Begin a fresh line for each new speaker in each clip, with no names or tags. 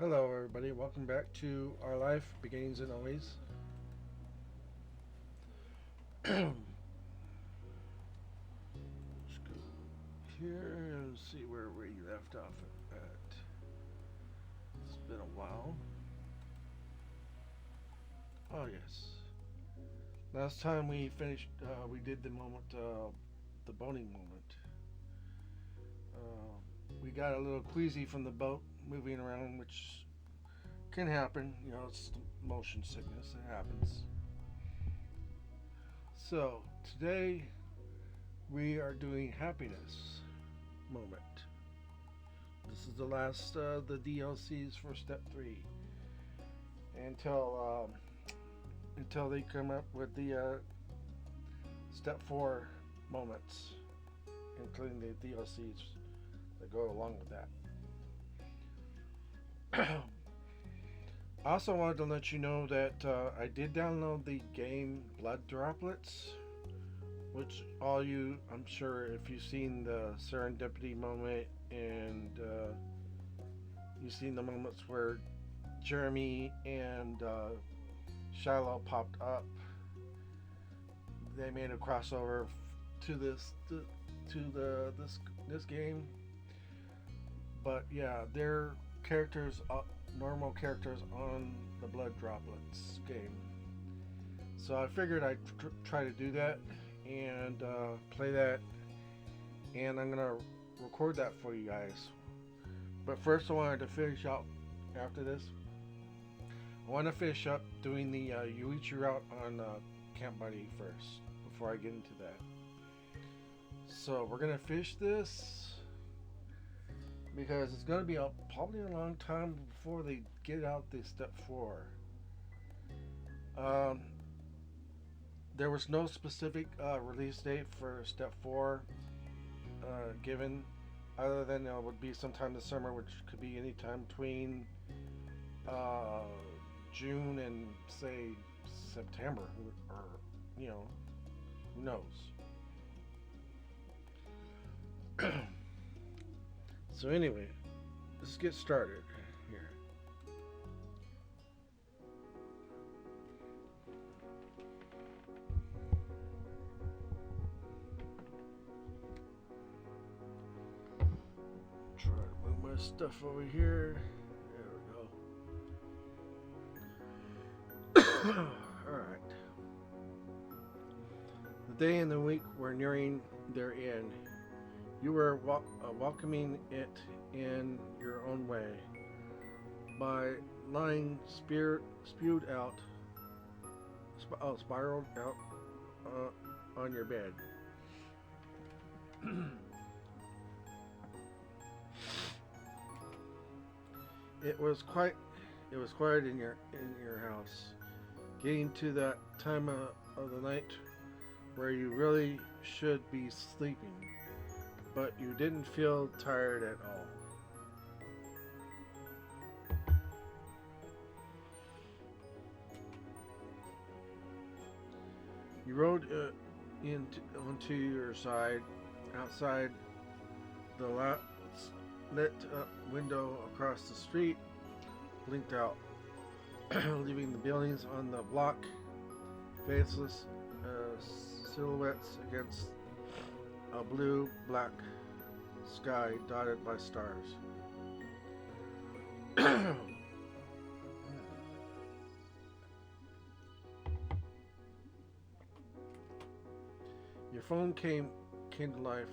Hello, everybody. Welcome back to Our Life Beginnings and Always. Let's go here and see where we left off at. It's been a while. Oh, yes. Last time we finished, we did the moment, the boning moment. We got a little queasy from the boat moving around, which can happen. It's motion sickness. It happens. So, today we are doing happiness moment. This is the last the DLCs for step 3 until until they come up with the step 4 moments, including the DLCs that go along with that. I also wanted to let you know that I did download the game Blood Droplets, which I'm sure if you've seen the serendipity moment and you've seen the moments where Jeremy and Shiloh popped up, they made a crossover to this game. But yeah, they're characters, normal characters on the Blood Droplets game. So I figured I'd try to do that and play that, and I'm gonna record that for you guys. But first, I wanted to finish out after this. I want to finish up doing the Yuichi route on Camp Buddy first before I get into that. So we're gonna finish this because it's gonna be probably a long time before they get out the step 4. There was no specific release date for step 4 given, other than it would be sometime this summer, which could be any time between June and say September, or who knows. So anyway, let's get started here. Try to move my stuff over here. There we go. Alright. The day and the week were nearing their end. You were welcoming it in your own way by lying spewed out, spiraled out on your bed. It was quiet in your house. Getting to that time of the night where you really should be sleeping, but you didn't feel tired at all. You rode onto your side. Outside, the lit window across the street blinked out, leaving the buildings on the block faceless silhouettes against a blue-black sky dotted by stars. Your phone came to life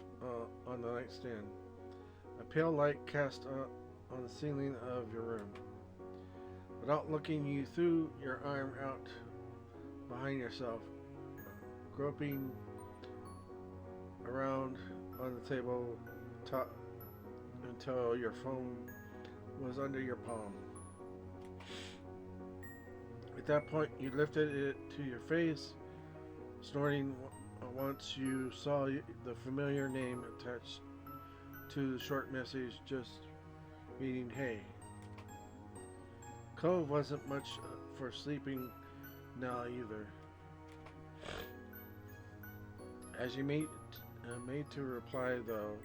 on the nightstand. A pale light cast on the ceiling of your room. Without looking, you threw your arm out behind yourself, groping around on the table top until your phone was under your palm. At that point, you lifted it to your face, snorting once you saw the familiar name attached to the short message just reading, "Hey." Cove wasn't much for sleeping now either. As you made to reply, though,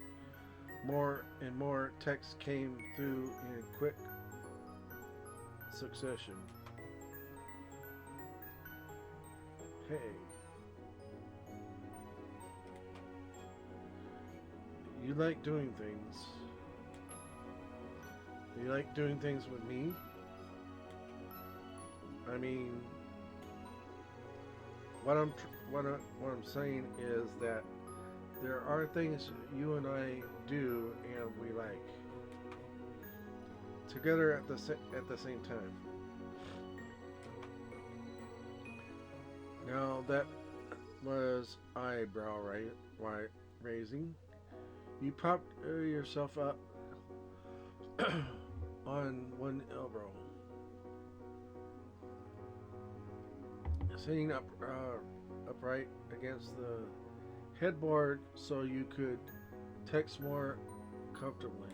more and more text came through in quick succession. Hey. You like doing things. You like doing things with me? I mean, what I'm saying is that there are things you and I do and we like together at the same time. Now that was eyebrow raising. You propped yourself up on one elbow, sitting upright against the headboard so you could text more comfortably.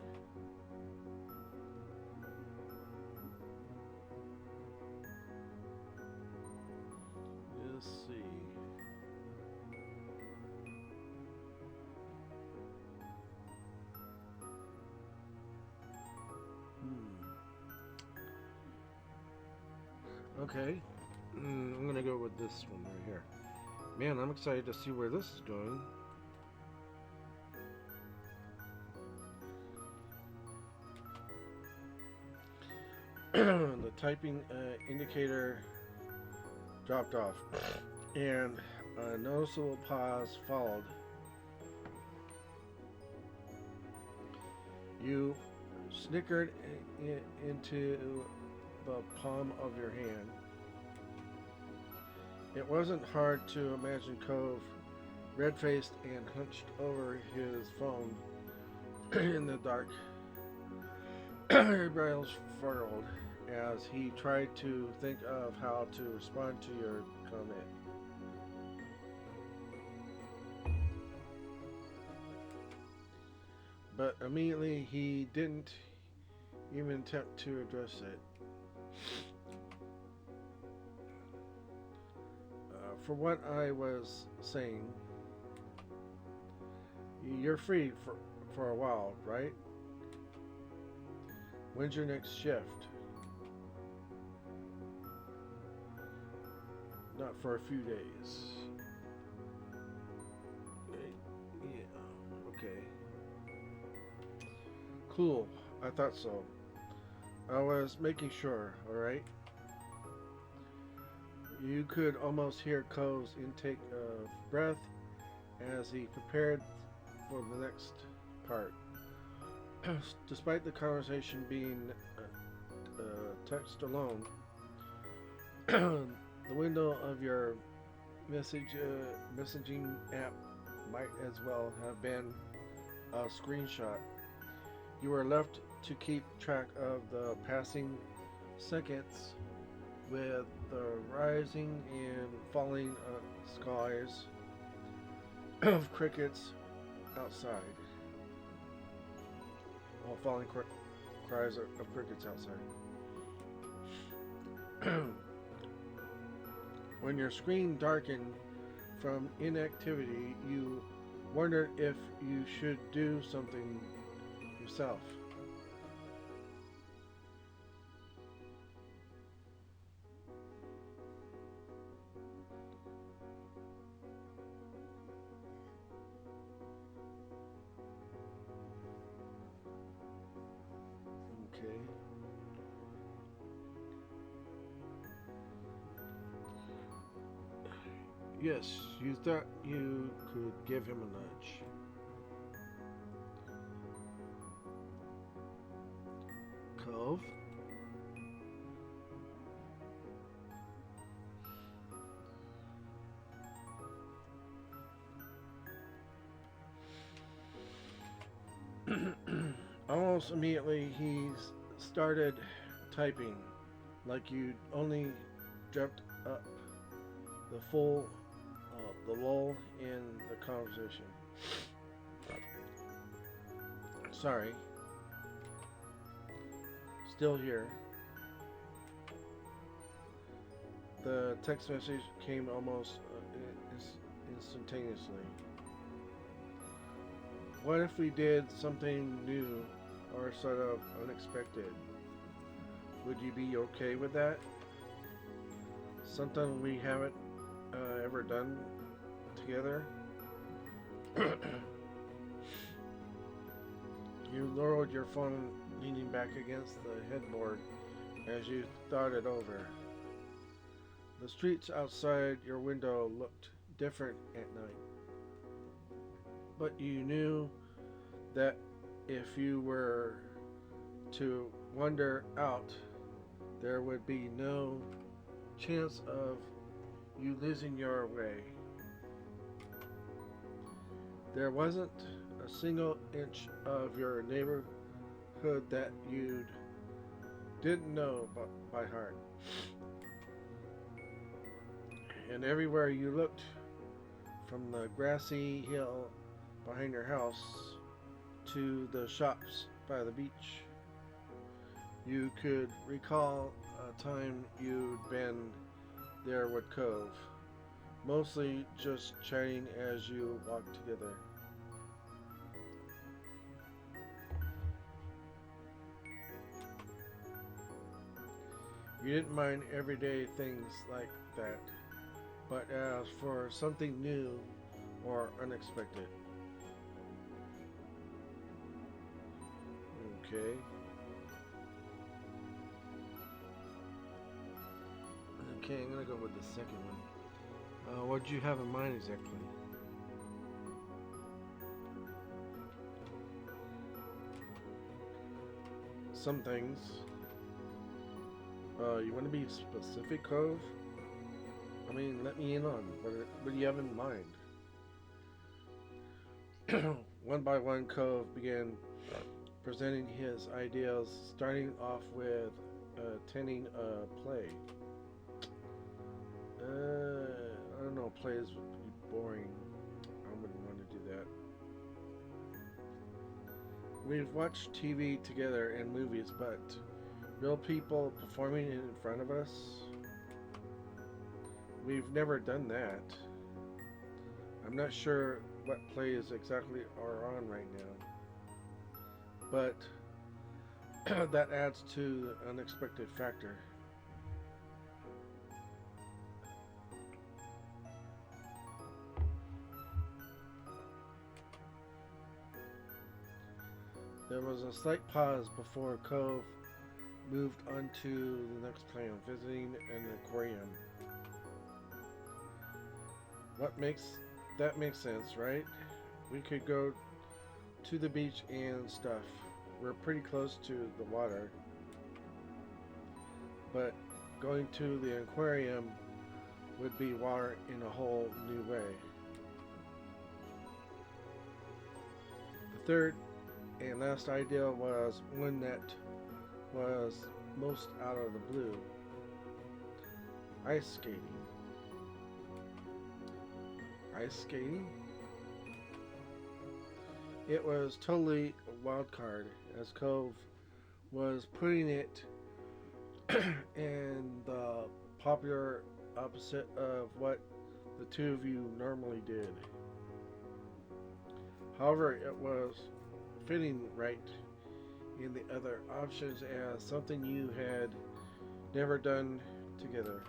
Let's see. Okay. I'm gonna go with this one right here. Man, I'm excited to see where this is going. The typing indicator dropped off, and a noticeable pause followed. You snickered into the palm of your hand. It wasn't hard to imagine Cove, red-faced and hunched over his phone in the dark. Eyebrows furrowed as he tried to think of how to respond to your comment. But immediately he didn't even attempt to address it. For what I was saying, you're free for a while, right? When's your next shift? Not for a few days. Yeah, okay. Cool, I thought so. I was making sure, alright? You could almost hear Cove's intake of breath as he prepared for the next part. Despite the conversation being text alone, the window of your messaging app might as well have been a screenshot. You were left to keep track of the passing seconds with the rising and falling skies of crickets outside. Well, falling cries of crickets outside. When your screen darkened from inactivity, you wondered if you should do something yourself. Okay. Yes, you thought you could give him a nudge. Cove? Almost immediately he started typing like you'd only dreamt up the lull in the conversation. Sorry. Still here. The text message came almost instantaneously. What if we did something new or sort of unexpected? Would you be okay with that? Something we haven't ever done together? You lowered your phone, leaning back against the headboard as you thought it over. The streets outside your window looked different at night, but you knew that if you were to wander out, there would be no chance of you losing your way. There wasn't a single inch of your neighborhood that you didn't know by heart. And everywhere you looked, from the grassy hill behind your house to the shops by the beach, you could recall a time you'd been there with Cove, mostly just chatting as you walked together. You didn't mind everyday things like that, but as for something new or unexpected. Okay. Okay, I'm gonna go with the second one. What did you have in mind exactly? Some things. You want to be specific, Cove? I mean, let me in on what do you have in mind? One by one, Cove began presenting his ideas, starting off with attending a play. I don't know, plays would be boring. I wouldn't want to do that. We've watched TV together and movies, but real people performing in front of us? We've never done that. I'm not sure what plays exactly are on right now, but that adds to the unexpected factor. There was a slight pause before Cove moved on to the next plan, visiting an aquarium. That makes sense, right? We could go to the beach and stuff. We're pretty close to the water. But going to the aquarium would be water in a whole new way. The third and last idea was one that was most out of the blue. Ice skating. Ice skating? It was totally a wild card, as Cove was putting it in the popular opposite of what the two of you normally did. However, it was fitting right in the other options as something you had never done together.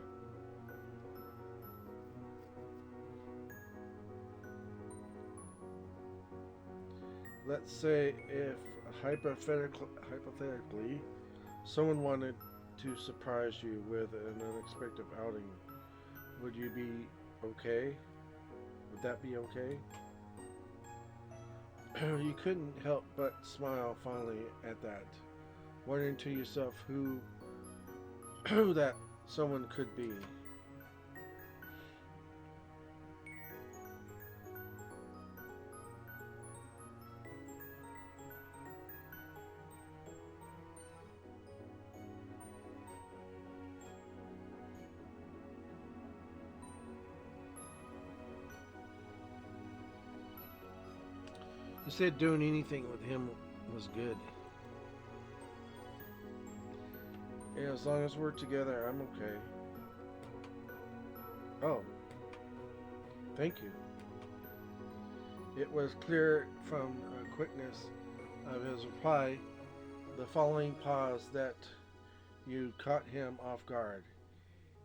Let's say if hypothetically someone wanted to surprise you with an unexpected outing, would you be okay? Would that be okay? You couldn't help but smile fondly at that, wondering to yourself who that someone could be. You said doing anything with him was good. Yeah, as long as we're together, I'm okay. Oh, thank you. It was clear from the quickness of his reply, the following pause, that You caught him off guard.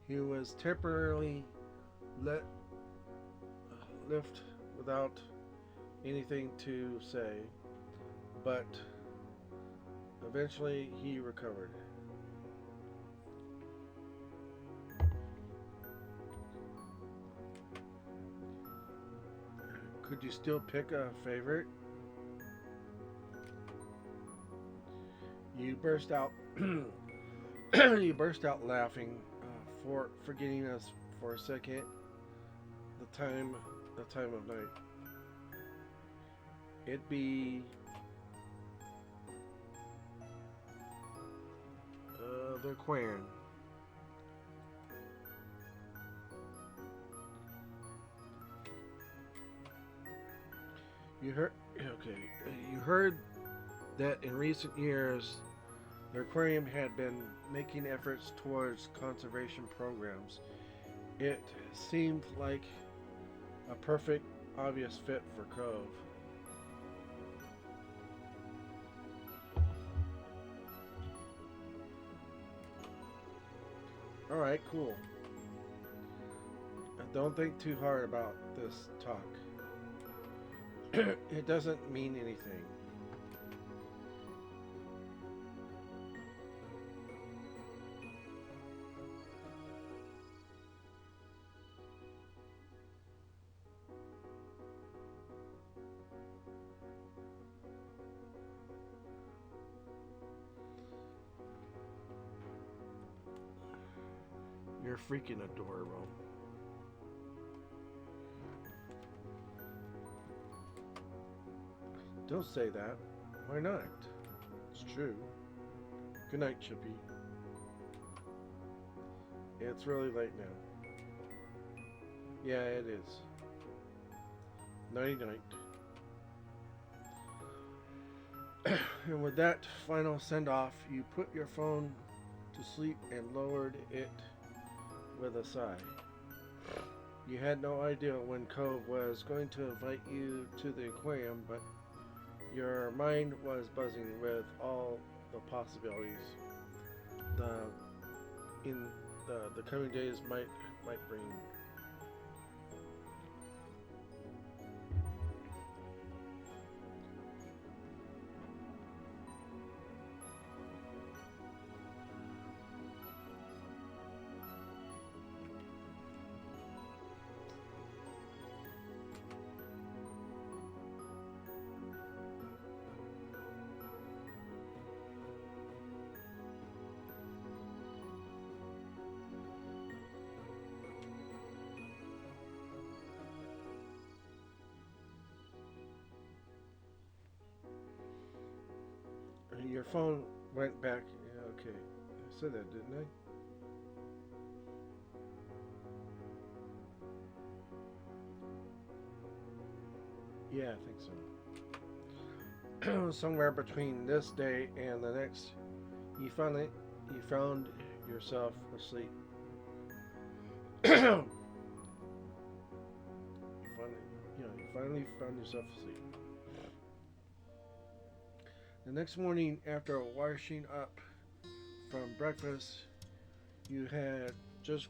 He was temporarily let lift without anything to say, but eventually he recovered. Could you still pick a favorite? You burst out. You burst out laughing, for forgetting us for a second. The time, the time of night. It'd be the Quern. You heard, okay. You heard that in recent years, the aquarium had been making efforts towards conservation programs. It seemed like a perfect, obvious fit for Cove. Alright, cool. Don't think too hard about this talk. It doesn't mean anything. You're freaking adorable. Don't say that. Why not? It's true. Good night, Chippy. It's really late now. Yeah, it is. Nighty night. And with that final send off, you put your phone to sleep and lowered it with a sigh. You had no idea when Cove was going to invite you to the aquarium, but your mind was buzzing with all the possibilities the coming days might bring. Your phone went back. Yeah, okay. I said that, didn't I? Yeah, I think so. Somewhere between this day and the next, you found yourself asleep. you you finally found yourself asleep. The next morning, after washing up from breakfast, you had just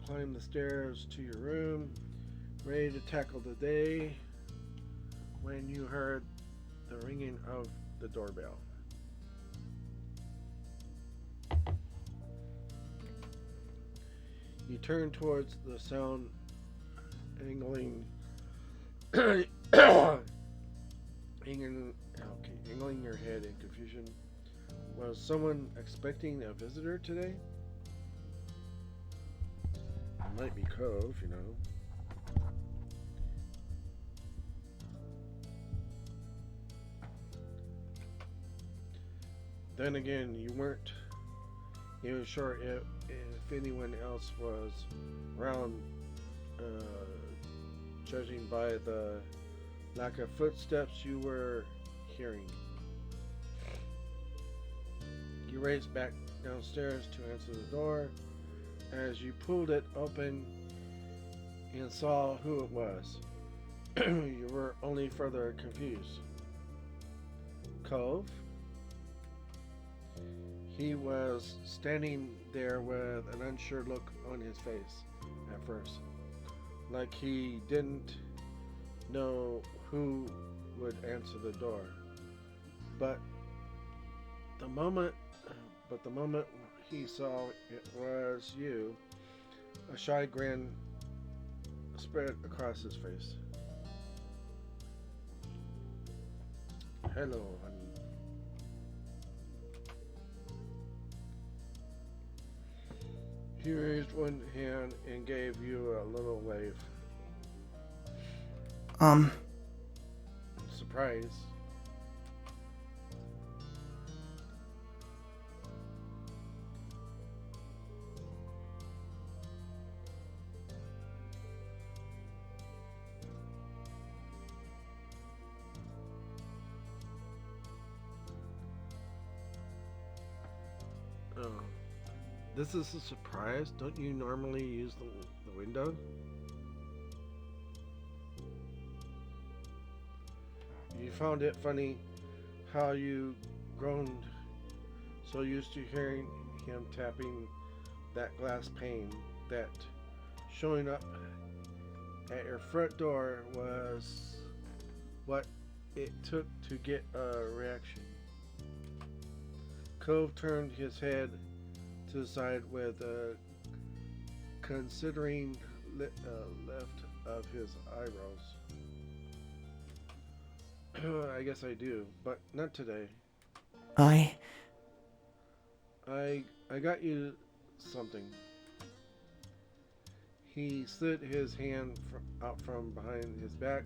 climbed the stairs to your room, ready to tackle the day, when you heard the ringing of the doorbell. You turned towards the sound, angling, angling your head in confusion. Was someone expecting a visitor today? It might be Cove, you know. Then again, you weren't even sure if anyone else was around, judging by the lack of footsteps you were hearing. You raced back downstairs to answer the door. As you pulled it open and saw who it was, you were only further confused. Cove? He was standing there with an unsure look on his face at first, like he didn't know who would answer the door. But the moment, but the moment he saw it was you, a shy grin spread across his face. Hello, honey. He raised one hand and gave you a little wave.
Um,
Surprise. Oh, this is a surprise. Don't you normally use the window? You found it funny how you groaned, so used to hearing him tapping that glass pane that showing up at your front door was what it took to get a reaction. Cove turned his head to the side with a considering lift of his eyebrows. I guess I do, but not today.
I...
I got you something. He slid his hand out from behind his back,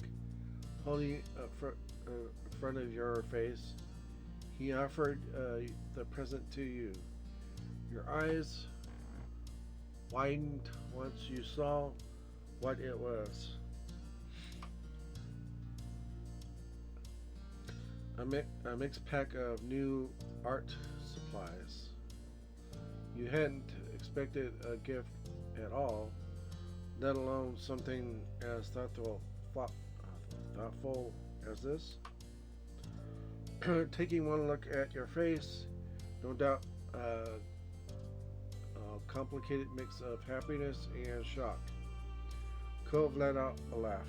holding it in front of your face. He offered the present to you. Your eyes widened once you saw what it was. A mixed pack of new art supplies. You hadn't expected a gift at all, let alone something as thoughtful as this. Taking one look at your face, no doubt a complicated mix of happiness and shock. Cove let out a laugh.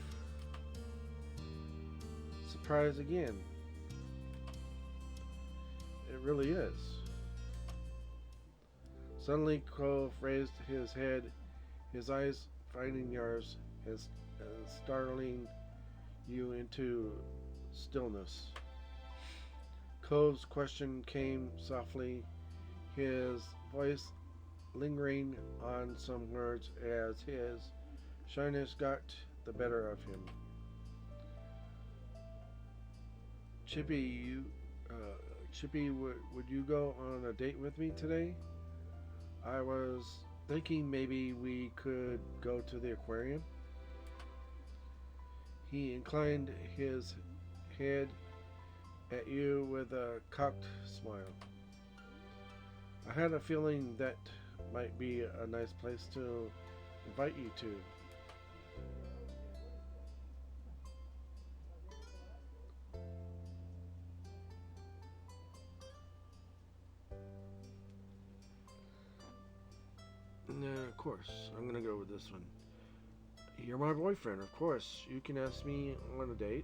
Surprise again. It really is. Suddenly, Cove raised his head, his eyes finding yours, and startling you into stillness. Cove's question came softly, his voice lingering on some words as his shyness got the better of him. Chippy, would you go on a date with me today? I was thinking maybe we could go to the aquarium. He inclined his head at you with a cocked smile. I had a feeling that might be a nice place to invite you to. Of course, I'm gonna go with this one. You're my boyfriend, of course. You can ask me on a date.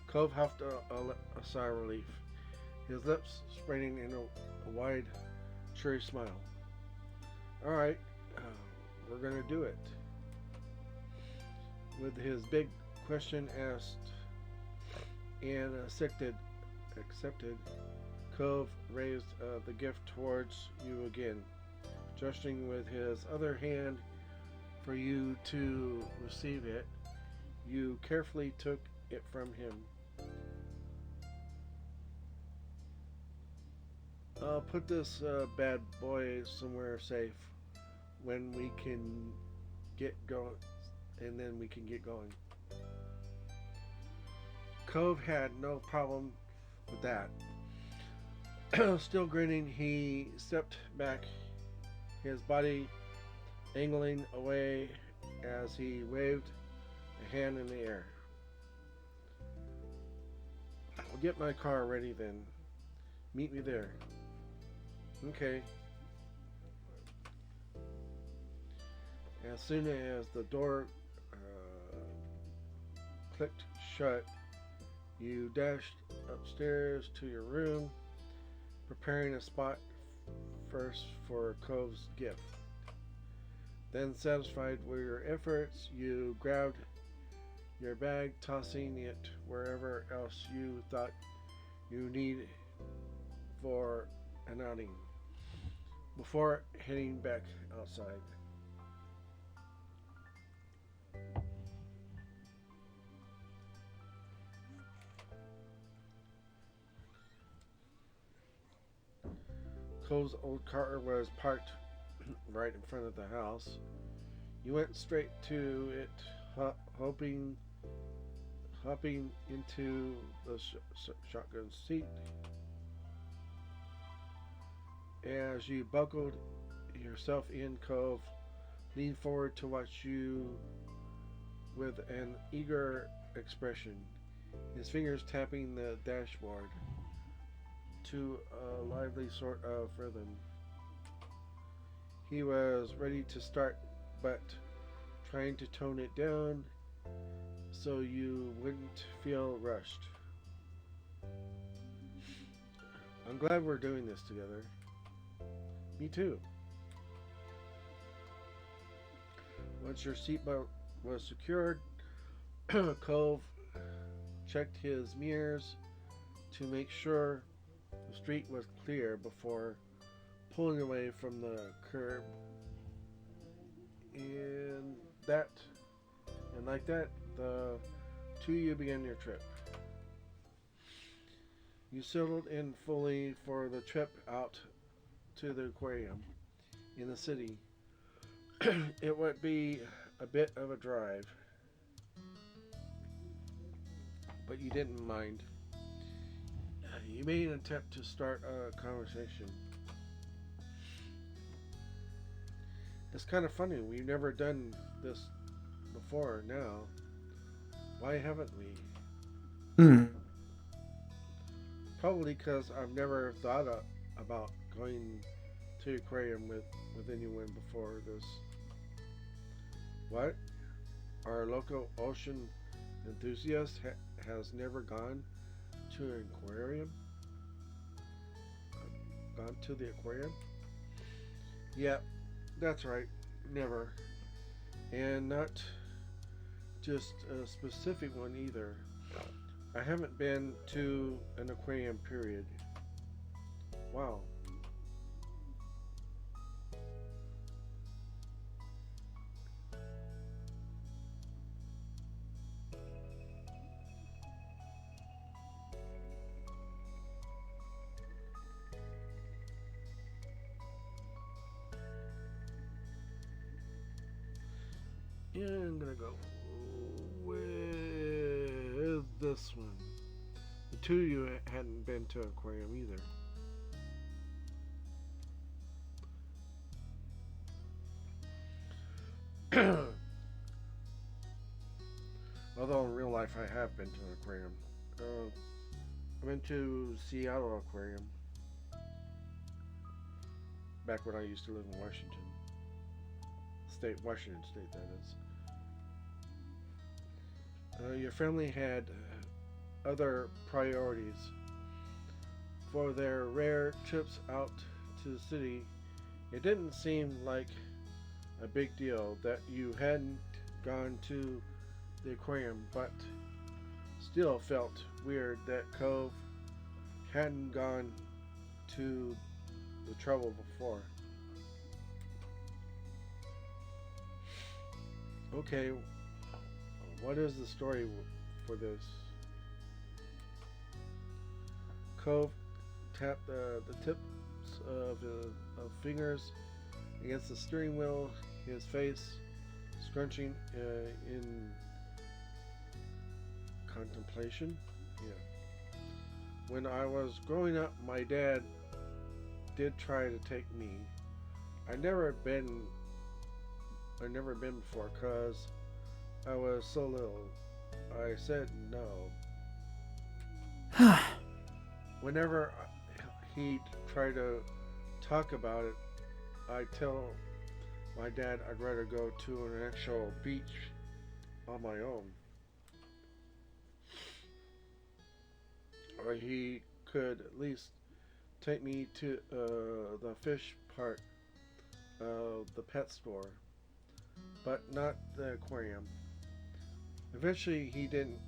Cove huffed a sigh of relief, his lips spreading in a wide, cheery smile. Alright, we're gonna do it. With his big question asked and accepted, Cove raised the gift towards you again, gesturing with his other hand for you to receive it. You carefully took it from him. I'll put this bad boy somewhere safe when we can get going, and then we can get going. Cove had no problem with that. Still grinning, he stepped back, his body angling away as he waved a hand in the air. get my car ready then. Meet me there. Okay. As soon as the door clicked shut, you dashed upstairs to your room, preparing a spot first for Cove's gift. Then, satisfied with your efforts, you grabbed your bag, tossing it wherever else you thought you needed for an outing, before heading back outside. Cole's old car was parked right in front of the house. You went straight to it, hopping into the shotgun seat. As you buckled yourself in, Cove leaned forward to watch you with an eager expression, his fingers tapping the dashboard to a lively sort of rhythm. He was ready to start, but trying to tone it down so you wouldn't feel rushed. I'm glad we're doing this together. Me too. Once your seatbelt was secured, Cove checked his mirrors to make sure the street was clear before pulling away from the curb. And like that, the two of you began your trip. You settled in fully for the trip out to the aquarium in the city. It would be a bit of a drive, but you didn't mind. You made an attempt to start a conversation. It's kind of funny. We've never done this before now. Why haven't we? Probably because I've never thought about going to the aquarium with anyone before this. What? Our local ocean enthusiast has never gone to an aquarium? Gone to the aquarium? Yeah, that's right. Never. And not just a specific one either. I haven't been to an aquarium, period. Wow. Yeah, I'm gonna go with this one. The two of you hadn't been to an aquarium either. Although in real life I have been to an aquarium. I went to Seattle Aquarium back when I used to live in Washington State, that is. Your family had other priorities. For their rare trips out to the city, it didn't seem like a big deal that you hadn't gone to the aquarium, but still felt weird that Cove hadn't gone to the trouble before. Okay, what is the story for this? Cove tapped the tips of fingers against the steering wheel, his face scrunching in contemplation. Yeah. When I was growing up, my dad did try to take me. I'd never been before because I was so little. I said no. Whenever he tried to talk about it, I tell my dad I'd rather go to an actual beach on my own, or he could at least take me to the fish part of the pet store, but not the aquarium. Eventually, he didn't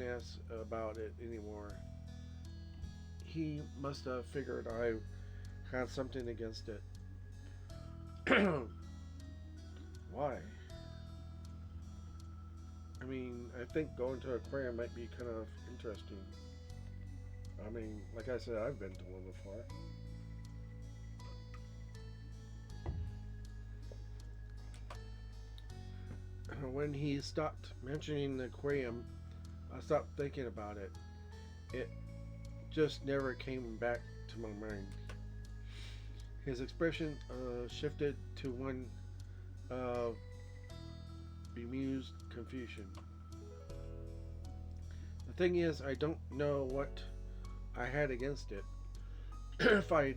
ask about it anymore. He must have figured I had something against it. Why? I mean, I think going to an aquarium might be kind of interesting. I mean, like I said, I've been to one before. When he stopped mentioning the aquarium, I stopped thinking about it. It just never came back to my mind. His expression shifted to one of bemused confusion. The thing is, I don't know what I had against it. if I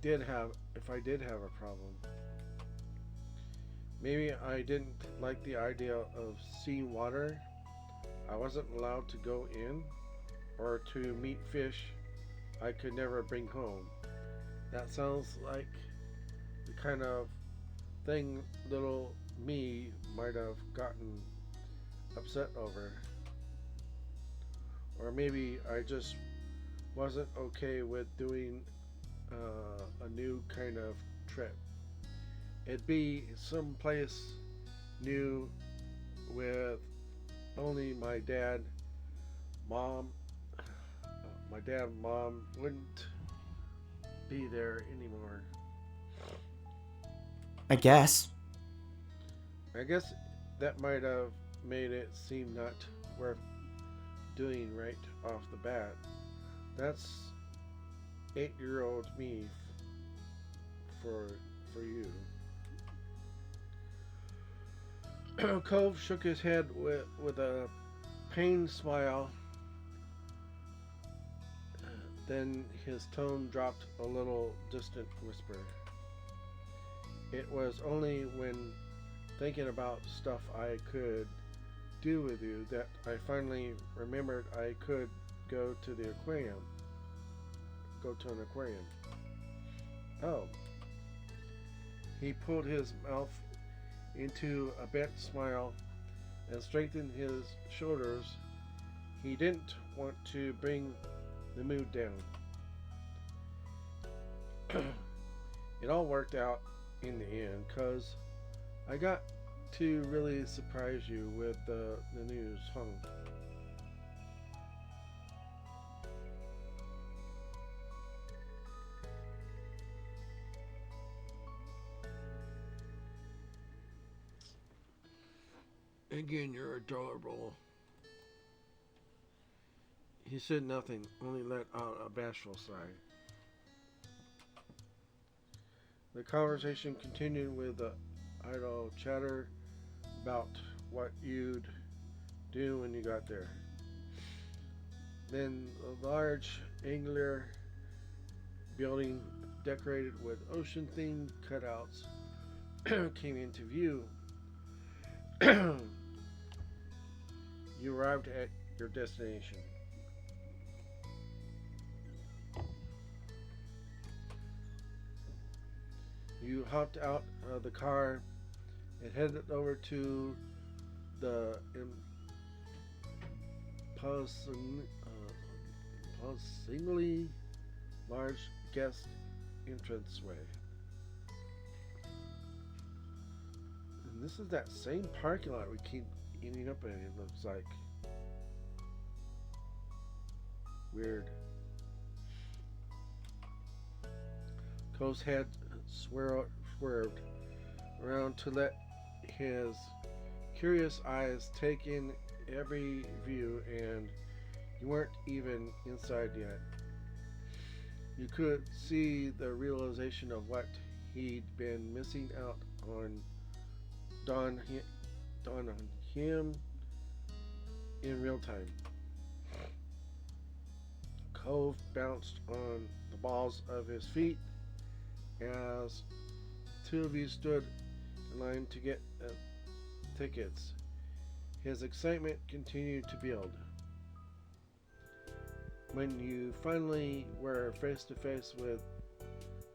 if I did have a problem, maybe I didn't like the idea of sea water. I wasn't allowed to go in or to meet fish I could never bring home. That sounds like the kind of thing little me might have gotten upset over. Or maybe I just wasn't okay with doing a new kind of trip. It'd be someplace new with only mom, my dad and mom wouldn't be there anymore.
I guess.
I guess that might have made it seem not worth doing right off the bat. That's 8-year-old me for you. Cove shook his head with a pained smile. Then his tone dropped a little distant whisper. It was only when thinking about stuff I could do with you that I finally remembered I could go to the aquarium. Go to an aquarium. Oh. He pulled his mouth into a bent smile and straightened his shoulders. He didn't want to bring the mood down. It all worked out in the end, 'cause I got to really surprise you with the news, huh? Again, you're adorable. He said nothing, only let out a bashful sigh. The conversation continued with idle chatter about what you'd do when you got there. Then a large, angular building decorated with ocean-themed cutouts came into view. You arrived at your destination. You hopped out of the car and headed over to the imposingly large guest entranceway. And this is that same parking lot we keep ending up in, it looks like. Weird. Cole's head swerved around to let his curious eyes take in every view, and you weren't even inside yet. You could see the realization of what he'd been missing out on dawn on him in real time. Cove bounced on the balls of his feet as two of you stood in line to get tickets. His excitement continued to build. When you finally were face to face with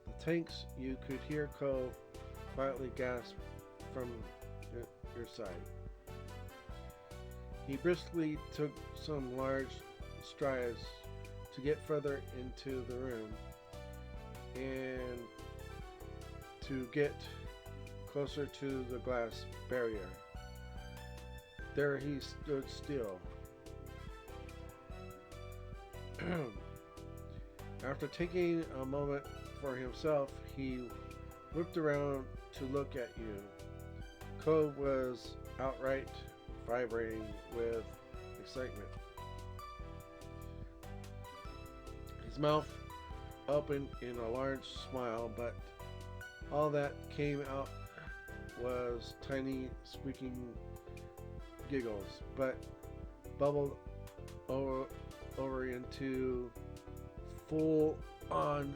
the tanks, you could hear Cove quietly gasp from your side. He briskly took some large strides to get further into the room and to get closer to the glass barrier. There he stood still. After taking a moment for himself, he whipped around to look at you. Cove was outright vibrating with excitement. His mouth opened in a large smile, but all that came out was tiny squeaking giggles, but bubbled over into full-on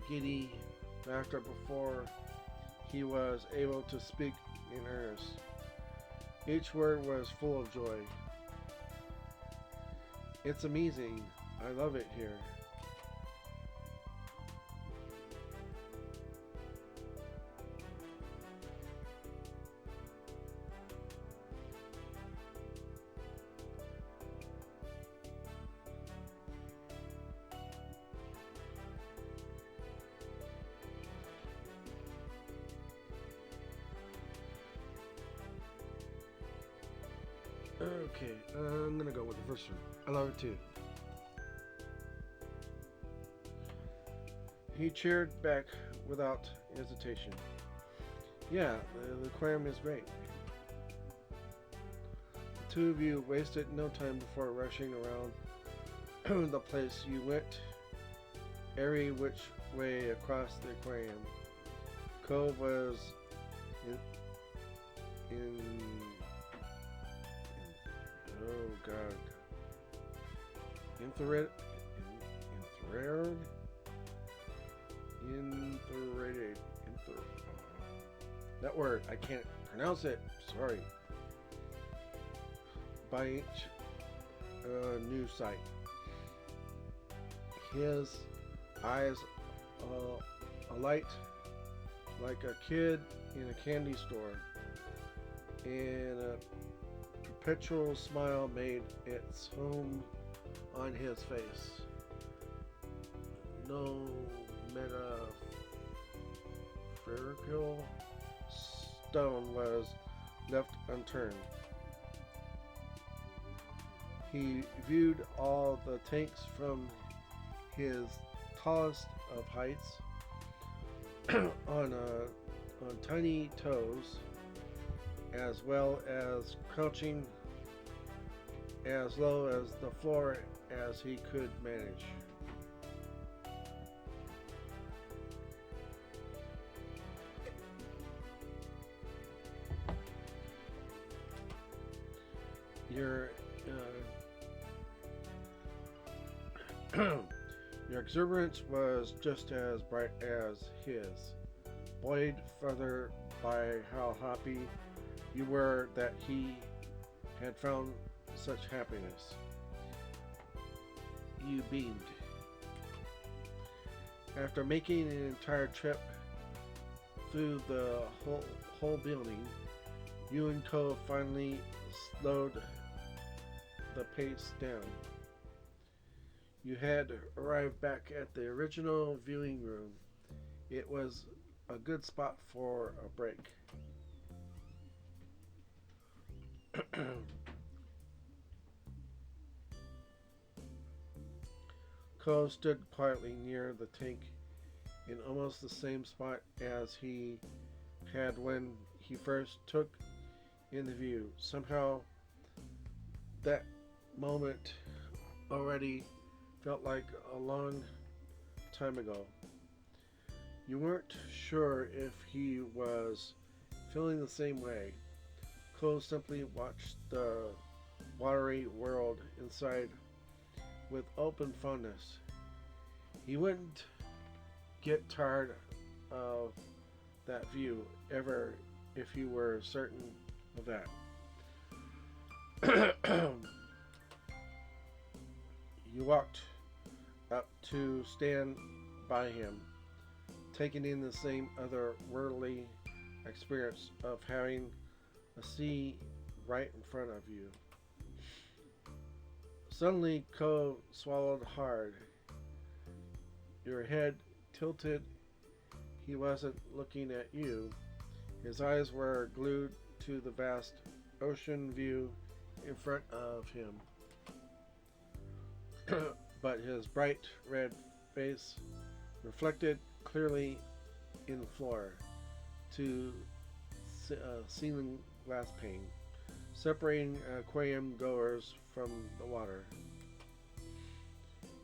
giddy laughter before he was able to speak in earnest. Each word was full of joy. It's amazing. I love it here. Okay, I'm gonna go with the first one. I love it too. He cheered back without hesitation. Yeah, the aquarium is great. The two of you wasted no time before rushing around the place. You went every which way across the aquarium. Cove was in oh god. Infrared. That word, I can't pronounce it. Sorry. By each news site. His eyes alight like a kid in a candy store, and a perpetual smile made its home on his face. No metaphorical stone was left unturned. He viewed all the tanks from his tallest of heights on tiny toes, as well as crouching as low as the floor as he could manage. Your your exuberance was just as bright as his, buoyed further by how happy you were that he had found such happiness. You beamed. After making an entire trip through the whole building, you and Cove finally slowed the pace down. You had arrived back at the original viewing room. It was a good spot for a break. Cove stood quietly near the tank in almost the same spot as he had when he first took in the view. Somehow that moment already felt like a long time ago. You weren't sure if he was feeling the same way. Cole simply watched the watery world inside with open fondness. He wouldn't get tired of that view ever if you were certain of that. You walked up to stand by him, taking in the same otherworldly experience of having a sea right in front of you. Suddenly, Ko swallowed hard. Your head tilted. He wasn't looking at you. His eyes were glued to the vast ocean view in front of him. But his bright red face reflected clearly in the floor to ceiling glass pane, separating aquarium goers from the water.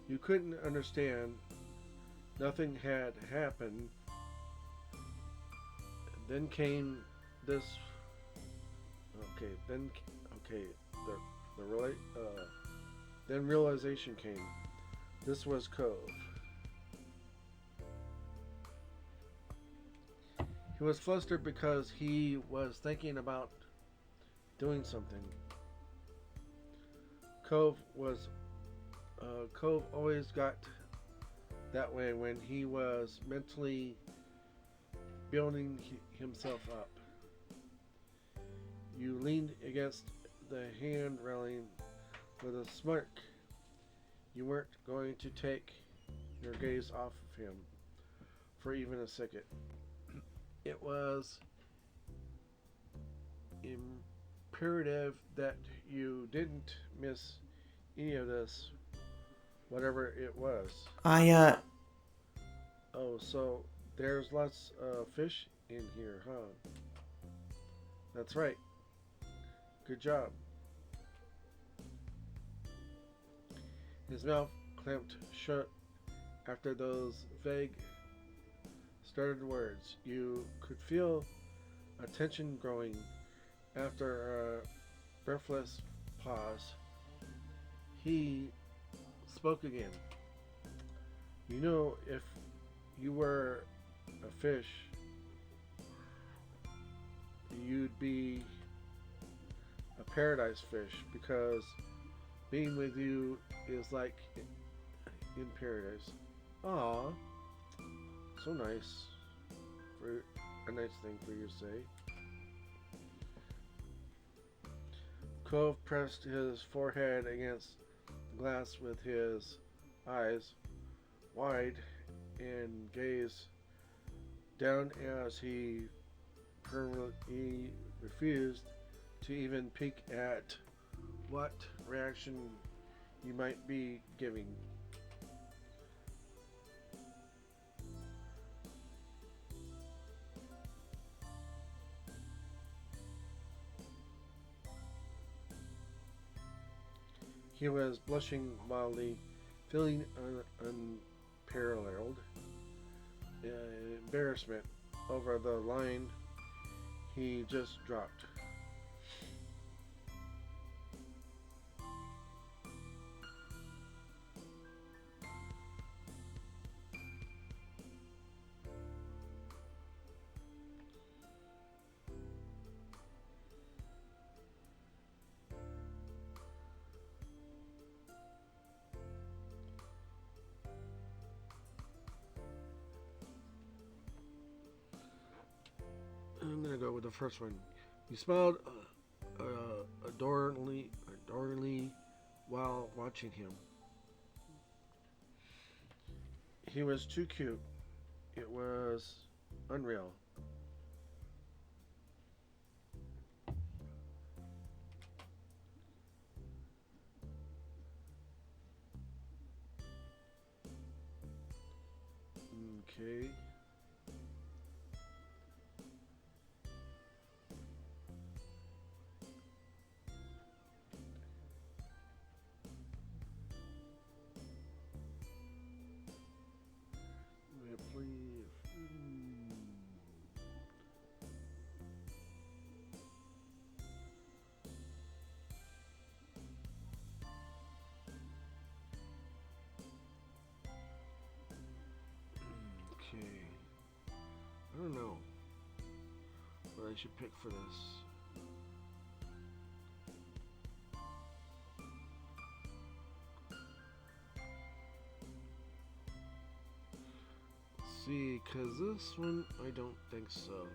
You couldn't understand. Nothing had happened. Then came this. Then realization came. This was Cove. He was flustered because he was thinking about doing something. Cove always got that way when he was mentally building himself up. You leaned against the hand railing with a smirk. You weren't going to take your gaze off of him for even a second. It was imperative that you didn't miss any of this, whatever it was. Oh, so there's lots of fish in here, huh? That's right. Good job. His mouth clamped shut after those vague started words. You could feel a tension growing after a breathless pause. He spoke again. You know, if you were a fish, you'd be a paradise fish, because being with you is like in paradise. Aw, so nice. For a nice thing for you to say. Cove pressed his forehead against the glass with his eyes wide and gazed down as he permanently refused to even peek at what reaction you might be giving. He was blushing mildly, feeling unparalleled embarrassment over the line he just dropped. I'm gonna go with the first one. You smiled adorably while watching him. He was too cute. It was unreal. Okay. don't know what I should pick for this. See, because this one, I don't think so.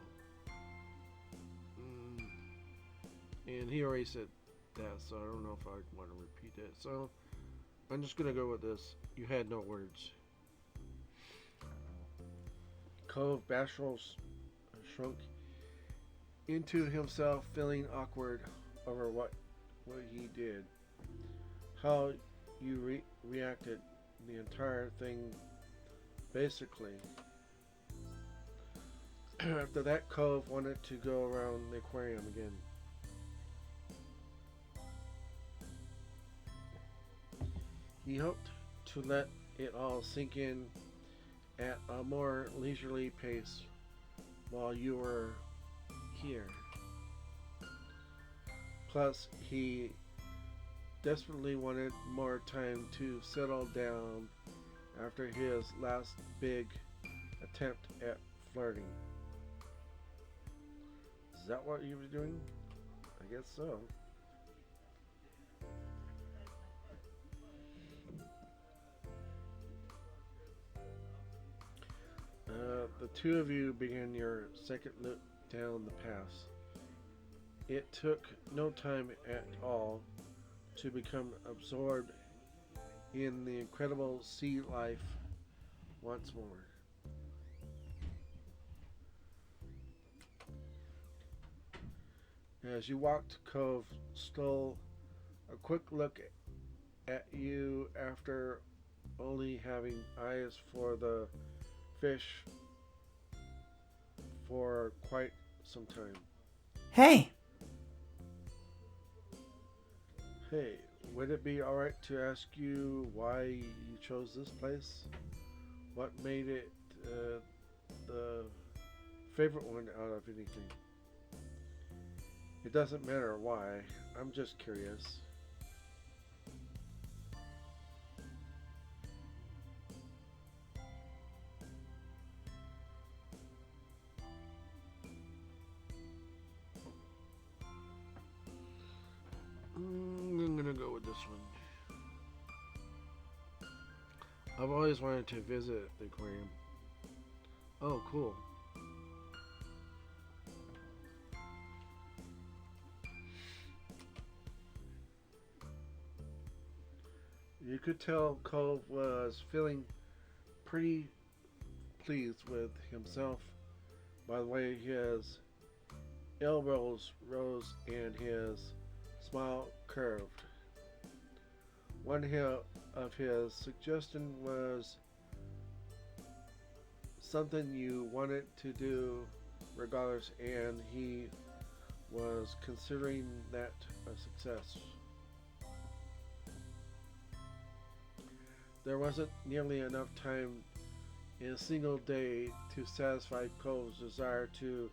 And he already said that, so I don't know if I want to repeat it. So, I'm just going to go with this. You had no words. Cove bashful shrunk into himself, feeling awkward over what he did. How you reacted, the entire thing, basically. After that, Cove wanted to go around the aquarium again. He hoped to let it all sink in at a more leisurely pace while you were here. Plus, he desperately wanted more time to settle down after his last big attempt at flirting. Is that what he was doing? I guess so. The two of you began your second look down the pass. It took no time at all to become absorbed in the incredible sea life once more. As you walked, Cove stole a quick look at you after only having eyes for the fish for quite some time.
Hey!
Hey, would it be alright to ask you why you chose this place? What made it the favorite one out of anything? It doesn't matter why, I'm just curious. I'm gonna go with this one. I've always wanted to visit the aquarium. Oh, cool. You could tell Cove was feeling pretty pleased with himself by the way his elbows rose and his smile curved. One of his suggestion was something you wanted to do regardless, and he was considering that a success. There wasn't nearly enough time in a single day to satisfy Cove's desire to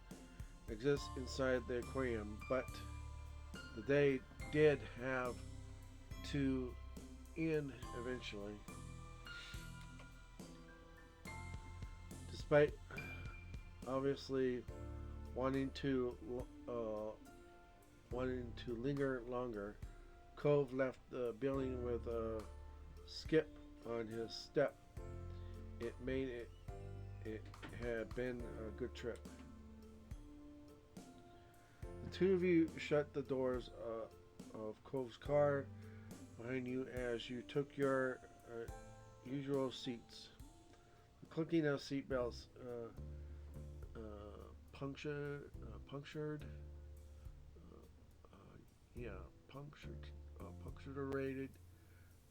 exist inside the aquarium, but the day did have to end eventually. Despite obviously wanting to linger longer, Cove left the building with a skip on his step. It made it had been a good trip. The two of you shut the doors of Cove's car behind you as you took your usual seats. The clicking of seatbelts punctured punctuated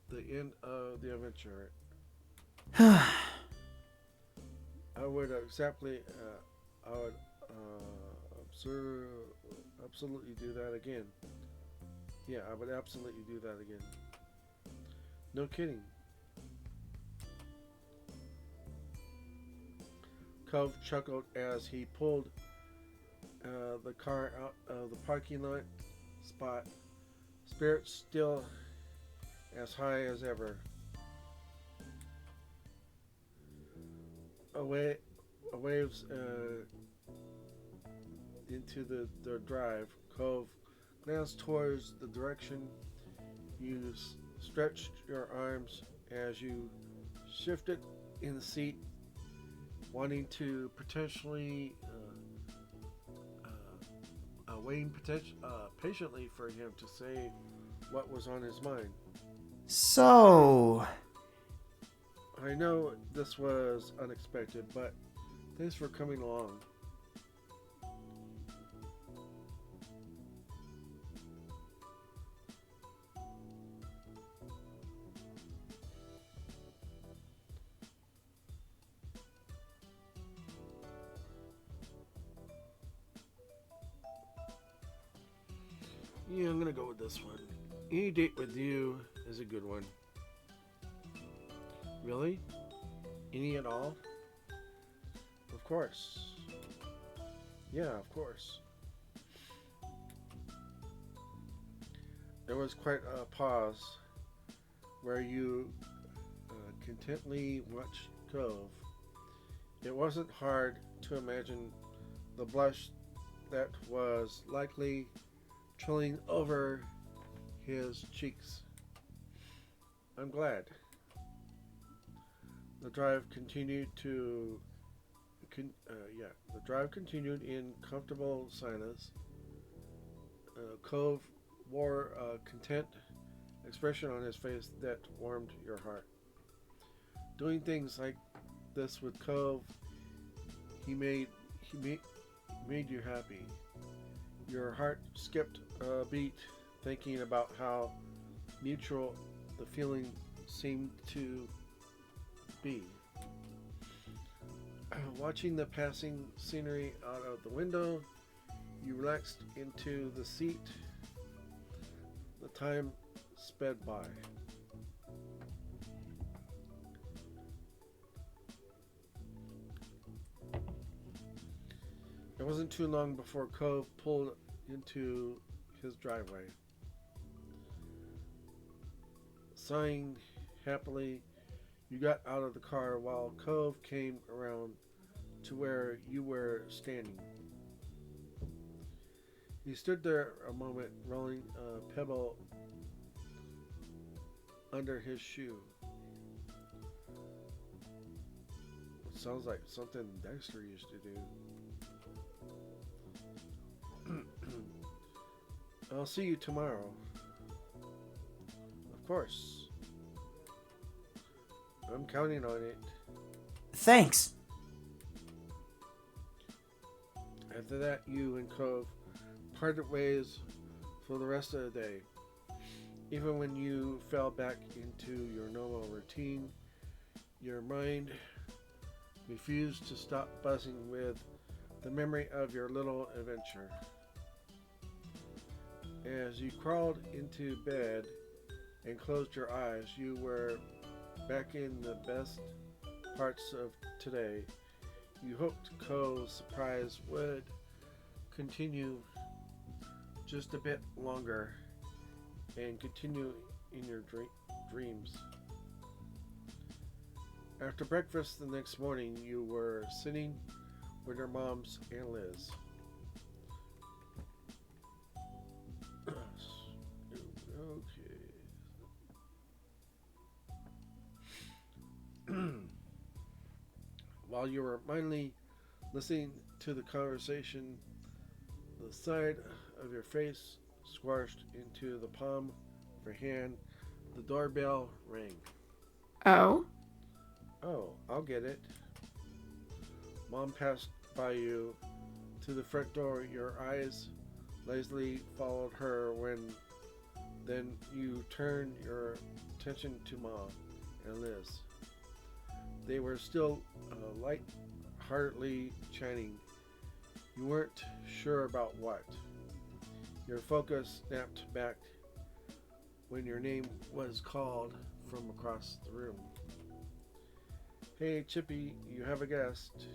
the end of the adventure. I would absolutely do that again. Yeah, I would absolutely do that again. No kidding. Cove chuckled as he pulled the car out of the parking lot spot, spirits still as high as ever. waves into the drive. Cove glanced towards the direction. You stretched your arms as you shifted in the seat, wanting to potentially waiting patiently for him to say what was on his mind.
So,
I know this was unexpected, but thanks for coming along. Yeah, I'm gonna go with this one. Any date with you is a good one. Really? Any at all? Of course. Yeah, of course. There was quite a pause where you contently watched Cove. It wasn't hard to imagine the blush that was likely trailing over his cheeks. I'm glad. The drive continued the drive continued in comfortable silence. Cove wore a content expression on his face that warmed your heart. Doing things like this with Cove, he made you happy. Your heart skipped a beat, thinking about how mutual the feeling seemed to be. Watching the passing scenery out of the window, you relaxed into the seat. The time sped by. It wasn't too long before Cove pulled into his driveway. Sighing happily, you got out of the car while Cove came around to where you were standing. He stood there a moment, rolling a pebble under his shoe. It sounds like something Dexter used to do. I'll see you tomorrow. Of course. I'm counting on it.
thanks.
After that, you and Cove parted ways for the rest of the day. Even when you fell back into your normal routine, your mind refused to stop buzzing with the memory of your little adventure. As you crawled into bed and closed your eyes, you were back in the best parts of today. You hoped Cove's surprise would continue just a bit longer and continue in your dreams. After breakfast the next morning, you were sitting with your moms and Liz. Okay. While you were mindly listening to the conversation, the side of your face squashed into the palm of your hand. The doorbell rang.
Oh?
Oh, I'll get it. Mom passed by you to the front door. Your eyes lazily followed her when then you turned your attention to Mom and Liz. They were still light-heartedly chatting. You weren't sure about what. Your focus snapped back when your name was called from across the room. Hey, Chippy, you have a guest.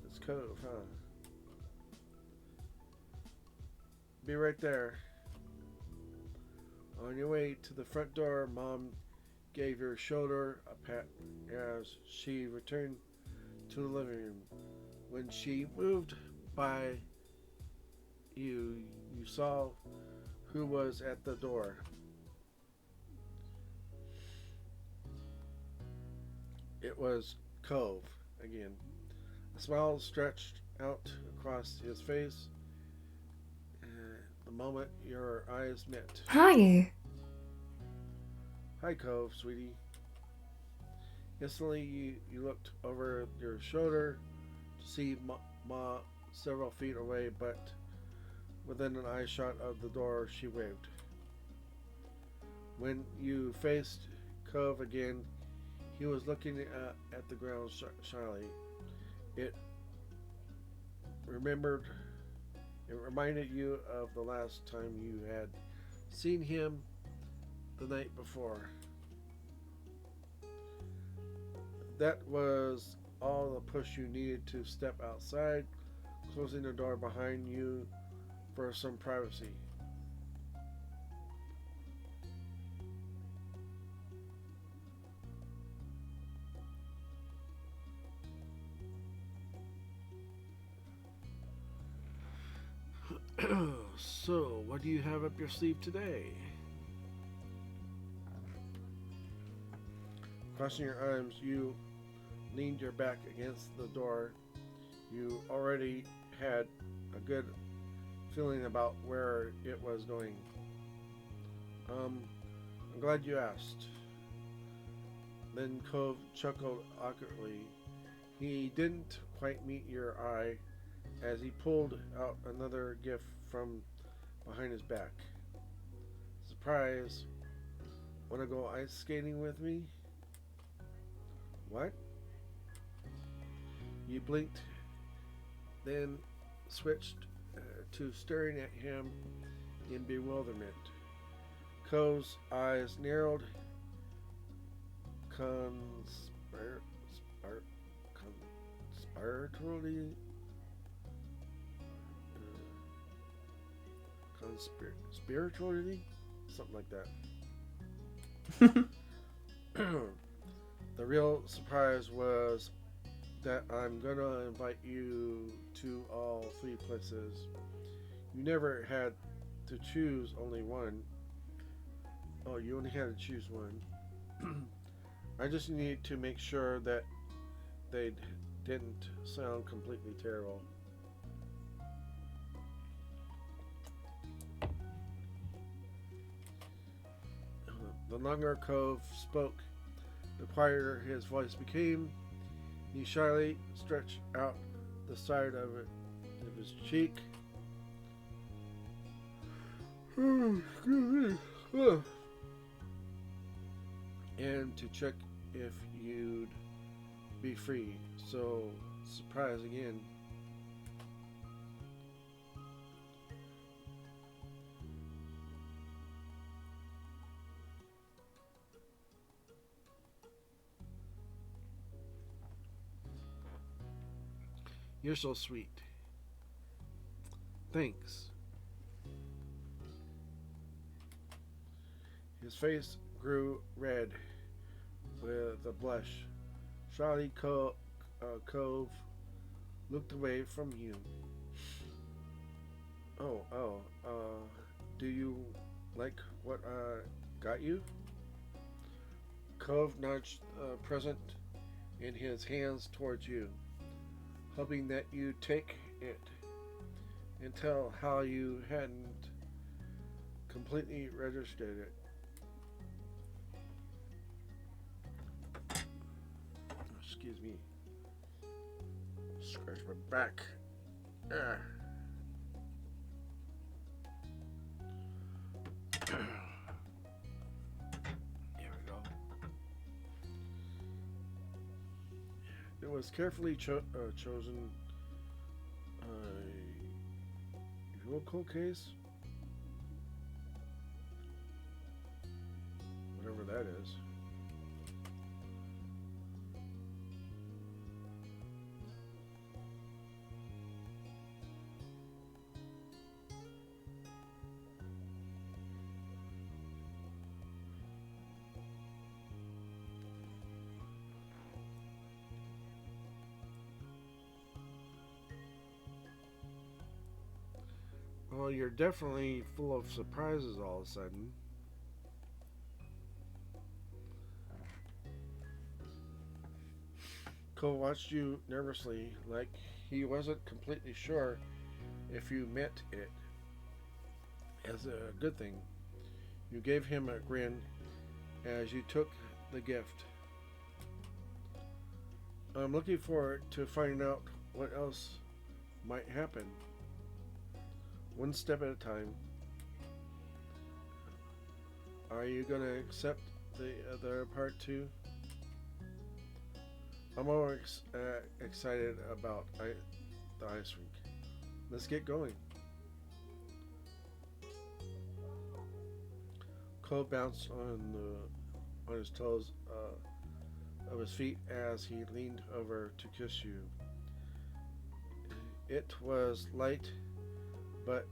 It's Cove, huh? Be right there. On your way to the front door, Mom gave your shoulder a pat as she returned to the living room. When she moved by you, you saw who was at the door. It was Cove again. A smile stretched out across his face the moment your eyes met.
Hi.
Hi, Cove, sweetie. Instantly, you looked over your shoulder to see Ma several feet away, but within an eye shot of the door, she waved. When you faced Cove again, he was looking at the ground shyly. It reminded you of the last time you had seen him the night before. That was all the push you needed to step outside, closing the door behind you for some privacy. So, what do you have up your sleeve today? Crossing your arms, you leaned your back against the door. You already had a good feeling about where it was going. I'm glad you asked. Then Cove chuckled awkwardly. He didn't quite meet your eye as he pulled out another gift from behind his back. Surprise. Wanna go ice skating with me? What? You blinked, then switched to staring at him in bewilderment. Cove's eyes narrowed conspiratorially, something like that. The real surprise was that I'm gonna invite you to all three places. You never had to choose only one. Oh, you only had to choose one. I just need to make sure that they didn't sound completely terrible. The longer Cove spoke, the quieter his voice became. He shyly stretched out the side of his cheek. And to check if you'd be free. So, surprise again. You're so sweet. Thanks. His face grew red with a blush. Charlie Cove looked away from you. Do you like what I got you? Cove nudged a present in his hands towards you, hoping that you'd take it and tell how you hadn't completely registered it. Excuse me. Scratch my back. Ah. There we go. It was carefully chosen Yoko case. Whatever that is. Well, you're definitely full of surprises all of a sudden. Cole watched you nervously, like he wasn't completely sure if you meant it as a good thing. You gave him a grin as you took the gift. I'm looking forward to finding out what else might happen. One step at a time. Are you going to accept the other part too? I'm always excited about the ice rink. Let's get going. Cole bounced on his toes of his feet as he leaned over to kiss you. It was light, but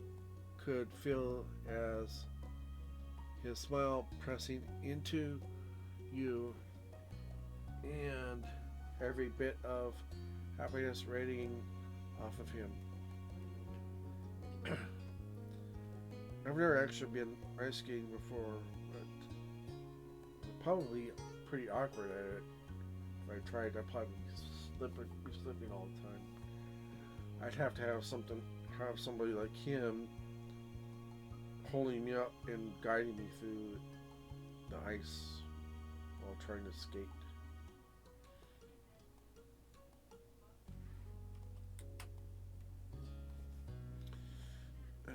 could feel as his smile pressing into you and every bit of happiness radiating off of him. I've never actually been ice skating before, but probably pretty awkward at it. If I tried, I'd probably be slipping all the time. I'd have to have somebody like him holding me up and guiding me through the ice while trying to skate.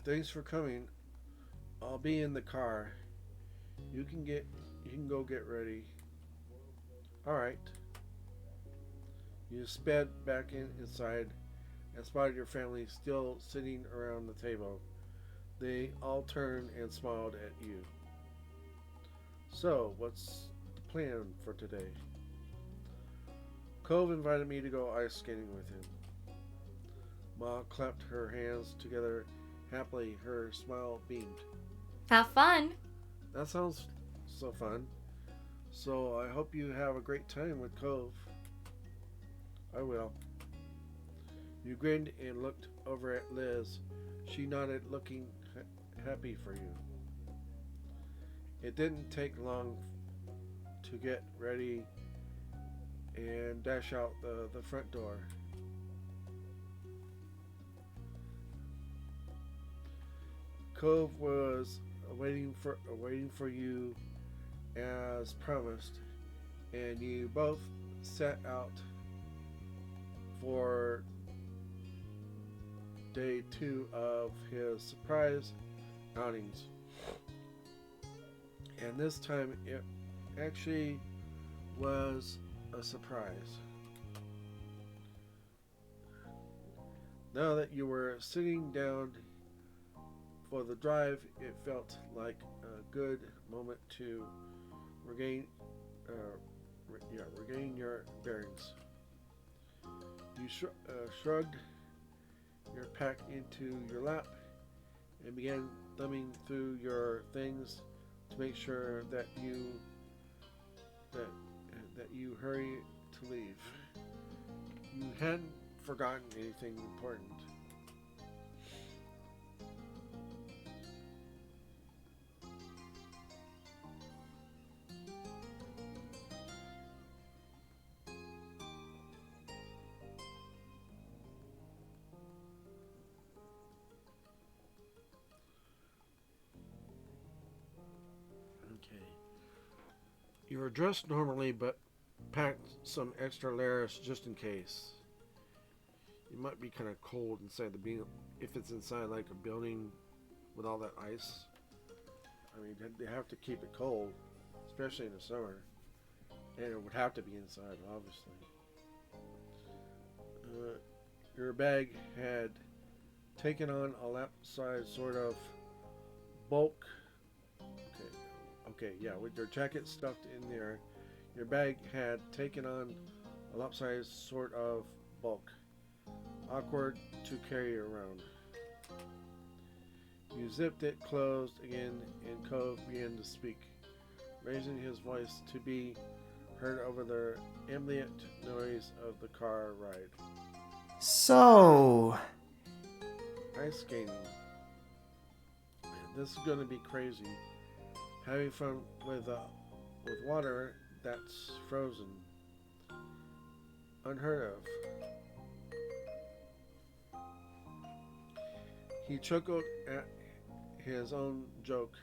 Thanks for coming. I'll be in the car. You can go get ready. All right. You sped back inside and spotted your family still sitting around the table. They all turned and smiled at you. So, what's the plan for today? Cove invited me to go ice skating with him. Ma clapped her hands together happily. Her smile beamed.
Have fun.
That sounds so fun. So I hope you have a great time with Cove. I will. You grinned and looked over at Liz. She nodded, looking happy for you. It didn't take long to get ready and dash out the front door. Cove was waiting for you as promised, and you both set out for day 2 of his surprise outings. And this time it actually was a surprise. Now that you were sitting down for the drive, it felt like a good moment to regain your bearings. You shrugged your pack into your lap and began thumbing through your things to make sure that you hurry to leave. You hadn't forgotten anything important. Okay. You were dressed normally, but packed some extra layers just in case. It might be kind of cold inside the building if it's inside like a building with all that ice. I mean, they have to keep it cold, especially in the summer, and it would have to be inside, obviously. Your bag had taken on a lap-size sort of bulk. Okay, yeah, with your jacket stuffed in there, your bag had taken on a lap-size sort of bulk. Awkward to carry around. You zipped it closed again, and Cove began to speak, raising his voice to be heard over the ambient noise of the car ride.
So,
Ice skating. this is going to be crazy. Having fun with water that's frozen. Unheard of. He chuckled at his own joke,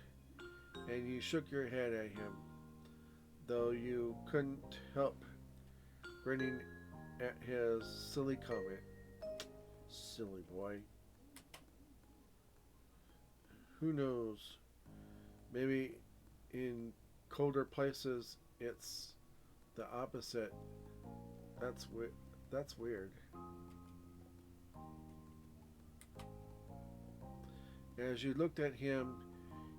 and you shook your head at him, though you couldn't help grinning at his silly comment. Silly boy. Who knows? Maybe in colder places it's the opposite. That's weird. As you looked at him,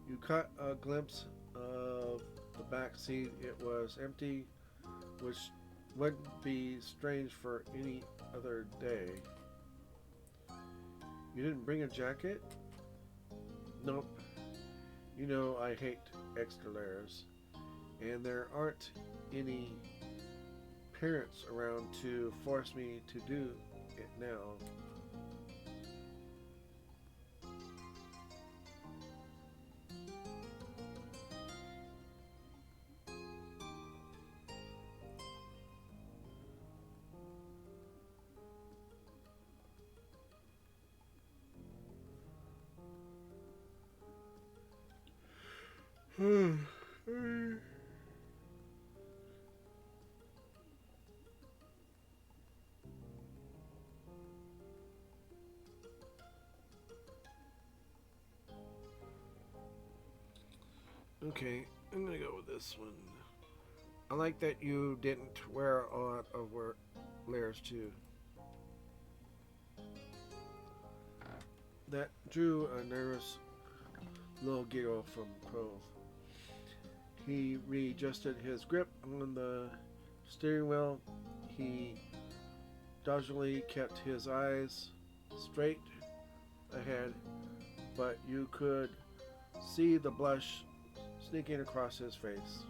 you caught a glimpse of the back seat. It was empty, which wouldn't be strange for any other day. You didn't bring a jacket? Nope. You know I hate extra layers, and there aren't any parents around to force me to do it now. Okay, I'm gonna go with this one. I like that you didn't wear a lot of layers too. That drew a nervous little giggle from Cove. He readjusted his grip on the steering wheel. He doggedly kept his eyes straight ahead, but you could see the blush sneaking across his face.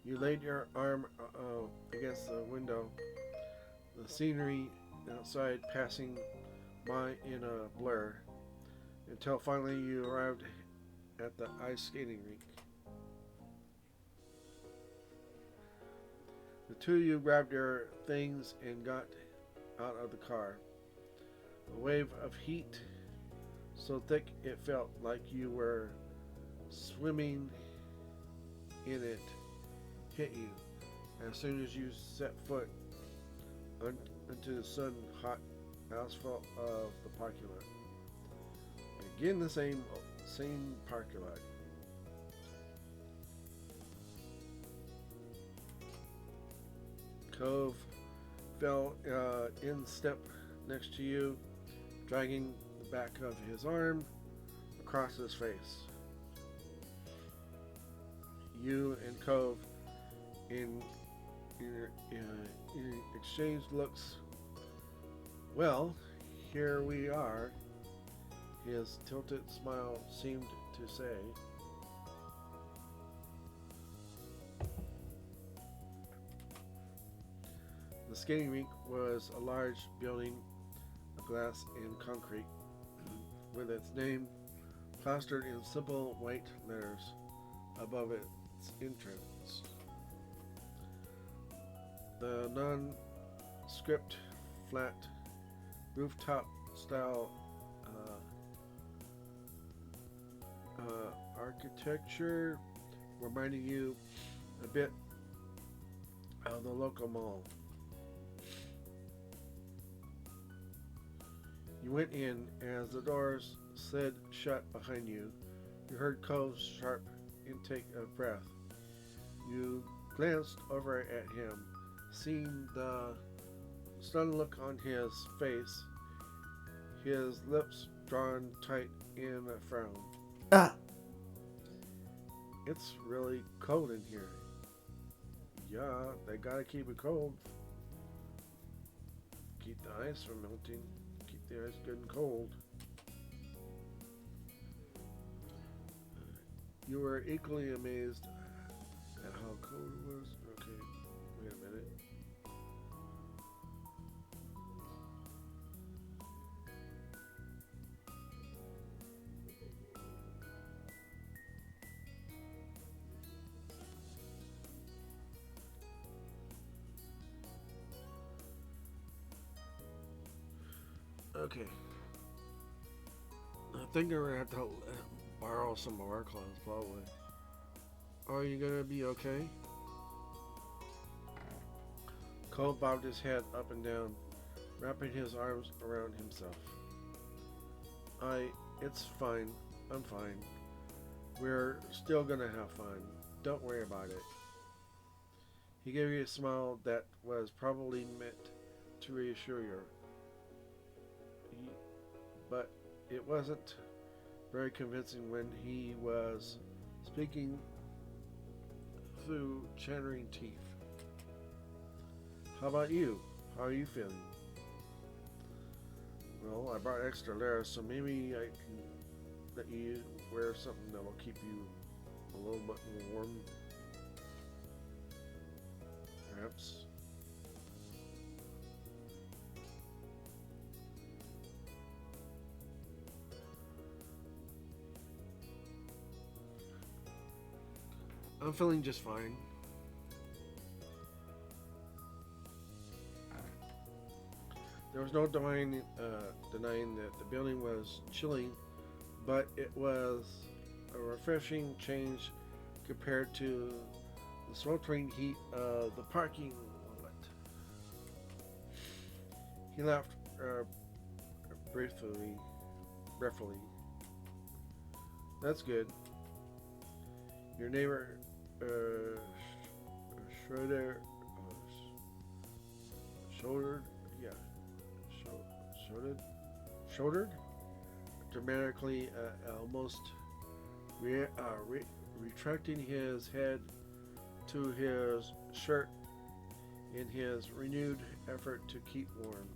You laid your arm against the window, the scenery outside passing by in a blur, until finally you arrived at the ice skating rink. The two of you grabbed your things and got out of the car. A wave of heat, so thick it felt like you were swimming in it, hit you as soon as you set foot into the sun-hot asphalt of the parking lot. Again, the same parking lot. Cove fell in step next to you, dragging the back of his arm across his face. You and Cove in exchanged looks. Well, here we are, his tilted smile seemed to say. The skating rink was a large building of glass and concrete, with its name plastered in simple white letters above its entrance. The nondescript flat rooftop style architecture reminding you a bit of the local mall. You went in. As the doors slid shut behind you, you heard Cove's sharp intake of breath. You glanced over at him, seeing the stunned look on his face, his lips drawn tight in a frown.
Ah!
It's really cold in here. Yeah, they gotta keep it cold. Keep the ice from melting. Keep the ice good and cold.
You were equally amazed at how cold it was. Okay, wait a minute. Okay. I think I'm gonna have to borrow some of our clothes, probably. Are you gonna be okay? Cole bobbed his head up and down, wrapping his arms around himself. It's fine. I'm fine. We're still gonna have fun. Don't worry about it. He gave you a smile that was probably meant to reassure you, but it wasn't very convincing when he was speaking through chattering teeth. How about you? How are you feeling? Well, I brought extra layers, so maybe I can let you wear something that will keep you a little bit more warm. Perhaps. I'm feeling just fine. There was no denying that the building was chilly, but it was a refreshing change compared to the sweltering heat of the parking lot. He laughed briefly. That's good. Your neighbor, Schroeder, shouldered, yeah, shouldered, dramatically, almost retracting his head to his shirt in his renewed effort to keep warm.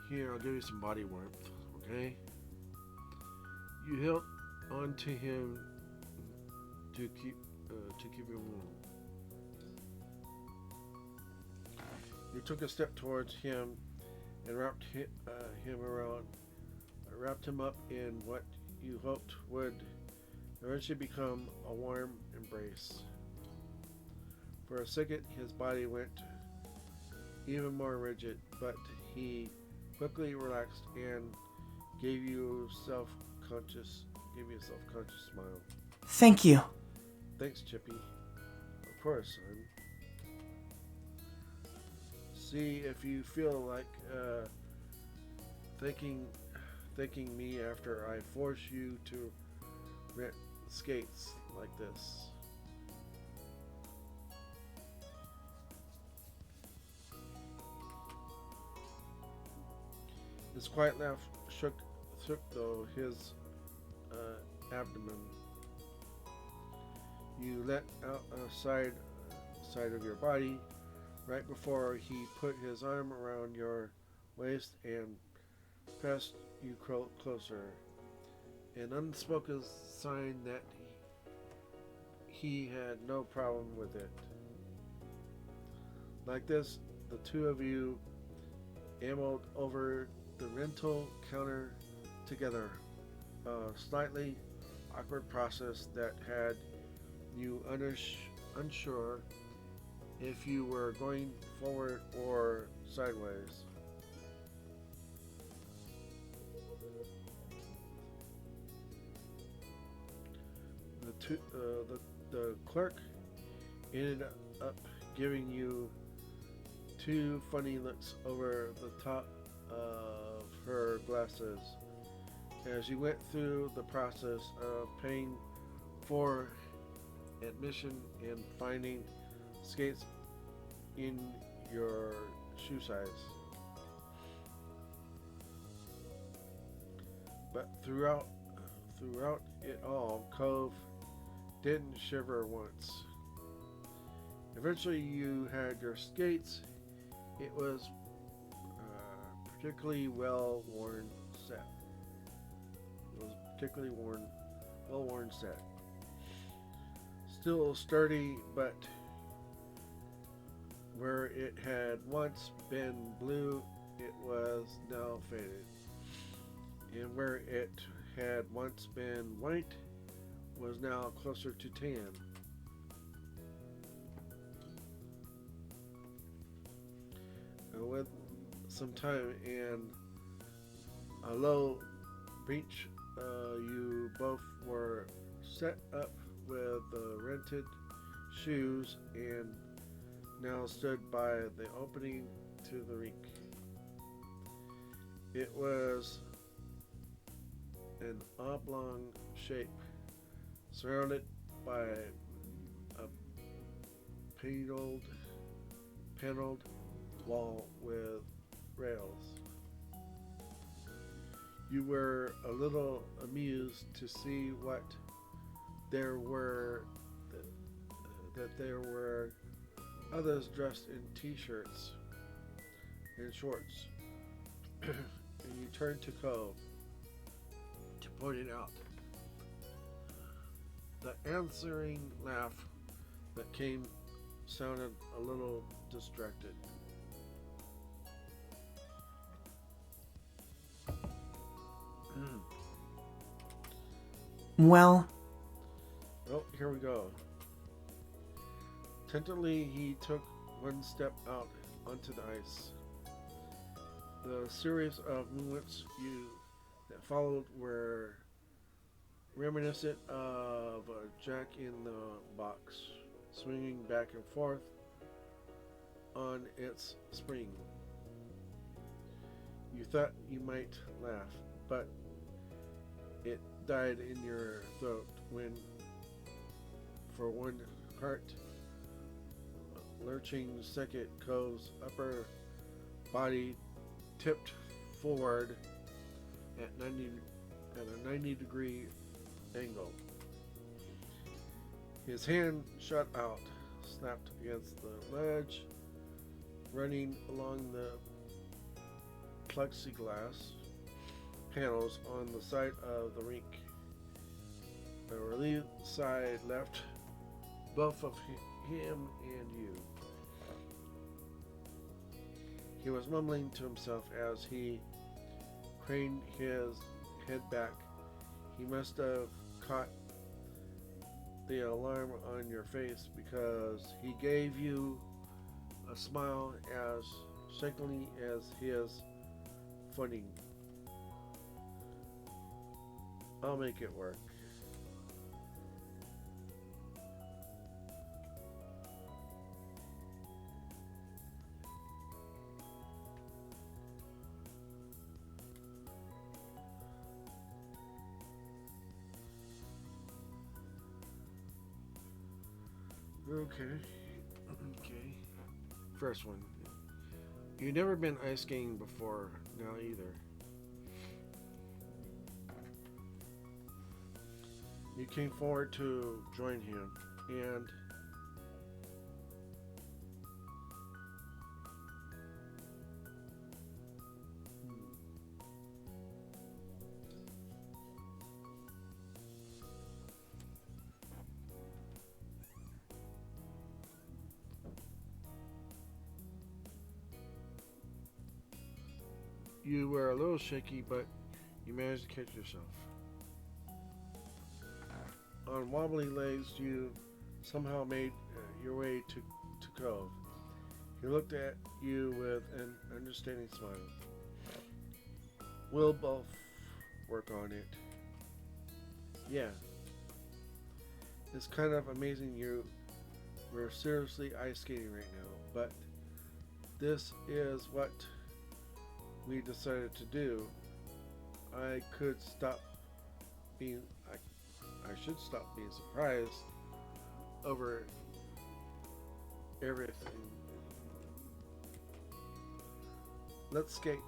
Here, I'll give you some body warmth, okay? You held onto him to keep him warm. You took a step towards him and wrapped him up in what you hoped would eventually become a warm embrace. For a second, his body went even more rigid, but he quickly relaxed and gave you a self-conscious smile.
Thank you.
Thanks, Chippy. Of course, son. See if you feel like thanking me after I force you to rent skates like this. His quiet laugh shook though his abdomen. You let out a side of your body right before he put his arm around your waist and pressed you closer. An unspoken sign that he had no problem with it. Like this, the two of you ambled over the rental counter together, a slightly awkward process that had you unsure if you were going forward or sideways. The clerk ended up giving you two funny looks over the top of her glasses as you went through the process of paying for admission and finding skates in your shoe size. But throughout it all, Cove didn't shiver once. Eventually, you had your skates. It was particularly well-worn set. It was particularly well-worn set. Still sturdy, but where it had once been blue, it was now faded. And where it had once been white, was now closer to tan. And with some time and a low reach, you both were set up with the rented shoes and now stood by the opening to the rink. It was an oblong shape surrounded by a paneled wall with rails. You were a little amused to see what there were that there were others dressed in t-shirts and shorts. And you turned to Cove to point it out. The answering laugh that came sounded a little distracted.
Well,
Oh, here we go. Tentatively, he took one step out onto the ice. The series of movements that followed were reminiscent of a jack in the box, swinging back and forth on its spring. You thought you might laugh, but it died in your throat when, for one heart lurching second, Cove's upper body tipped forward at a 90-degree angle. His hand shot out, snapped against the ledge, running along the plexiglass panels on the side of the rink. The relieved side left both of him and you. He was mumbling to himself as he craned his head back. He must have caught the alarm on your face, because he gave you a smile as shakily as his footing. I'll make it work. Okay. First one. You've never been ice skating before, now either. You came forward to join him, and you were a little shaky, but you managed to catch yourself. On wobbly legs, you somehow made your way to Cove. He looked at you with an understanding smile. We'll both work on it. Yeah. It's kind of amazing we're seriously ice skating right now, but this is what we decided to do. I should stop being surprised over everything. Let's skate.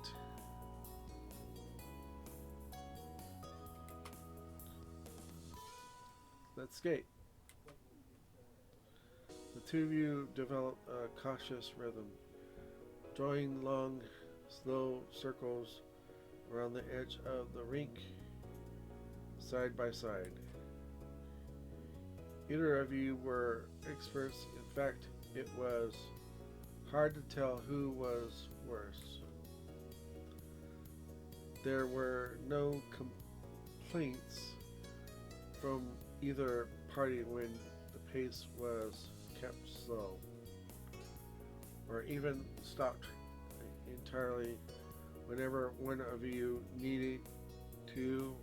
Let's skate. two of you develop a cautious rhythm, drawing long, slow circles around the edge of the rink, side by side. Either of you were experts. In fact, it was hard to tell who was worse. There were no complaints from either party when the pace was kept slow, or even stopped entirely whenever one of you needed to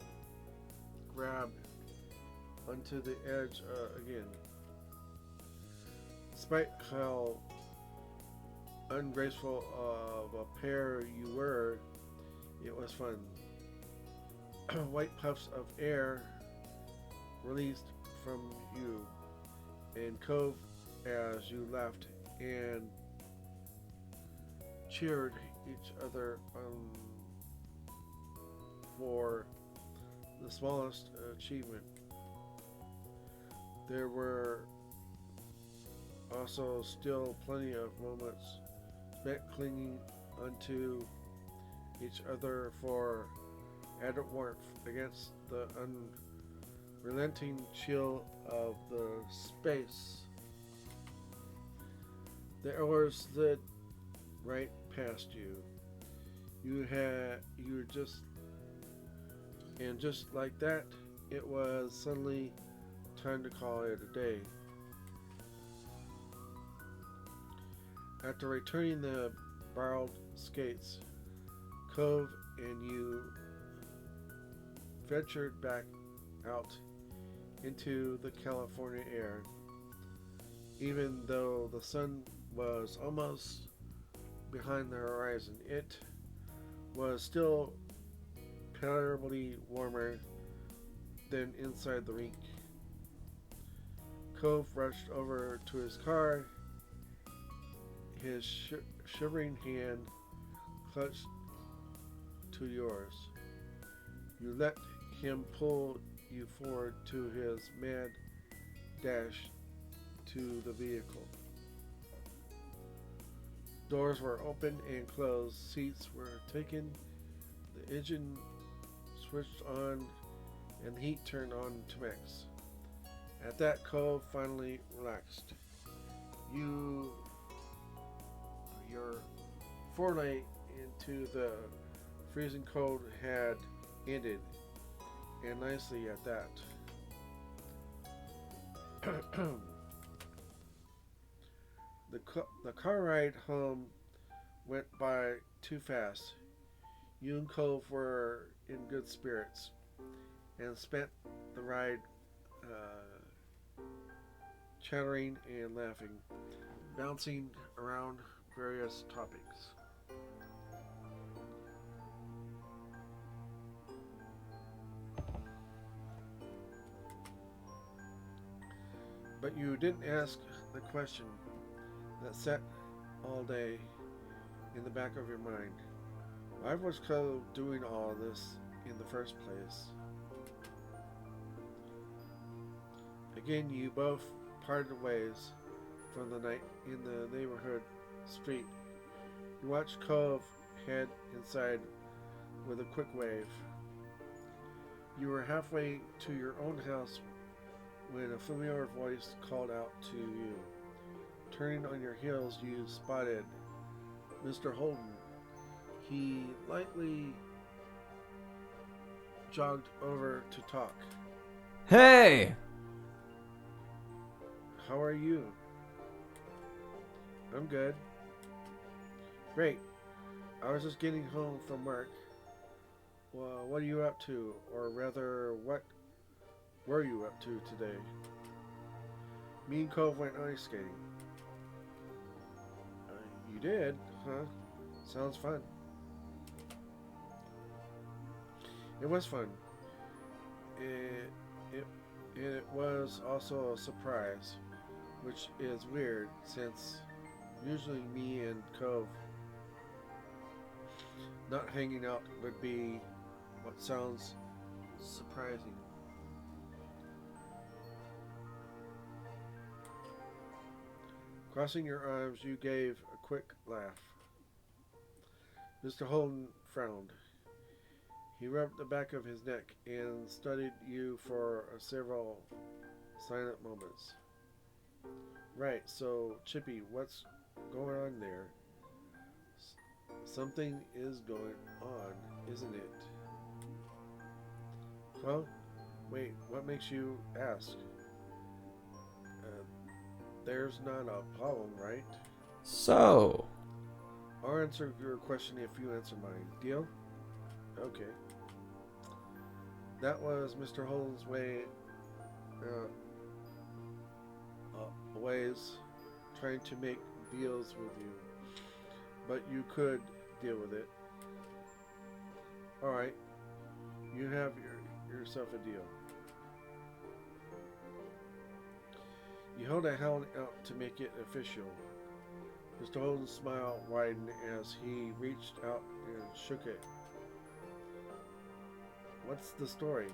grab onto the edge again. Despite how ungraceful of a pair you were, it was fun. White puffs of air released from you and Cove as you laughed and cheered each other for the smallest achievement. There were also still plenty of moments spent clinging onto each other for added warmth against the unrelenting chill of the space. The hours slid right past you. You were just like that, it was suddenly time to call it a day. After returning the borrowed skates, Cove and you ventured back out into the California air. Even though the sun was almost behind the horizon, it was still palpably warmer than inside the rink. Cove rushed over to his car, his shivering hand clutched to yours. You let him pull you forward to his mad dash to the vehicle. Doors were open and closed, seats were taken, the engine switched on, and the heat turned on to max. At that, Cove finally relaxed. Your foray into the freezing cold had ended, and nicely at that. The car ride home went by too fast. You and Cove were in good spirits and spent the ride chattering and laughing, bouncing around various topics. But you didn't ask the question that sat all day in the back of your mind. Why was Cove doing all this in the first place? Again, you both parted ways from the night in the neighborhood street. You watched Cove head inside with a quick wave. You were halfway to your own house when a familiar voice called out to you. Turning on your heels, you spotted Mr. Holden. He lightly jogged over to talk.
Hey!
How are you? I'm good. Great. I was just getting home from work. Well, what are you up to? Or rather, what were you up to today? Me and Cove went ice skating. You did? Huh? Sounds fun. It was fun. It was also a surprise, which is weird since usually me and Cove not hanging out would be what sounds surprising. Crossing your arms, you gave a quick laugh. Mr. Holden frowned. He rubbed the back of his neck and studied you for several silent moments. Right, so, Chippy, what's going on there? Something is going on, isn't it? Well, wait, what makes you ask? There's not a problem, right?
So,
I'll answer your question if you answer mine. Deal? Okay. That was Mr. Holden's ways trying to make deals with you. But you could deal with it. Alright. You have yourself a deal. You held a hand out to make it official. Mr. Holden's smile widened as he reached out and shook it. What's the story?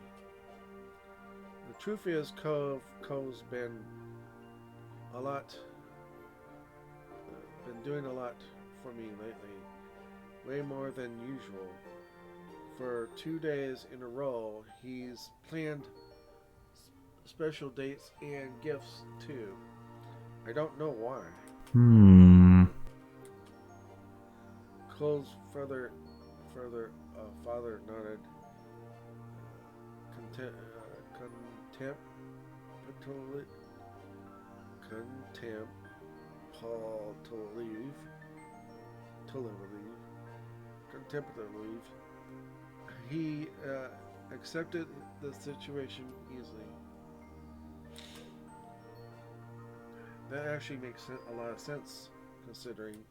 The truth is, Cove's been doing a lot for me lately. Way more than usual. For 2 days in a row, he's planned special dates and gifts too. I don't know why. Cole's father nodded contemplatively. He accepted the situation easily. That actually makes a lot of sense, considering.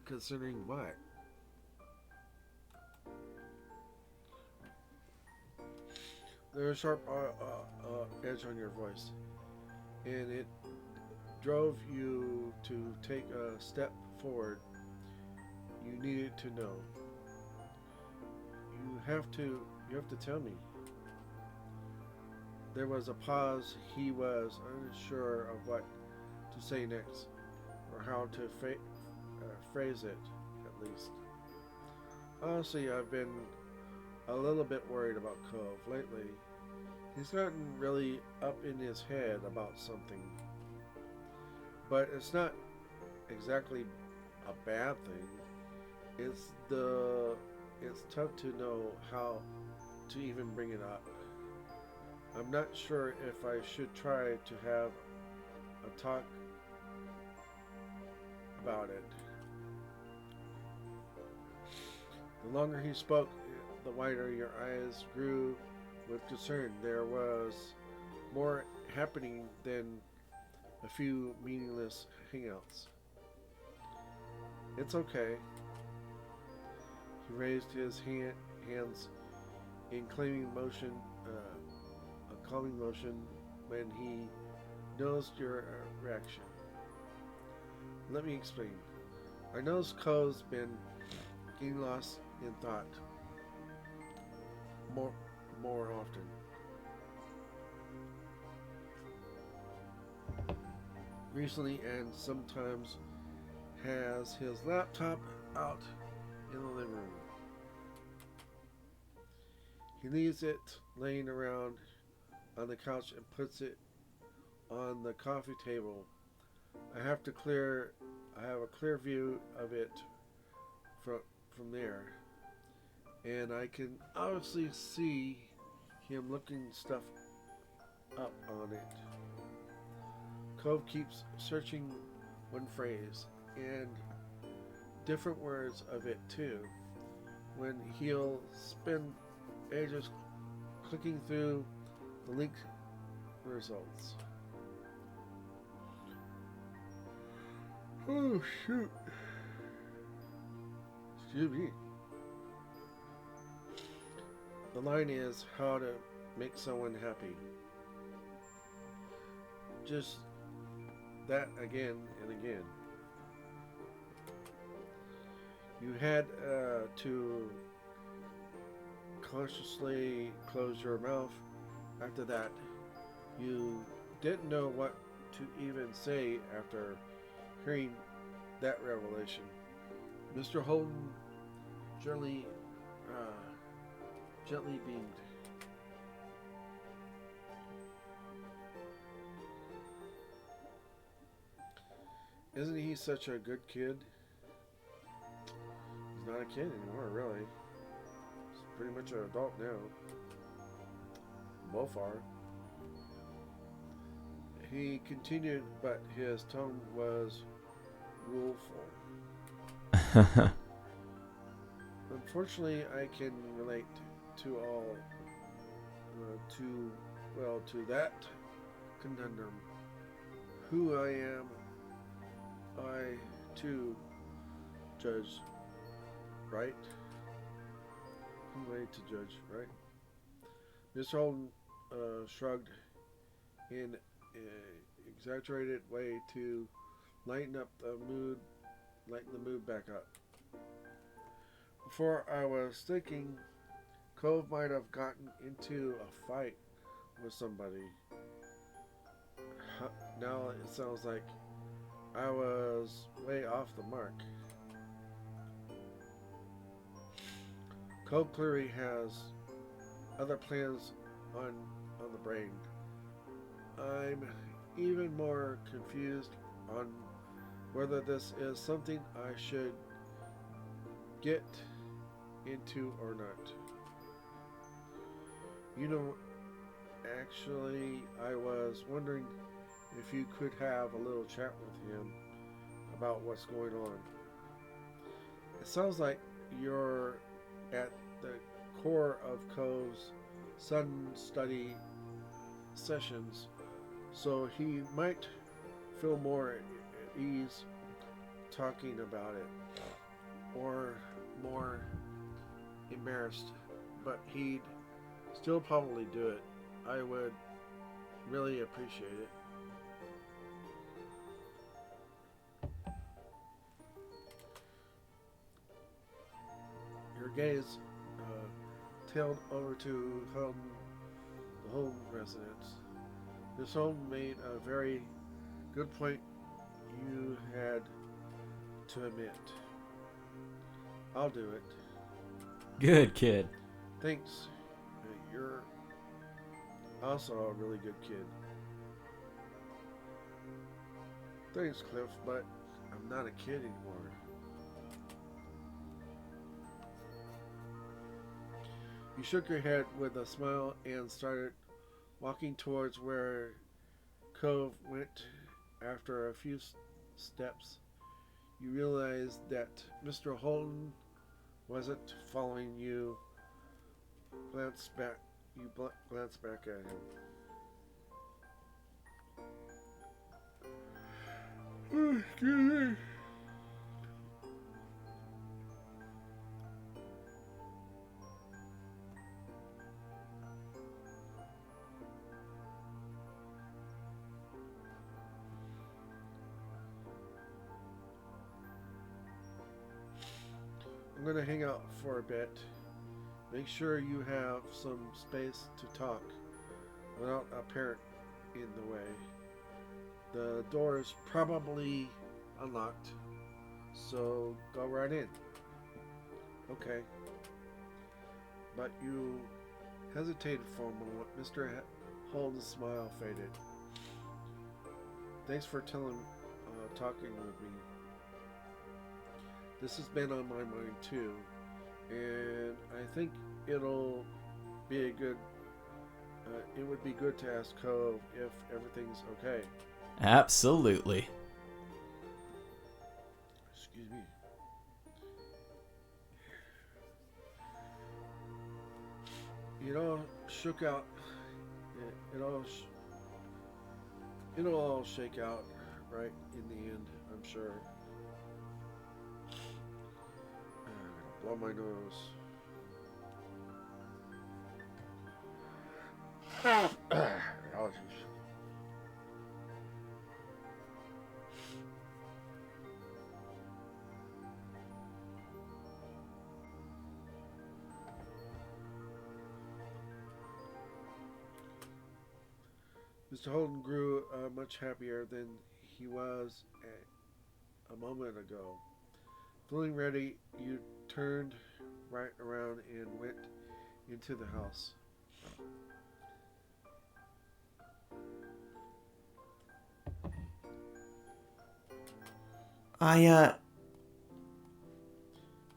Considering what? There's a sharp edge on your voice, and it drove you to take a step forward. You needed to know. You have to tell me. There was a pause. He was unsure of what to say next, or how to phrase it, at least. Honestly, I've been a little bit worried about Cove lately. He's gotten really up in his head about something. But it's not exactly a bad thing. It's tough to know how to even bring it up. I'm not sure if I should try to have a talk about it. The longer he spoke, the wider your eyes grew with concern. There was more happening than a few meaningless hangouts. It's okay. He raised his hands in calming motion when he noticed your reaction. Let me explain. I noticed Cole's been getting lost in thought more often. Recently, and sometimes has his laptop out in the living room. He leaves it laying around on the couch and puts it on the coffee table. I have a clear view of it from there, and I can obviously see him looking stuff up on it. Cove keeps searching one phrase and different words of it too, when he'll spend ages clicking through the linked results. Oh shoot. Excuse me. The line is how to make someone happy. Just that again and again. You had to consciously close your mouth after that. You didn't know what to even say after hearing that revelation. Mr. Holden gently, gently beamed. Isn't he such a good kid? He's not a kid anymore, really. He's pretty much an adult now. Both are. He continued, but his tone was rueful. Unfortunately, I can relate to all, to that conundrum. Who I am, I too judge, right? Who am I to judge, right? Mr. Holden shrugged in an exaggerated way to lighten the mood back up. Before I was thinking, Cove might have gotten into a fight with somebody. Now it sounds like I was way off the mark. Cove clearly has other plans on the brain. I'm even more confused on whether this is something I should get into or not. You know, actually, I was wondering if you could have a little chat with him about what's going on. It sounds like you're at the core of Cove's sudden study sessions, so he might feel more at ease talking about it, or more embarrassed, but he'd still probably do it. I would really appreciate it. Your gaze tailed over to the home residence. This home made a very good point you had to admit. I'll do it.
Good kid.
Thanks. You're also a really good kid. Thanks, Cliff, but I'm not a kid anymore. You shook your head with a smile and started walking towards where Cove went. After a few steps, you realized that Mr. Holden wasn't following you. Glance back at him. Excuse me. I'm going to hang out for a bit. Make sure you have some space to talk without a parent in the way. The door is probably unlocked, so go right in. Okay. But you hesitated for a moment. Mr. Holden's smile faded. Thanks for talking with me. This has been on my mind too, and I think it'll be it would be good to ask Cove if everything's okay.
Absolutely.
Excuse me. It all shook out. It'll all shake out right in the end, I'm sure. Blow my nose. Allergies. Mr. Holden grew much happier than he was a moment ago. Feeling ready, you turned right around and went into the house.
I,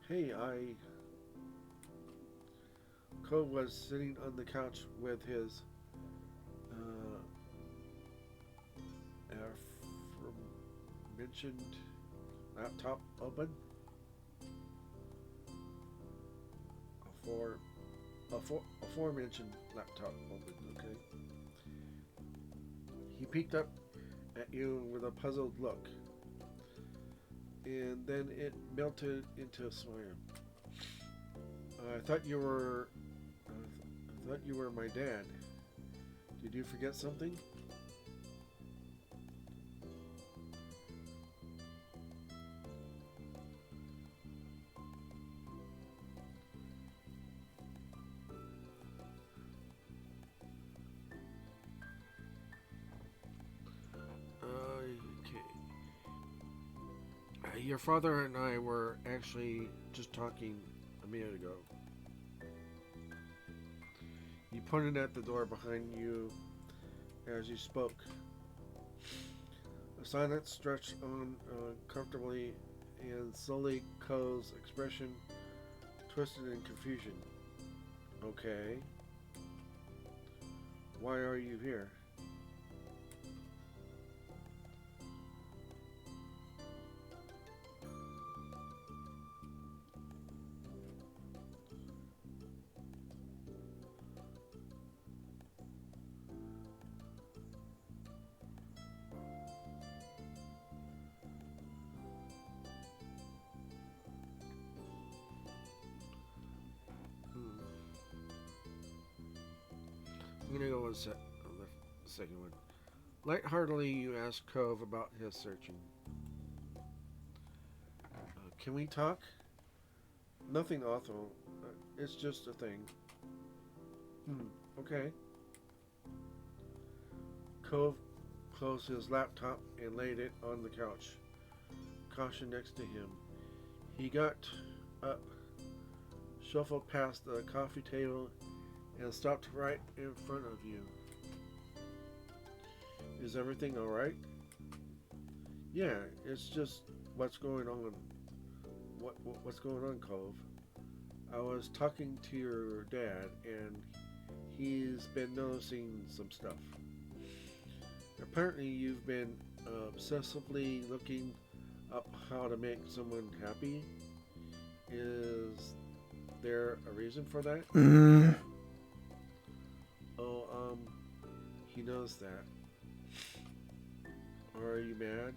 Hey, Cole was sitting on the couch with his uh, aforementioned laptop open. Aforementioned laptop open. Okay. He peeked up at you with a puzzled look, and then it melted into a smile. I thought you were. I thought you were my dad. Did you forget something? Okay. Your father and I were actually just talking a minute ago. He pointed at the door behind you as you spoke. The silence stretched on comfortably, and slowly Ko's expression twisted in confusion. Okay. Why are you here? I'm gonna go on the second one. Lightheartedly, you ask Cove about his searching. Can we talk? Nothing awful. It's just a thing. Okay. Cove closed his laptop and laid it on the couch, caution next to him. He got up, shuffled past the coffee table, and stopped right in front of you. Is everything alright? Yeah, it's just what's going on. What's going on, Cove? I was talking to your dad, and he's been noticing some stuff. Apparently, you've been obsessively looking up how to make someone happy. Is there a reason for that? Oh, he knows that. Are you mad?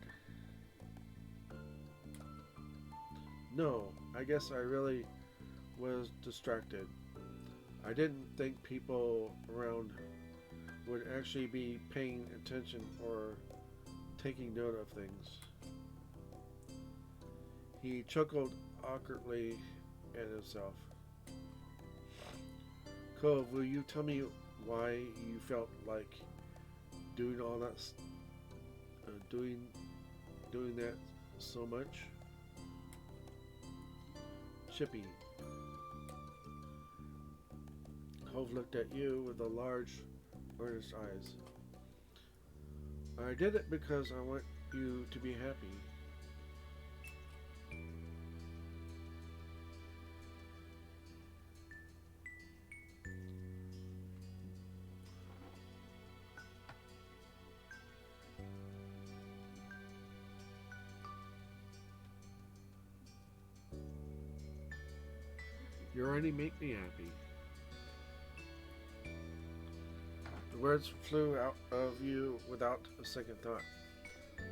No, I guess I really was distracted. I didn't think people around would actually be paying attention or taking note of things. He chuckled awkwardly at himself. Cove, will you tell me why you felt like doing all that, doing that so much? Chippy. Cove looked at you with a large, earnest eyes. I did it because I want you to be happy. You already make me happy. The words flew out of you without a second thought.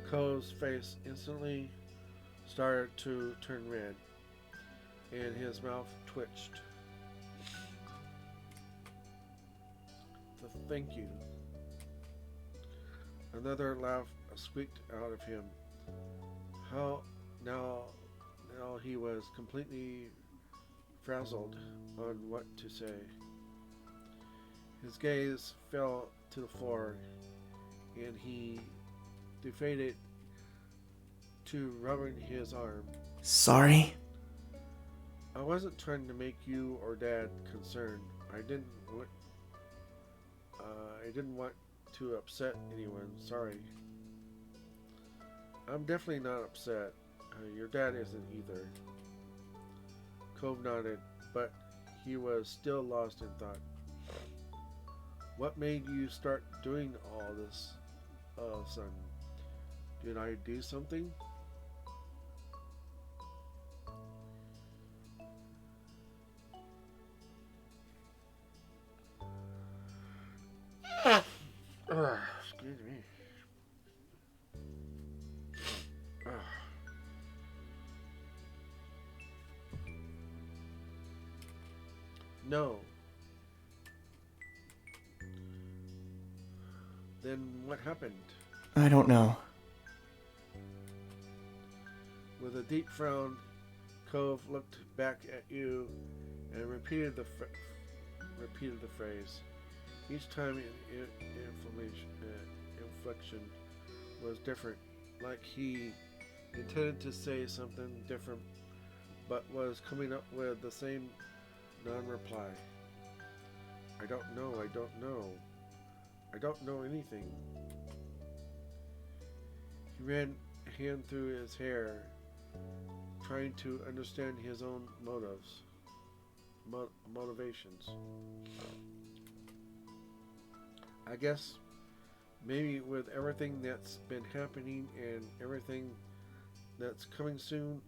Cole's face instantly started to turn red, and his mouth twitched. Thank you. Another laugh squeaked out of him. How now he was completely frazzled on what to say. His gaze fell to the floor, and he deflated to rubbing his arm.
Sorry?
I wasn't trying to make you or Dad concerned. I didn't want to upset anyone. Sorry. I'm definitely not upset. Your dad isn't either. Cove nodded, but he was still lost in thought. What made you start doing all this, son? Did I do something? Excuse me. No. Then what happened?
I don't know.
With a deep frown, Cove looked back at you and repeated the phrase. Each time inflection was different, like he intended to say something different, but was coming up with the same non-reply. I don't know. I don't know anything. He ran a hand through his hair, trying to understand his own motivations. I guess maybe with everything that's been happening and everything that's coming soon,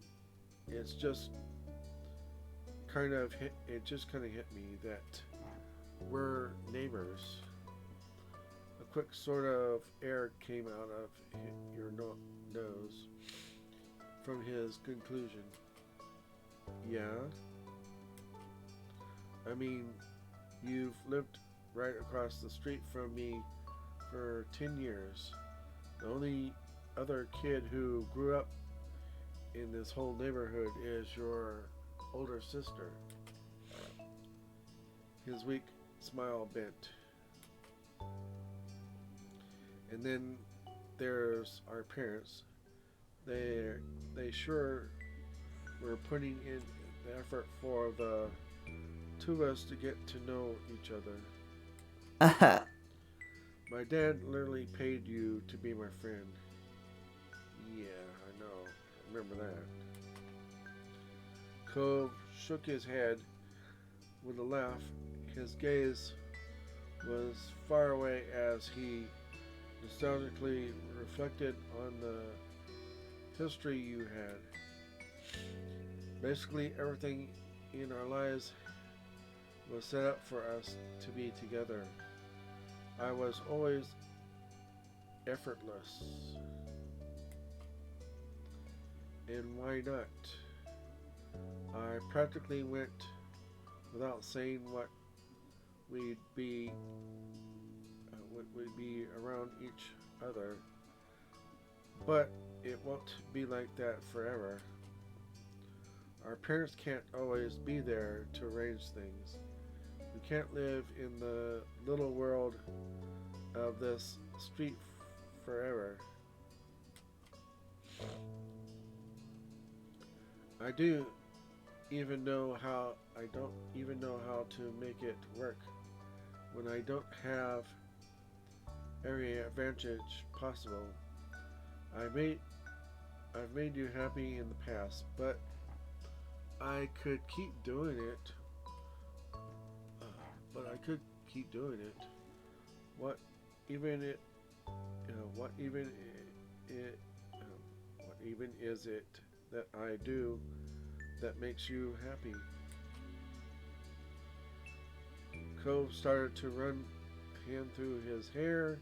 it's just kind of hit me that we're neighbors. A quick sort of air came out of your nose from his conclusion. Yeah? I mean, you've lived right across the street from me for 10 years. The only other kid who grew up in this whole neighborhood is your older sister. His weak smile bent. And then there's our parents. They sure were putting in the effort for the two of us to get to know each other. My dad literally paid you to be my friend. Yeah, I know. I remember that. Cove shook his head with a laugh. His gaze was far away as he nostalgically reflected on the history you had. Basically, everything in our lives was set up for us to be together. I was always effortless. And why not? I practically went without saying what we'd be around each other. But it won't be like that forever. Our parents can't always be there to arrange things. We can't live in the little world of this street forever. I don't even know how to make it work when I don't have every advantage possible. I've made you happy in the past, but I could keep doing it. What even is it that I do that makes you happy? Cove started to run a hand through his hair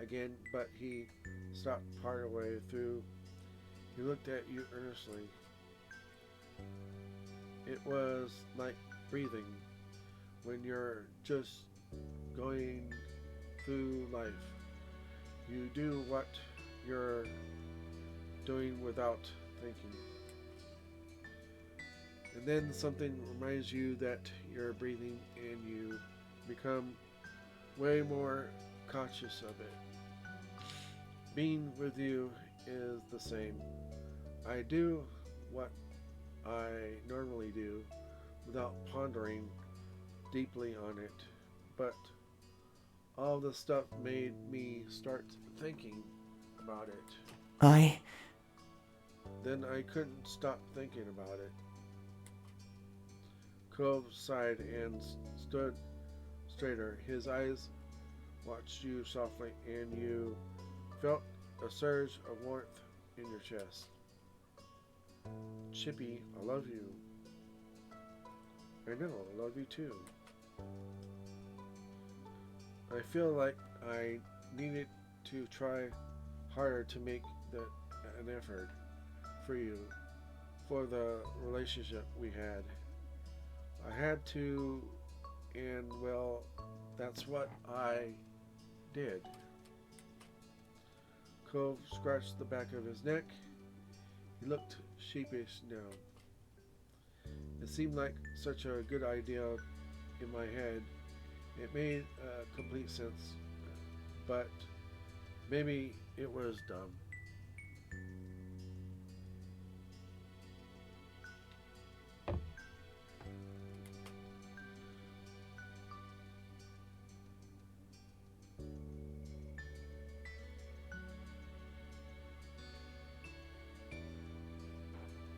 again, but he stopped part of the way through. He looked at you earnestly. It was like breathing when you're just going through life. You do what you're doing without thinking. And then something reminds you that you're breathing and you become way more conscious of it. being with you is the same. I do what I normally do without pondering deeply on it, but all the stuff made me start thinking about it. Then I couldn't stop thinking about it. Cove sighed and stood straighter. His eyes watched you softly, and you felt a surge of warmth in your chest. Chippy, I love you. I know, I love you too. I feel like I needed to try harder to make an effort for you, for the relationship we had. I had to, and well, that's what I did. Cove scratched the back of his neck. He looked sheepish now. It seemed like such a good idea in my head. It made complete sense, but maybe it was dumb.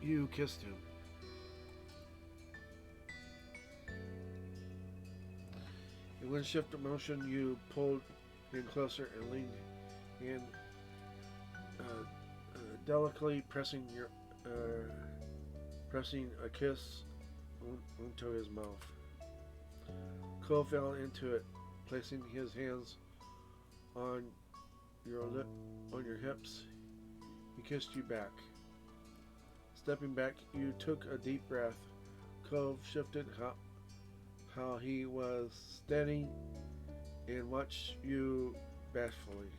You kissed him. In one shift of motion, you pulled him closer and leaned in, delicately pressing a kiss onto his mouth. Cole fell into it, placing his hands on your hips. He kissed you back. Stepping back, you took a deep breath. Cove shifted how he was standing and watched you bashfully.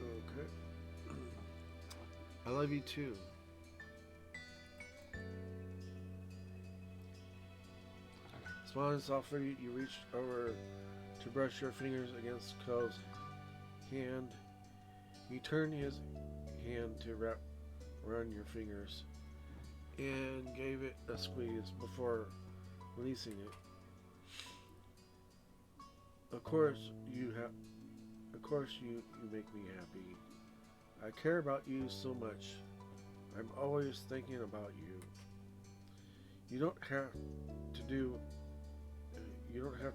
Okay. I love you too. Smiling softly, you reached over to brush your fingers against Cole's hand. He turned his hand to wrap around your fingers and gave it a squeeze before releasing it. Of course you make me happy. I care about you so much. I'm always thinking about you. You don't have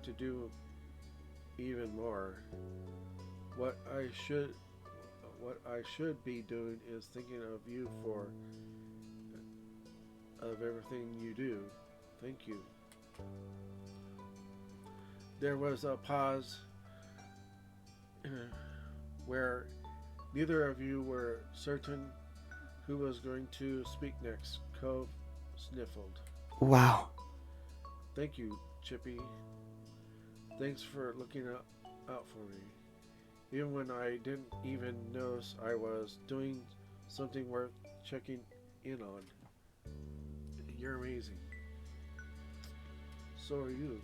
to do even more. What I should be doing is thinking of you of everything you do. Thank you. There was a pause where neither of you were certain who was going to speak next. Cove sniffled.
Wow.
Thank you, Chippy. Thanks for looking out for me. Even when I didn't even notice I was doing something worth checking in on. You're amazing. So are you.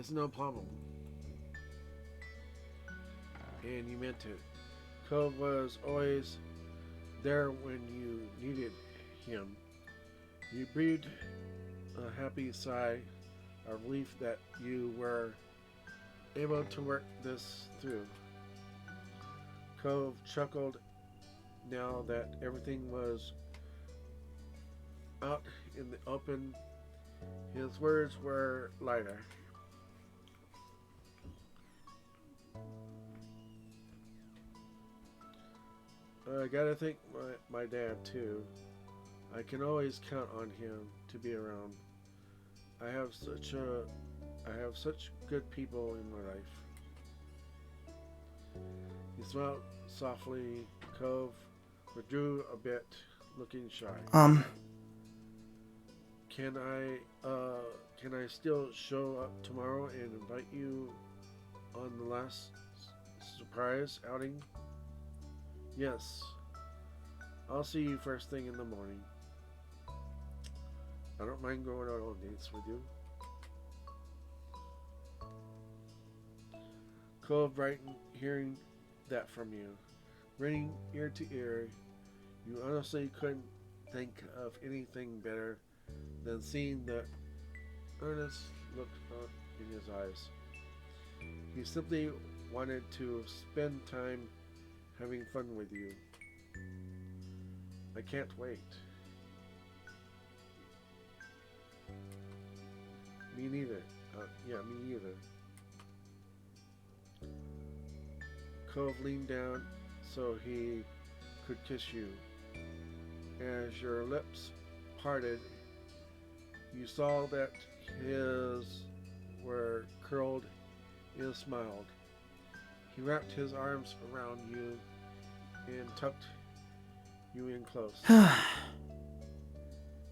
It's no problem. And you meant it. Cove was always there when you needed him. You breathed a happy sigh of relief that you were able to work this through. Cove chuckled now that everything was out in the open. His words were lighter. I gotta thank my dad too. I can always count on him to be around. I have such good people in my life. He smiled softly. Cove withdrew a bit, looking shy. Can I still show up tomorrow and invite you on the last surprise outing? Yes. I'll see you first thing in the morning. I don't mind going out on dates with you. Cove brightened hearing that from you. Grinning ear to ear, you honestly couldn't think of anything better than seeing the earnest look in his eyes. He simply wanted to spend time having fun with you. I can't wait. Me neither. Me neither. Cove leaned down so he could kiss you. As your lips parted, you saw that his were curled and smiled. He wrapped his arms around you and tucked you in close.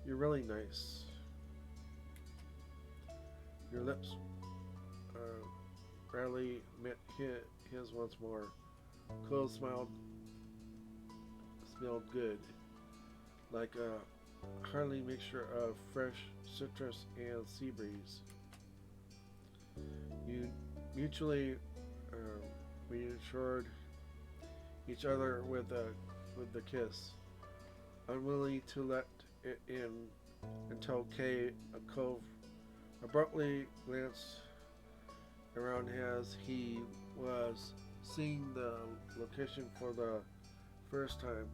You're really nice. Your lips rarely met his once more. Cole smelled good, like a hearty mixture of fresh citrus and sea breeze. You mutually reassured each other with the kiss, unwilling to let it in until Cove abruptly glanced around as he was seeing the location for the first time.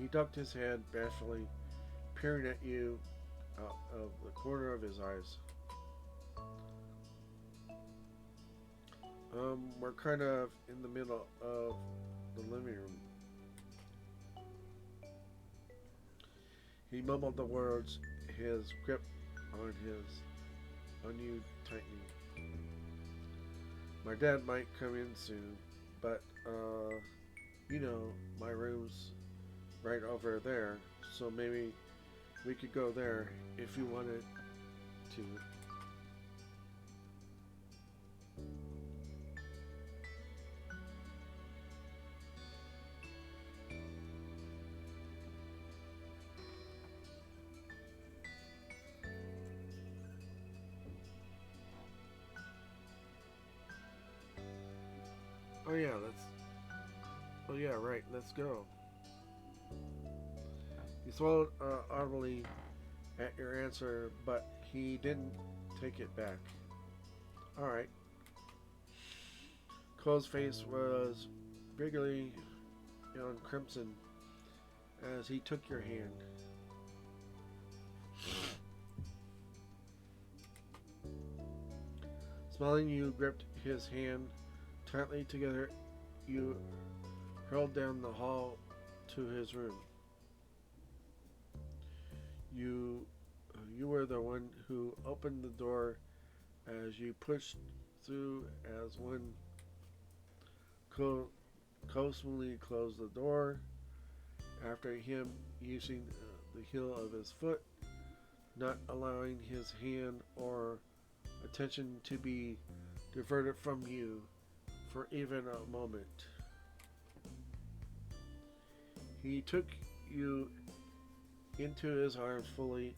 He ducked his head bashfully, peering at you out of the corner of his eyes. We're kind of in the middle of the living room. He mumbled the words, his grip on you tightening. My dad might come in soon, but, my room's right over there, so maybe we could go there if you wanted to. Let's go. He swallowed audibly at your answer, but he didn't take it back. Alright. Cole's face was bigly on crimson as he took your hand. Smiling, you gripped his hand tightly together. You hurled down the hall to his room. You were the one who opened the door as you pushed through as one smoothly closed the door after him, using the heel of his foot, not allowing his hand or attention to be diverted from you for even a moment. He took you into his arms fully,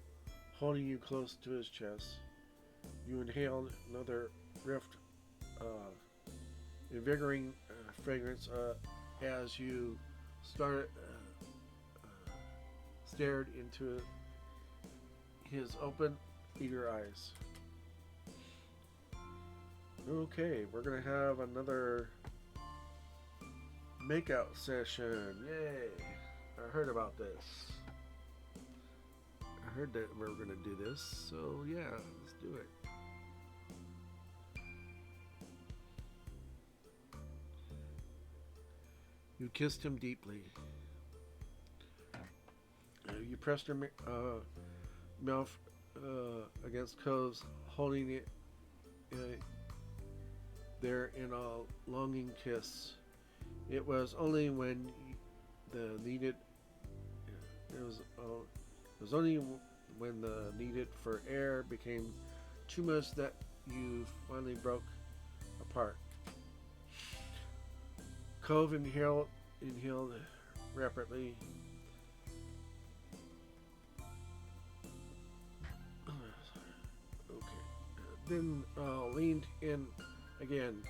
holding you close to his chest. You inhaled another rift, invigorating fragrance as you stared into his open, eager eyes. Okay, we're gonna have another makeout session. Yay! I heard about this. I heard that we were gonna do this, so yeah, let's do it. You kissed him deeply. You pressed her mouth against Cove's, holding it there in a longing kiss. It was only when the needed only when the needed for air became too much that you finally broke apart. Cove inhaled rapidly. Okay. Then leaned in again.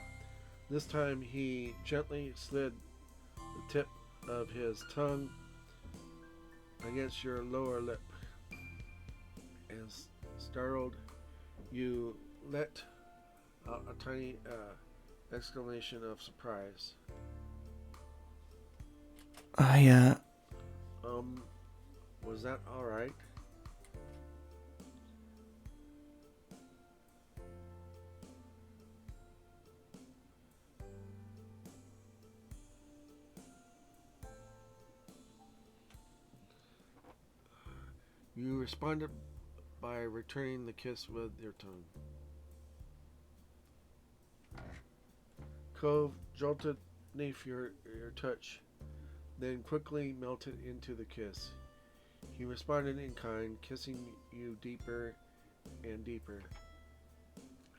This time he gently slid the tip of his tongue against your lower lip. As startled, you let out a tiny exclamation of surprise. Was that alright? You responded by returning the kiss with your tongue. Cove jolted beneath your touch, then quickly melted into the kiss. He responded in kind, kissing you deeper and deeper,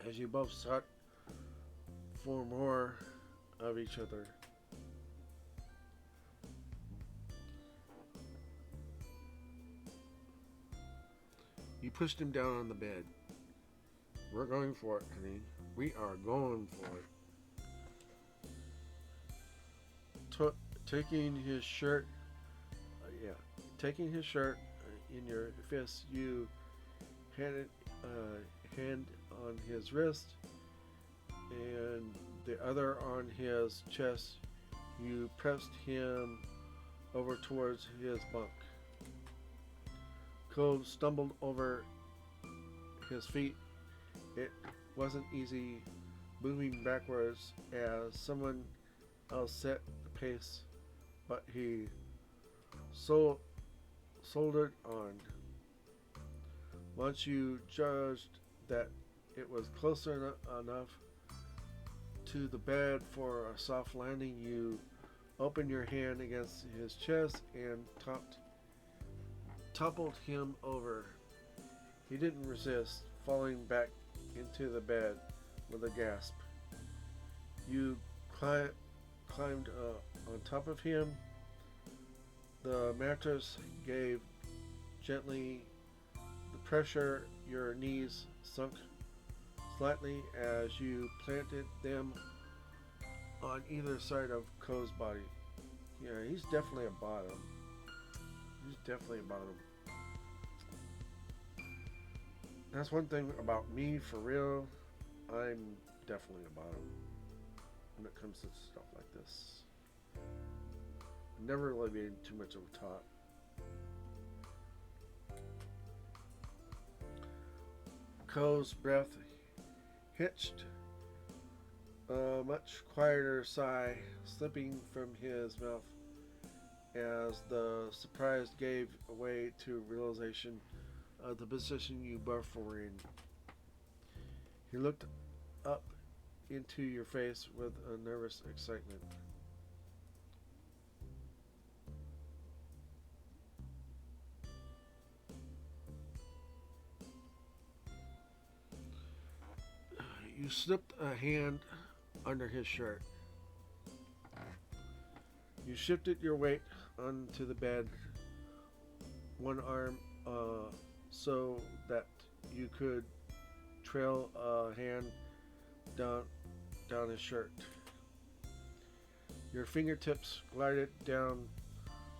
as you both sought for more of each other. You pushed him down on the bed. We're going for it, honey. We are going for it. Taking his shirt in your fist, you had a hand on his wrist and the other on his chest. You pressed him over towards his bunk. Cove stumbled over his feet. It wasn't easy moving backwards as someone else set the pace, but he soldered on. Once you judged that it was closer enough to the bed for a soft landing, you opened your hand against his chest and toppled him over. He didn't resist, falling back into the bed with a gasp. You climbed on top of him. The mattress gave gently. The pressure, your knees sunk slightly as you planted them on either side of Cove's body. Yeah, he's definitely a bottom. He's definitely a bottom. That's one thing about me, for real. I'm definitely a bottom when it comes to stuff like this. Never really been too much of a top. Cove's breath hitched, a much quieter sigh slipping from his mouth as the surprise gave way to realization of the position you both were in. He looked up into your face with a nervous excitement. You slipped a hand under his shirt. You shifted your weight onto the bed, one arm so that you could trail a hand down his shirt. Your fingertips glided down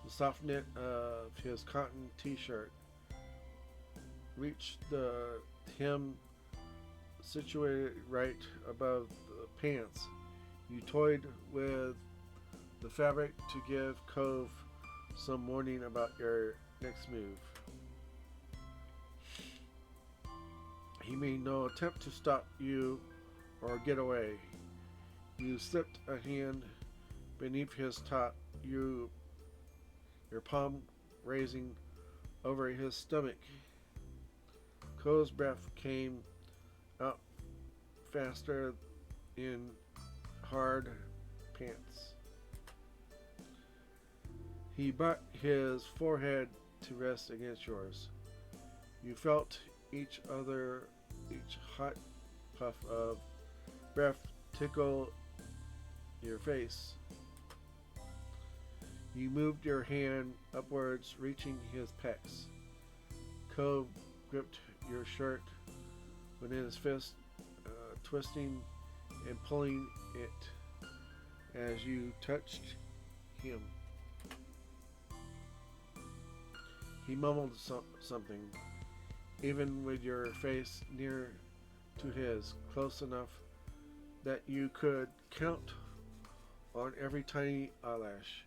the soft knit of his cotton t-shirt, reached the hem situated right above the pants. You toyed with the fabric to give Cove some warning about your next move. He made no attempt to stop you or get away. You slipped a hand beneath his top, your palm raising over his stomach. Cove's breath came out faster in hard pants. He brought his forehead to rest against yours. You felt each hot puff of breath tickle your face. You moved your hand upwards, reaching his pecs. Cove gripped your shirt within his fist, twisting and pulling it as you touched him. He mumbled something, even with your face near to his, close enough that you could count on every tiny eyelash.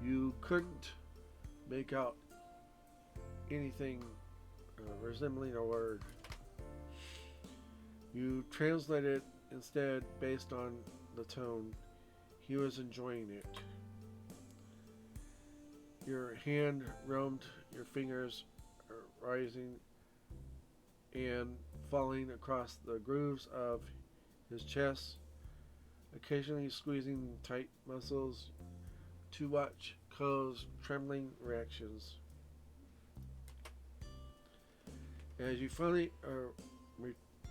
You couldn't make out anything resembling a word. You translated instead based on the tone. He was enjoying it. Your hand roamed your fingers, rising and falling across the grooves of his chest, occasionally squeezing tight muscles to watch Cove's trembling reactions. As you finally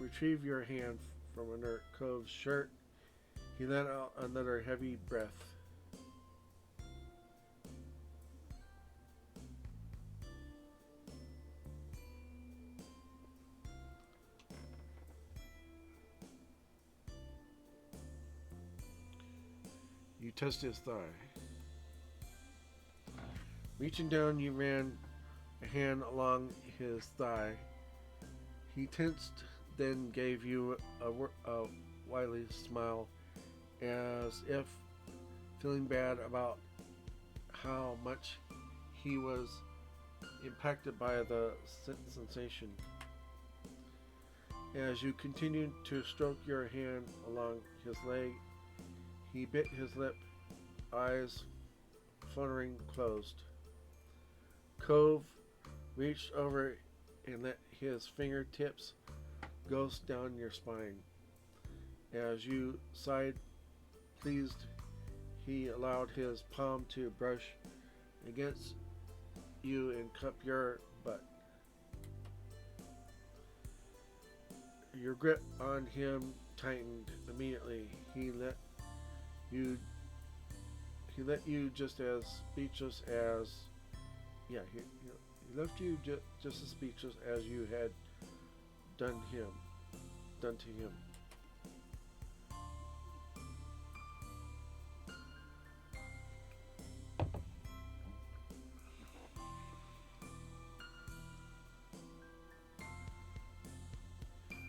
retrieve your hand from under Cove's shirt, he let out another heavy breath. You touched his thigh. Reaching down, you ran a hand along his thigh. He tensed, then gave you a wily smile, as if feeling bad about how much he was impacted by the sensation. As you continued to stroke your hand along his leg, he bit his lip, eyes fluttering closed. Cove reached over and let his fingertips ghost down your spine. As you sighed, pleased, he allowed his palm to brush against you and cup your butt. Your grip on him tightened immediately. He let you just as speechless as he left you just as speechless as you had done to him.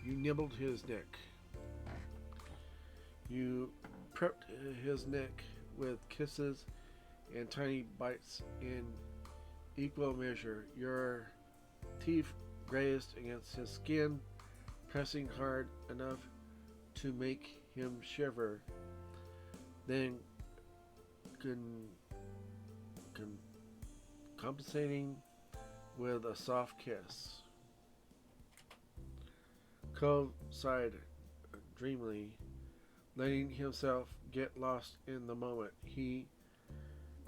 You nibbled his neck. You prepped his neck with kisses and tiny bites in equal measure. Your teeth grazed against his skin, pressing hard enough to make him shiver, then compensating with a soft kiss. Cove sighed dreamily, letting himself get lost in the moment. He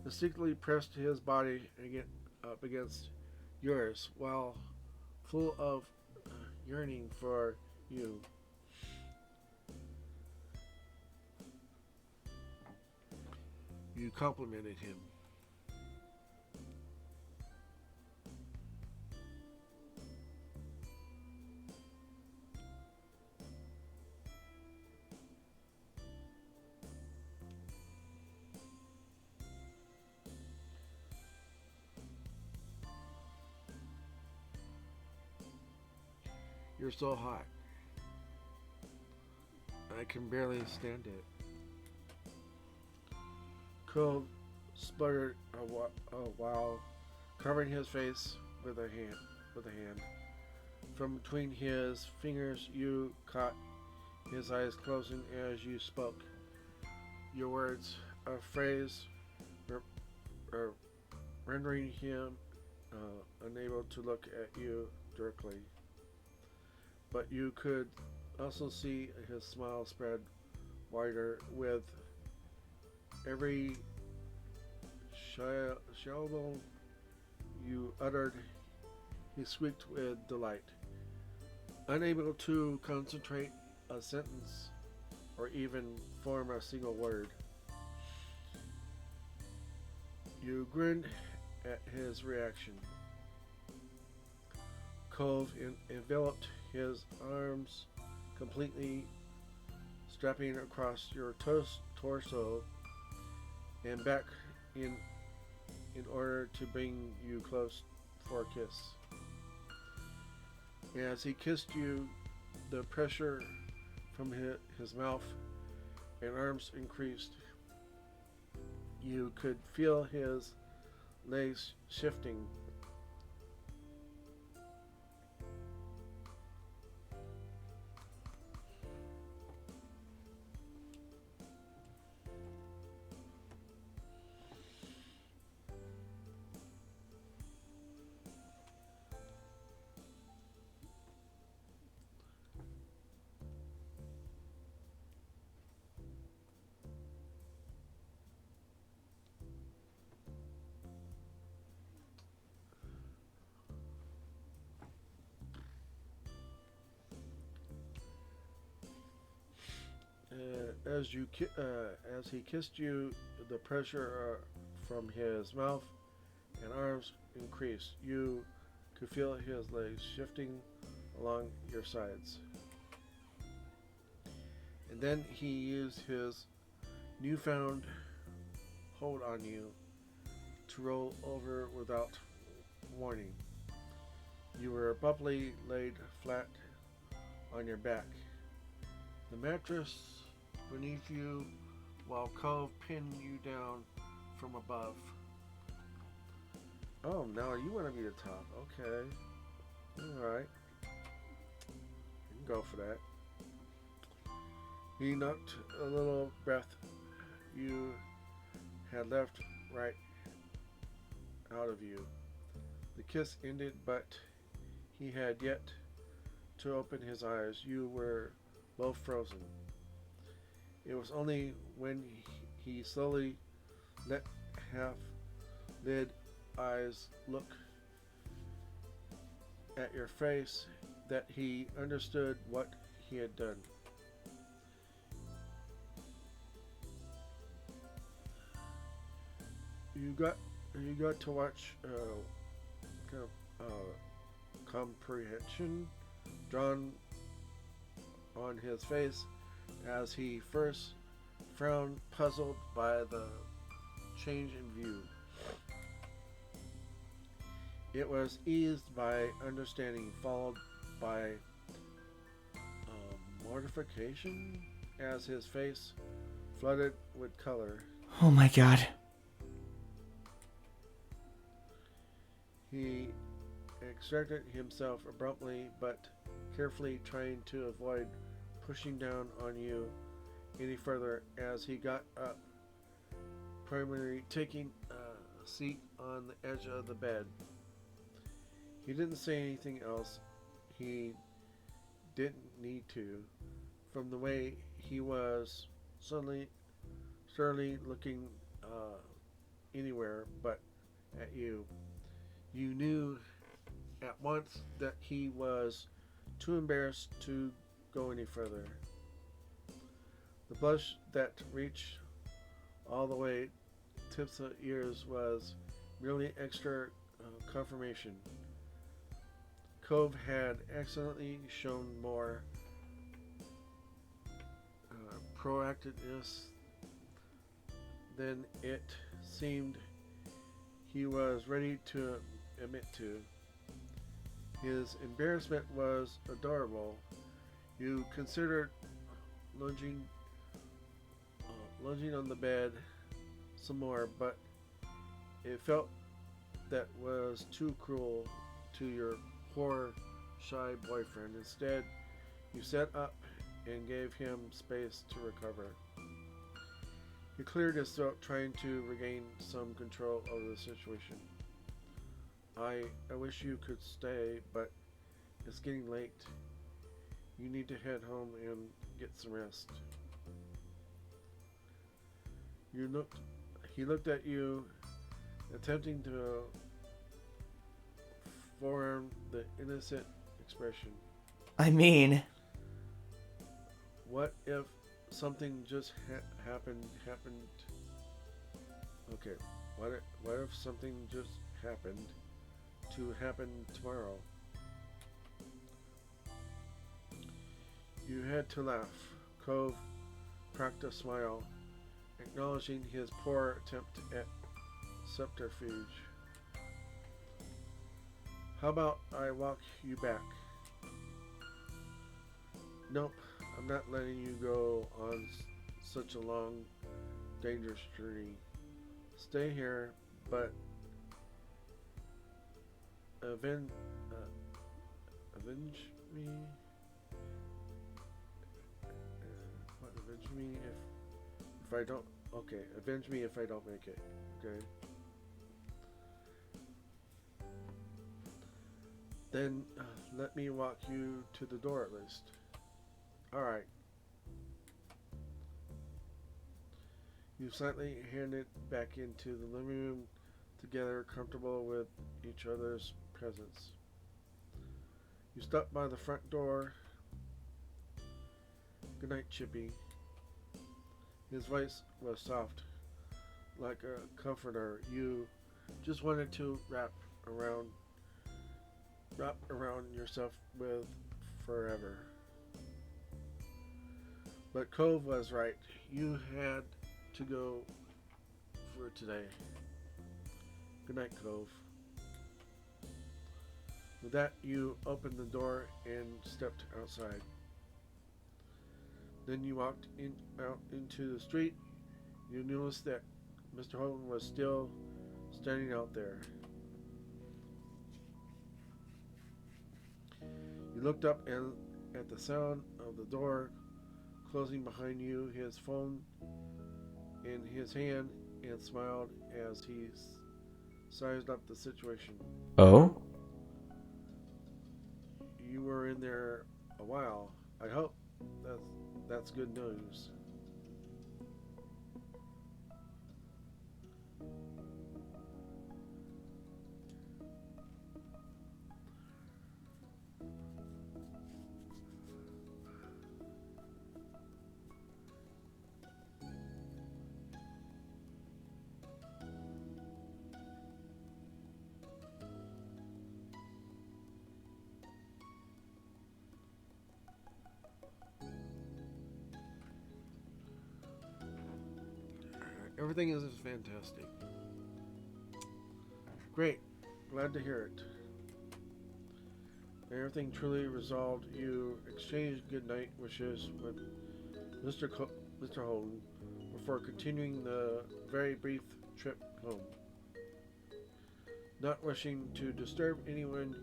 instinctively pressed his body up against yours, while full of yearning for you. You complimented him. You're so hot. I can barely stand it. Cove spluttered a while, covering his face with a hand. From between his fingers, you caught his eyes closing as you spoke. Your words, a phrase, rendering him unable to look at you directly. But you could also see his smile spread wider with every syllable you uttered. He squeaked with delight, unable to concentrate a sentence or even form a single word. You grinned at his reaction. Cove enveloped his arms completely, strapping across your torso and back in order to bring you close for a kiss. As he kissed you, the pressure from his mouth and arms increased. You could feel his legs shifting. As he kissed you, the pressure from his mouth and arms increased. You could feel his legs shifting along your sides. And then he used his newfound hold on you to roll over without warning. You were abruptly laid flat on your back. The mattress beneath you, while Cove pinned you down from above. Oh, now you want to be the top. Okay. Alright. You can go for that. He knocked a little breath you had left right out of you. The kiss ended, but he had yet to open his eyes. You were both frozen. It was only when he slowly let half-lid eyes look at your face that he understood what he had done. You got to watch comprehension drawn on his face as he first frowned, puzzled by the change in view. It was eased by understanding, followed by mortification as his face flooded with color.
Oh my god.
He extracted himself abruptly but carefully, trying to avoid pushing down on you any further as he got up, primarily taking a seat on the edge of the bed. He didn't say anything else. He didn't need to, from the way he was suddenly looking anywhere but at you. You knew at once that he was too embarrassed to go any further. The blush that reached all the way tips of ears was merely extra confirmation. Cove had accidentally shown more proactiveness than it seemed he was ready to admit to. His embarrassment was adorable. You considered lunging, lunging on the bed some more, but it felt that was too cruel to your poor, shy boyfriend. Instead, you sat up and gave him space to recover. He cleared his throat, trying to regain some control over the situation. I wish you could stay, but it's getting late. You need to head home and get some rest. He looked at you, attempting to form the innocent expression.
I mean,
What if something just happened? Okay, what if something just happened to happen tomorrow? You had to laugh. Cove cracked a smile, acknowledging his poor attempt at subterfuge. How about I walk you back? Nope, I'm not letting you go on such a long, dangerous journey. Stay here, but avenge me. What, avenge me if I don't? Okay, avenge me if I don't make it. Okay. Then let me walk you to the door at least. Alright. You silently handed back into the living room together, comfortable with each other's presence. You stopped by the front door. Good night, Chippy. His voice was soft, like a comforter. You just wanted to wrap around yourself with forever. But Cove was right. You had to go for today. Good night, Cove. With that, you opened the door and stepped outside. Then you walked out into the street. You noticed that Mr. Holden was still standing out there. You looked up and at the sound of the door closing behind you, his phone in his hand, and smiled as he sized up the situation.
Oh?
You were in there a while. I hope that's good news. Everything is fantastic. Great. Glad to hear it. Everything truly resolved. You exchanged goodnight wishes with Mr. Holden before continuing the very brief trip home. Not wishing to disturb anyone,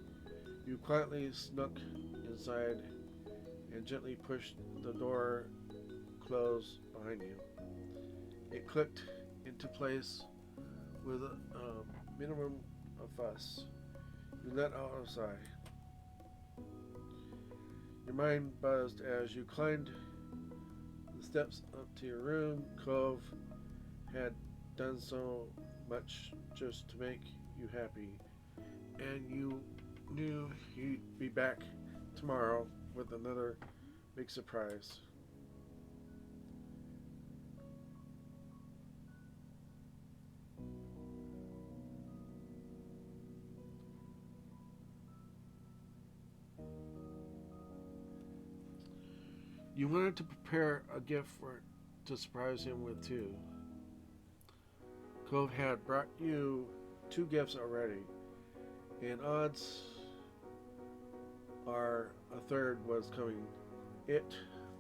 you quietly snuck inside and gently pushed the door closed behind you. It clicked into place with a minimum of fuss. You let out a sigh. Your mind buzzed as you climbed the steps up to your room. Cove had done so much just to make you happy, and you knew he'd be back tomorrow with another big surprise. You wanted to prepare a gift to surprise him with too. Cove had brought you 2 gifts already, and odds or a third was coming. It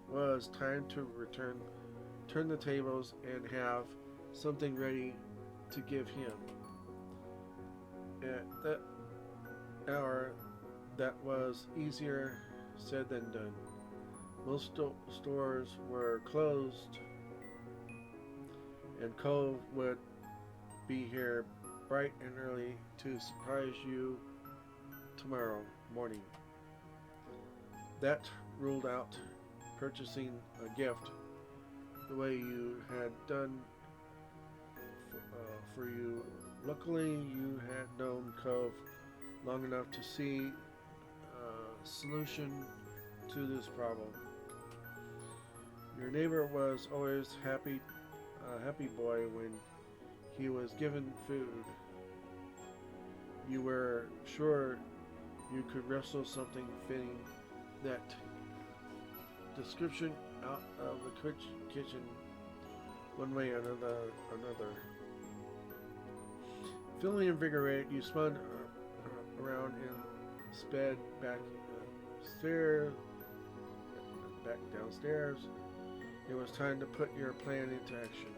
was time to turn the tables, and have something ready to give him. At that hour, that was easier said than done. Most stores were closed, and Cove would be here bright and early to surprise you tomorrow morning. That ruled out purchasing a gift the way you had done for you. Luckily, you had known Cove long enough to see a solution to this problem. Your neighbor was always a happy boy when he was given food. You were sure you could wrestle something fitting that description out of the kitchen one way or another. Feeling invigorated, you spun around and sped back downstairs. It was time to put your plan into action.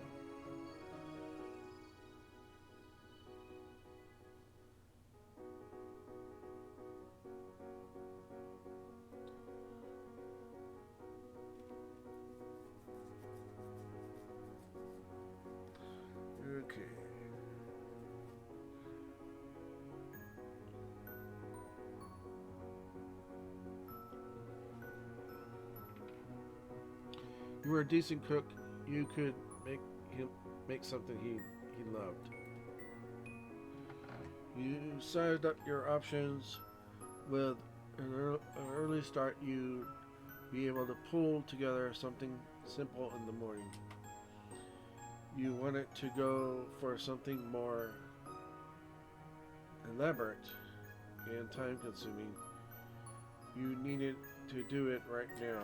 Okay. You were a decent cook. You could make something he loved. You sized up your options. With an early start, you'd be able to pull together something simple in the morning. You wanted to go for something more elaborate and time-consuming. You needed to do it right now.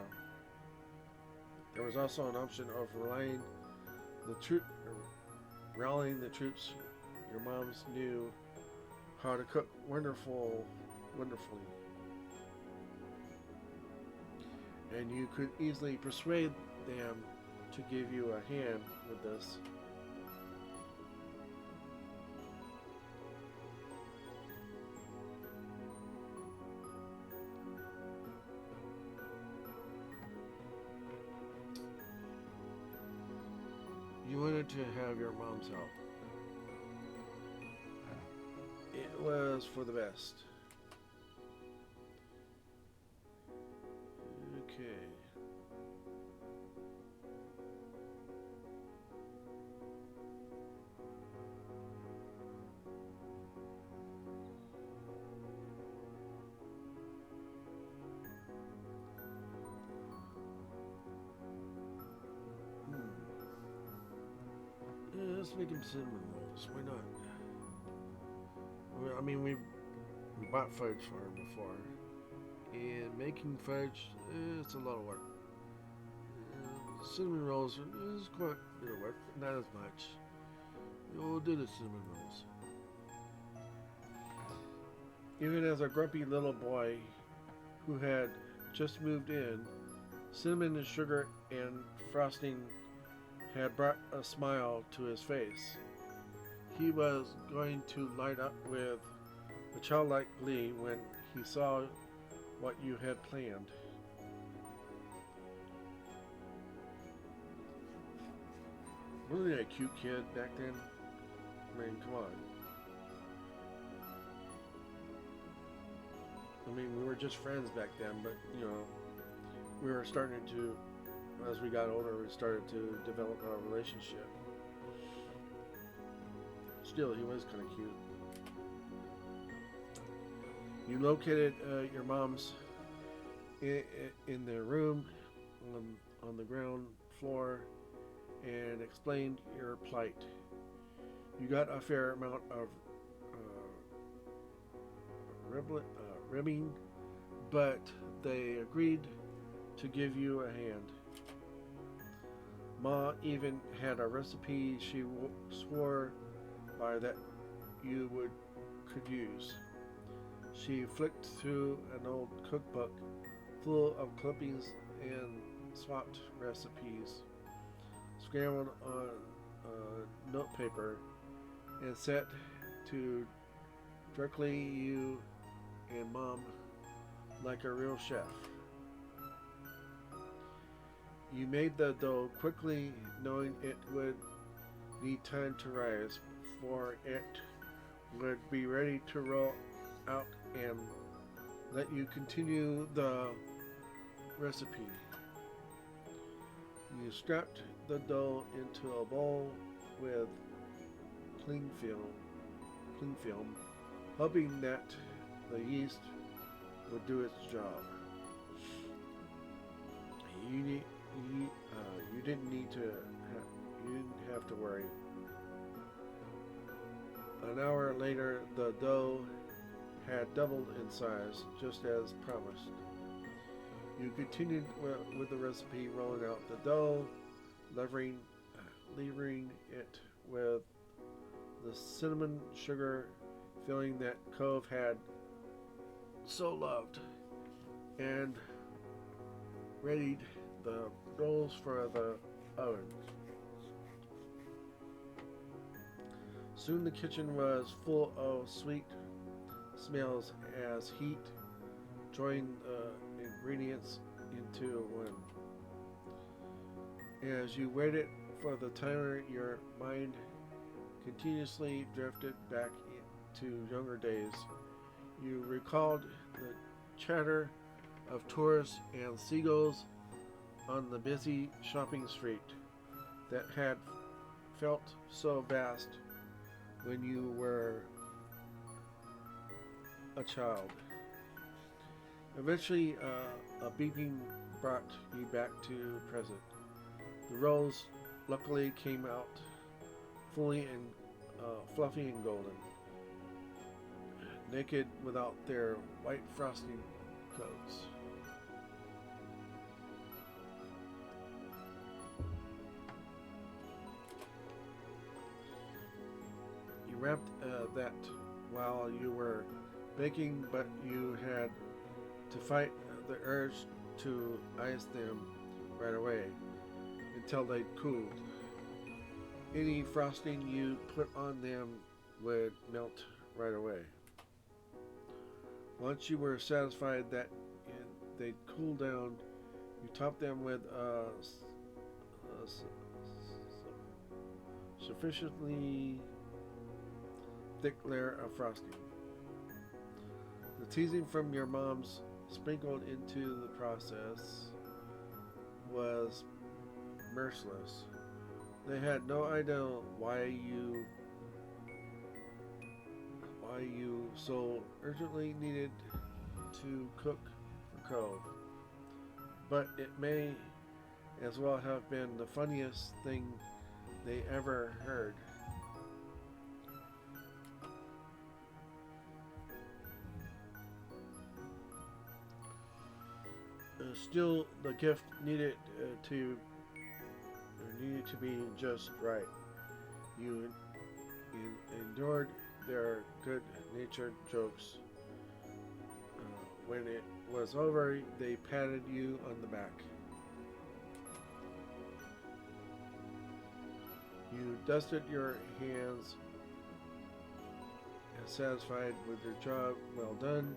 There was also an option of rallying the troops. Your moms knew how to cook wonderfully. And you could easily persuade them to give you a hand with this. You wanted to have your mom's help. It was for the best. Okay. Let's make him cinnamon rolls. Why not? I mean, we bought fudge for him before, and making fudge, it's a lot of work. Cinnamon rolls is quite a bit of work, but not as much. We'll do the cinnamon rolls. Even as a grumpy little boy who had just moved in, cinnamon and sugar and frosting had brought a smile to his face. He was going to light up with a childlike glee when he saw what you had planned. Wasn't he a cute kid back then? I mean, come on. I mean, we were just friends back then, but, you know, we were starting to, as we got older, we started to develop our relationship. Still, he was kind of cute. You located your mom's in their room on the ground floor and explained your plight. You got a fair amount of ribbing, but they agreed to give you a hand. Ma even had a recipe she swore by that you could use. She flicked through an old cookbook full of clippings and swapped recipes, scrambled on notepaper, and set to directly you and Mom like a real chef. You made the dough quickly, knowing it would need time to rise before it would be ready to roll out and let you continue the recipe. You strapped the dough into a bowl with cling film, hoping that the yeast would do its job. You didn't have to worry. An hour later, the dough had doubled in size, just as promised. You continued with the recipe, rolling out the dough, levering it with the cinnamon sugar filling that Cove had so loved, and readied the rolls for the oven. Soon the kitchen was full of sweet smells as heat joined the ingredients into one. As you waited for the timer, your mind continuously drifted back to younger days. You recalled the chatter of tourists and seagulls on the busy shopping street that had felt so vast when you were a child. Eventually, a beeping brought you back to present. The rolls luckily came out fully and fluffy and golden, naked without their white frosting coats. You wrapped that while you were baking, but you had to fight the urge to ice them right away until they cooled. Any frosting you put on them would melt right away. Once you were satisfied that they'd cooled down, you topped them with a sufficiently thick layer of frosting. The teasing from your moms sprinkled into the process was merciless. They had no idea why you so urgently needed to cook for Cove, but it may as well have been the funniest thing they ever heard. Still, the gift needed to be just right. You endured their good-natured jokes. When it was over, they patted you on the back. You dusted your hands, satisfied with your job well done,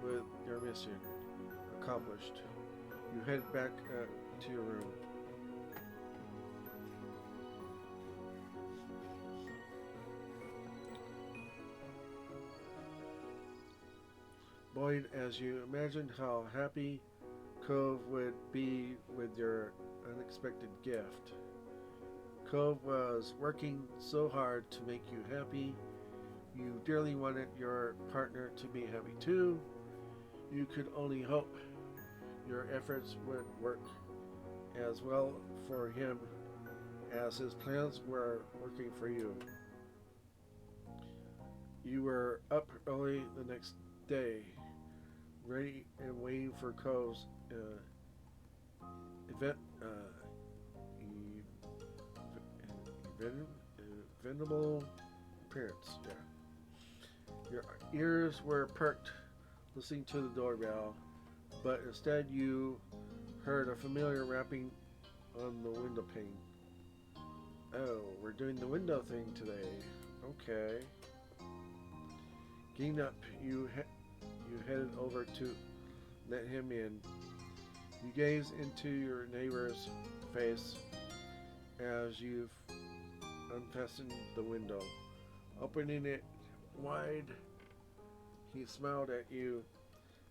with your mission accomplished. You head back to your room. Boyd, as you imagined how happy Cove would be with your unexpected gift. Cove was working so hard to make you happy. You dearly wanted your partner to be happy too. You could only hope your efforts would work as well for him as his plans were working for you. You were up early the next day, ready and waiting for Cove's eventable appearance. Yeah. Your ears were perked listening to the doorbell, but instead you heard a familiar rapping on the window pane. Oh, we're doing the window thing today. Okay. Getting up, you headed over to let him in. You gaze into your neighbor's face as you've unfastened the window. Opening it wide, he smiled at you,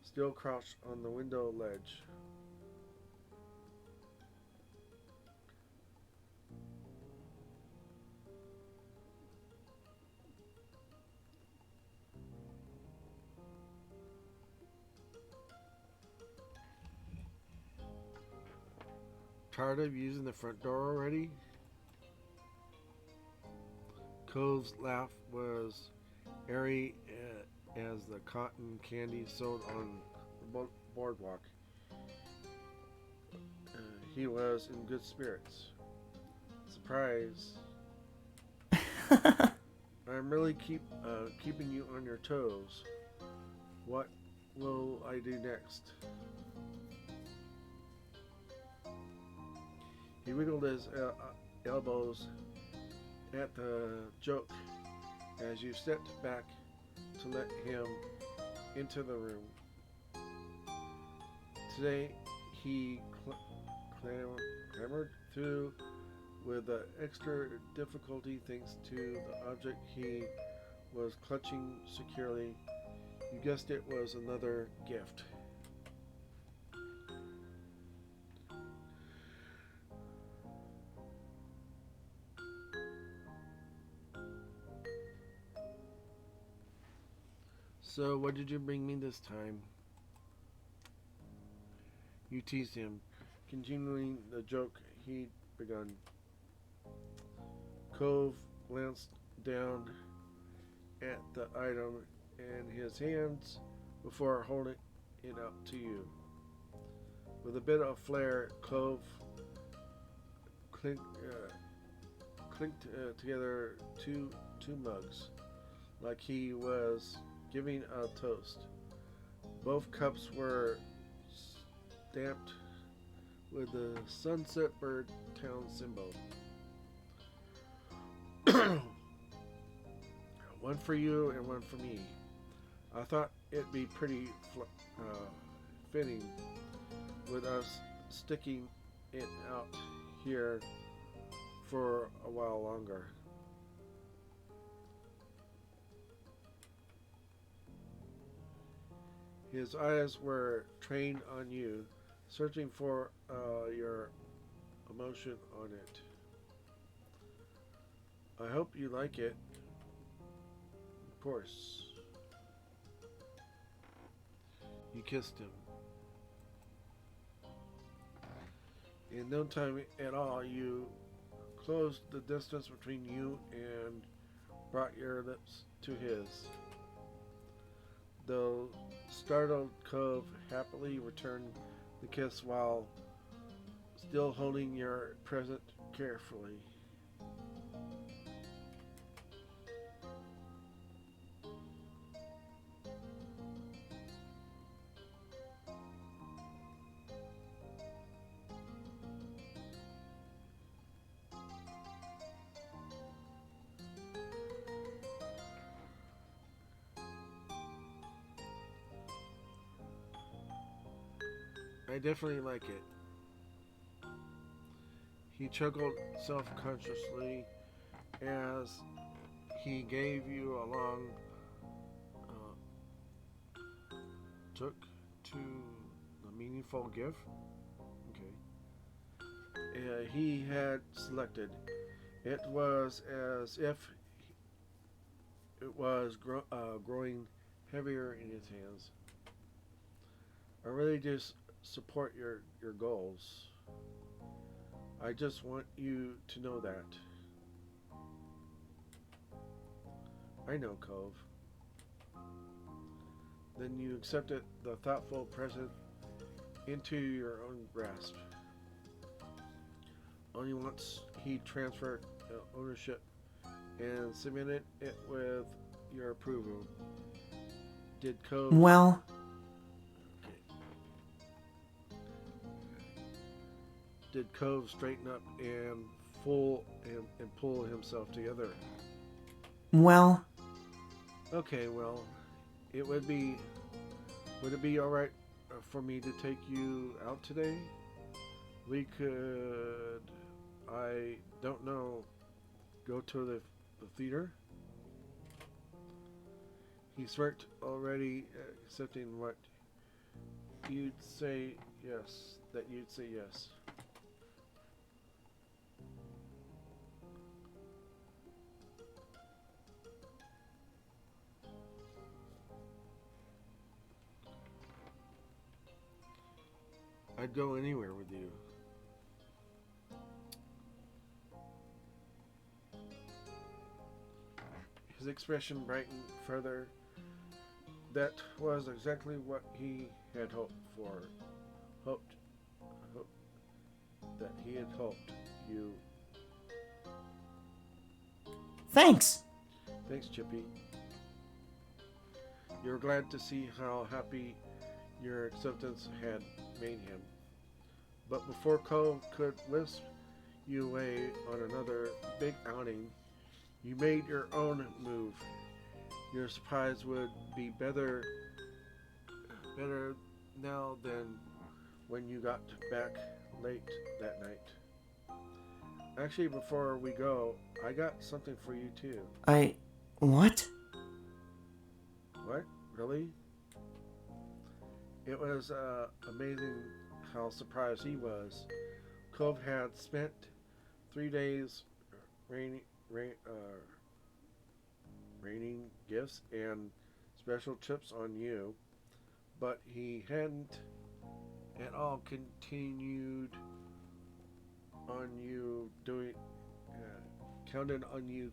still crouched on the window ledge. Tired of using the front door already? Cove's laugh was airy as the cotton candy sold on the boardwalk. He was in good spirits. Surprise. I'm really keeping you on your toes. What will I do next? He wiggled his elbows at the joke as you stepped back to let him into the room. Today he clambered through with extra difficulty thanks to the object he was clutching securely. You guessed it was another gift. So, what did you bring me this time? You teased him, continuing the joke he'd begun. Cove glanced down at the item in his hands before holding it up to you. With a bit of flair, Cove clinked together two mugs, like he was giving a toast. Both cups were stamped with the Sunset Bird Town symbol. One for you and one for me. I thought it'd be pretty fitting with us sticking it out here for a while longer. His eyes were trained on you, searching for your emotion on it. I hope you like it. Of course. You kissed him. In no time at all, you closed the distance between you and brought your lips to his. The startled Cove happily returned the kiss while still holding your present carefully. I definitely like it. He chuckled self-consciously as he gave you a long took to the meaningful gift. Okay. He had selected. It was as if it was growing heavier in his hands. I really just support your goals. I just want you to know that. I know, Cove. Then you accepted the thoughtful present into your own grasp. Only once he transferred ownership and cemented it with your approval. Did Cove...
Well,
Did Cove straighten up and pull himself together?
well,
Okay, well, would it be all right for me to take you out today? We could, I don't know, go to the theater? He smirked, already accepting what you'd say yes, that you'd say yes. I'd go anywhere with you. His expression brightened further. That was exactly what he had hoped for. Hoped that he had hoped. You.
thanks.
Thanks, Chippy. You're glad to see how happy your acceptance had made him. But before Cove could whisk you away on another big outing, you made your own move. Your surprise would be better now than when you got back late that night. Actually, before we go, I got something for you too.
What?
What? Really? It was amazing how surprised he was. Cove had spent 3 days raining gifts and special trips on you, but he hadn't at all continued on you doing counted on you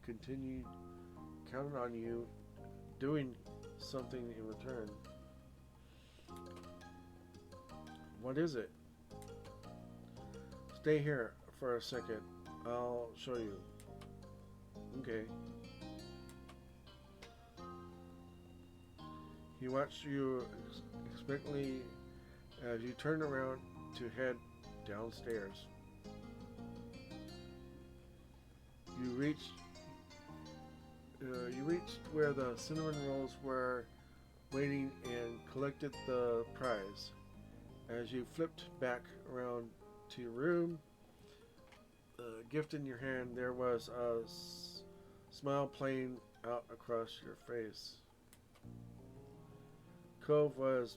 doing something in return. What is it? Stay here for a second. I'll show you. Okay. He watched you expectantly as you turned around to head downstairs. You reached where the cinnamon rolls were waiting and collected the prize. As you flipped back around to your room, gift in your hand, there was a smile playing out across your face. Cove was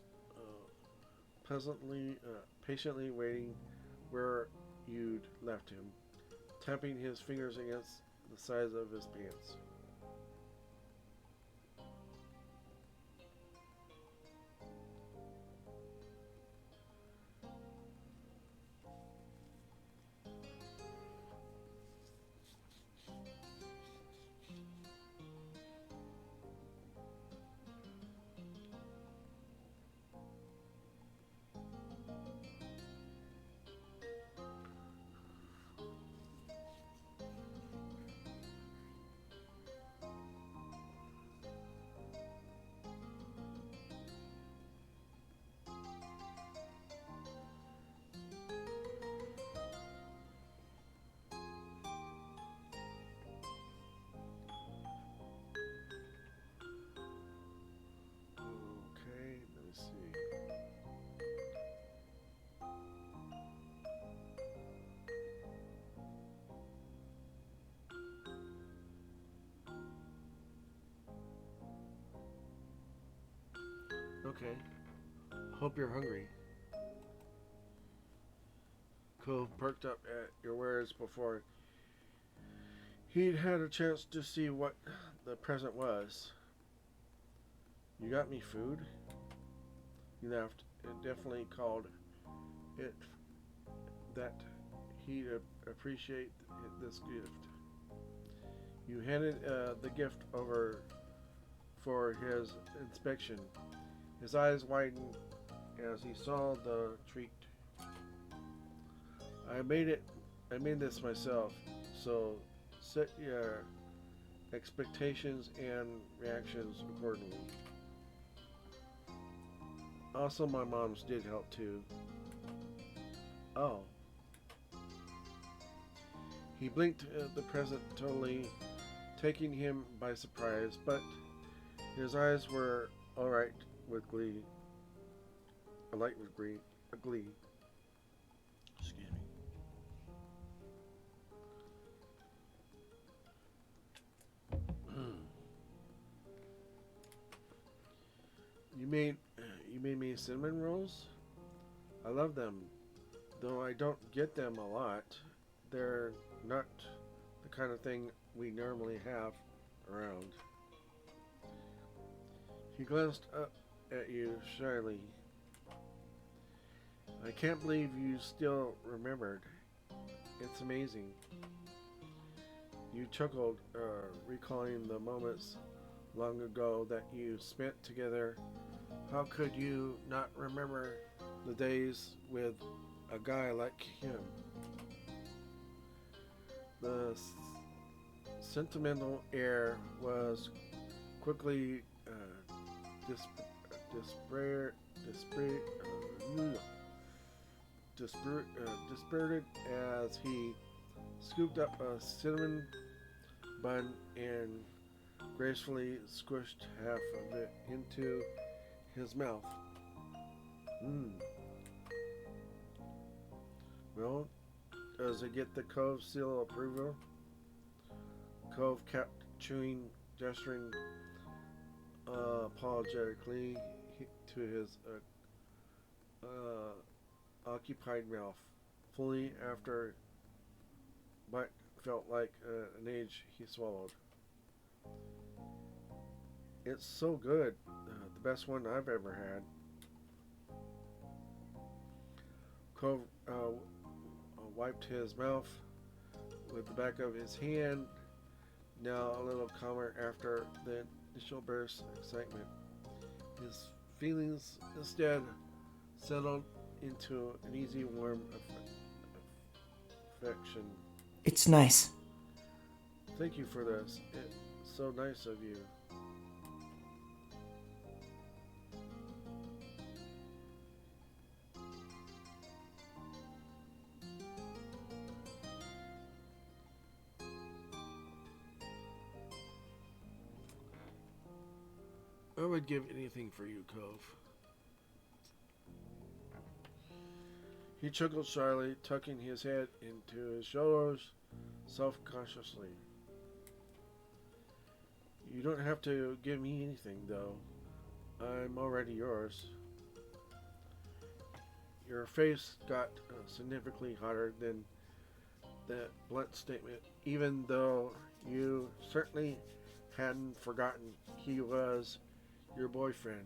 patiently waiting where you'd left him, tapping his fingers against the sides of his pants. Okay, let me see. Okay. Hope you're hungry. Cove perked up at your words before he'd had a chance to see what the present was. You got me food? He laughed. It definitely called it that he'd appreciate this gift. You handed the gift over for his inspection. His eyes widened as he saw the treat. I made this myself, so expectations and reactions accordingly. Also, my mom's did help too. Oh. He blinked at the present, totally taking him by surprise, but his eyes were alright with glee. Alight with glee. Excuse me. You made me cinnamon rolls? I love them, though I don't get them a lot. They're not the kind of thing we normally have around. He glanced up at you shyly. I can't believe you still remembered. It's amazing. You chuckled, recalling the moments long ago that you spent together. How could you not remember the days with a guy like him? The sentimental air was quickly dispirited as he scooped up a cinnamon bun and gracefully squished half of it into his mouth. Well, does it get the Cove seal of approval? Cove kept chewing, gesturing apologetically to his occupied mouth, fully after what felt like an age he swallowed. It's so good, the best one I've ever had. Cove wiped his mouth with the back of his hand, now a little calmer after the initial burst of excitement. His feelings instead settled into an easy, warm affection.
It's nice.
Thank you for this. It's so nice of you. I would give anything for you, Cove. He chuckled shyly, tucking his head into his shoulders self-consciously. You don't have to give me anything, though. I'm already yours. Your face got significantly hotter than that blunt statement, even though you certainly hadn't forgotten he was your boyfriend.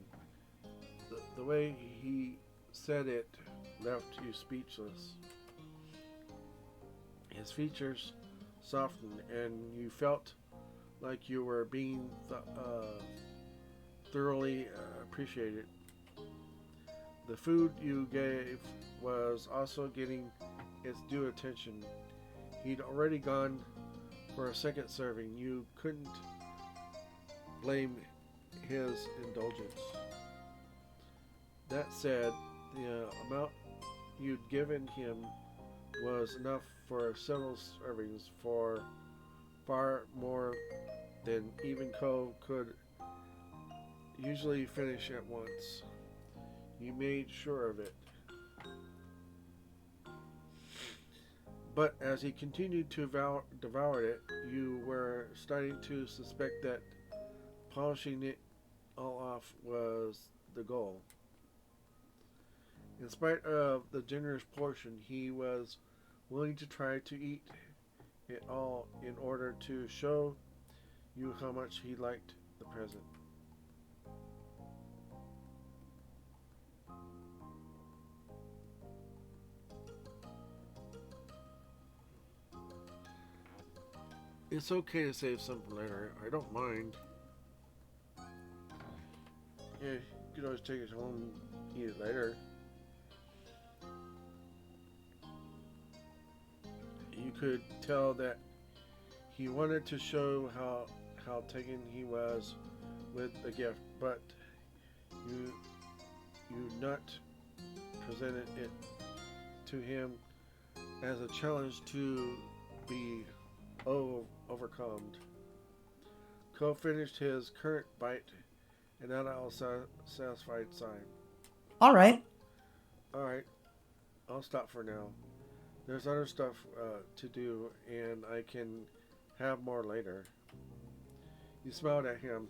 The way he said it left you speechless. His features softened, and you felt like you were being thoroughly appreciated. The food you gave was also getting its due attention. He'd already gone for a second serving. You couldn't blame his indulgence. That said, the amount you'd given him was enough for several servings, for far more than even Cove could usually finish at once. You made sure of it. But as he continued to devour it, you were starting to suspect that polishing it all off was the goal. In spite of the generous portion, he was willing to try to eat it all in order to show you how much he liked the present. It's okay to save some for later. I don't mind. Yeah, you could always take it home and eat it later. You could tell that he wanted to show how how taken he was with the gift, but you not presented it to him as a challenge to be overcome. Cole finished his current bite and not all satisfied sign.
Alright.
Alright, I'll stop for now. There's other stuff to do, and I can have more later. You smiled at him,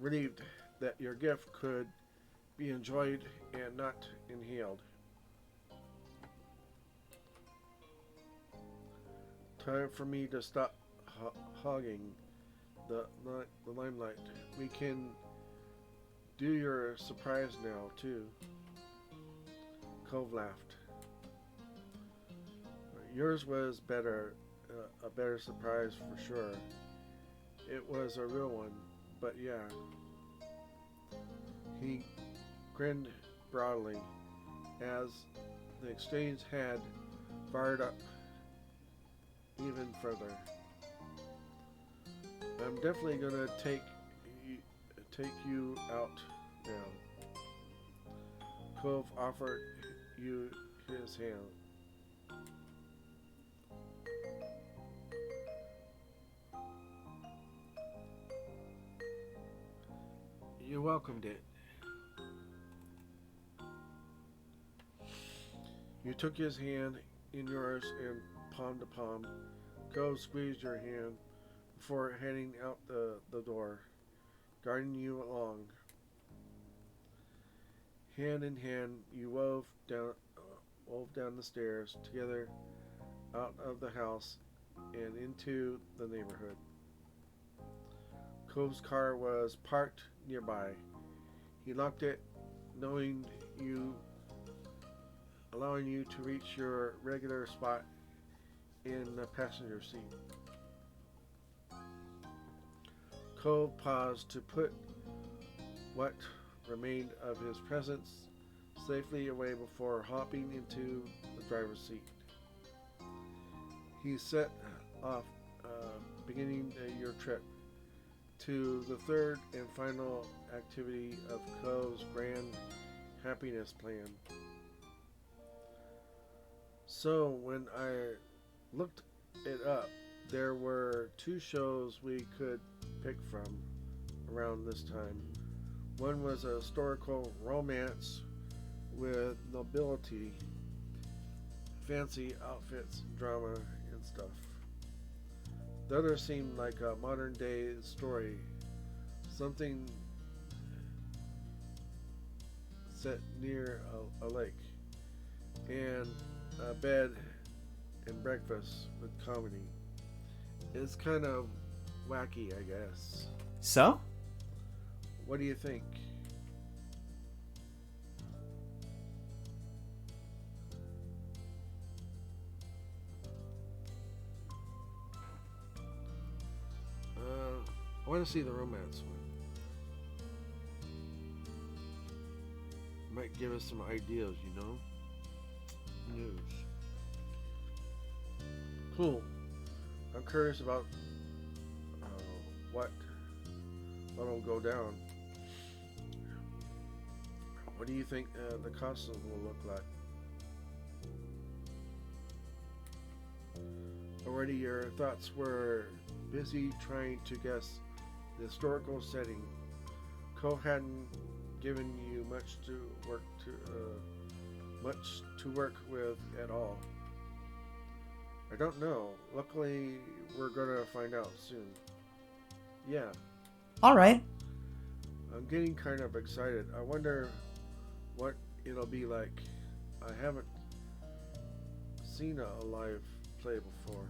relieved that your gift could be enjoyed and not inhaled. Time for me to stop hogging the limelight. We can do your surprise now, too. Cove laughed. Yours was better, a better surprise for sure. It was a real one, but yeah. He grinned broadly as the exchange had fired up even further. I'm definitely gonna take you out now. Cove offered you his hand. You welcomed it. You took his hand in yours and palm to palm. Cove squeezed your hand before heading out the door, guiding you along. Hand in hand, you wove down the stairs together, out of the house and into the neighborhood. Cove's car was parked nearby. He locked it, allowing you to reach your regular spot in the passenger seat. Cove paused to put what remained of his presents safely away before hopping into the driver's seat. He set off, beginning your trip to the third and final activity of Cove's grand happiness plan. So when I looked it up, there were 2 shows we could pick from around this time. One was a historical romance with nobility, fancy outfits, drama, and stuff. The other seemed like a modern day story, something set near a lake, and a bed and breakfast with comedy. It's kind of wacky, I guess.
So?
What do you think? I want to see the romance one. Might give us some ideas, you know? News. Cool. I'm curious about what'll go down. What do you think the costumes will look like? Already your thoughts were busy trying to guess the historical setting. Cove hadn't given you much to work with at all. I don't know. Luckily, we're gonna find out soon. Yeah.
Alright.
I'm getting kind of excited. I wonder what it'll be like. I haven't seen a live play before.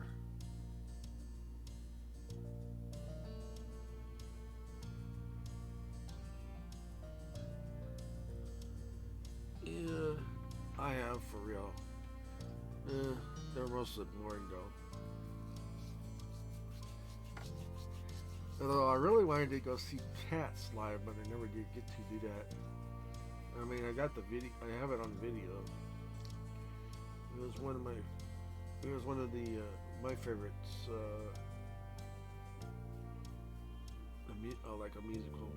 Yeah, I have for real. They're mostly boring though. Although I really wanted to go see Cats live, but I never did get to do that. I mean, I got the video. I have it on video. It was one of my. It was one of the my favorites. like a musical,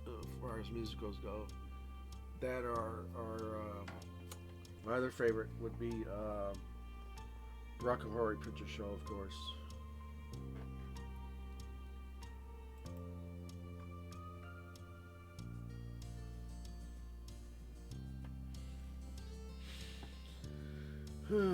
as far as musicals go, that are my other favorite would be Rock and Horror Picture Show, of course. Okay.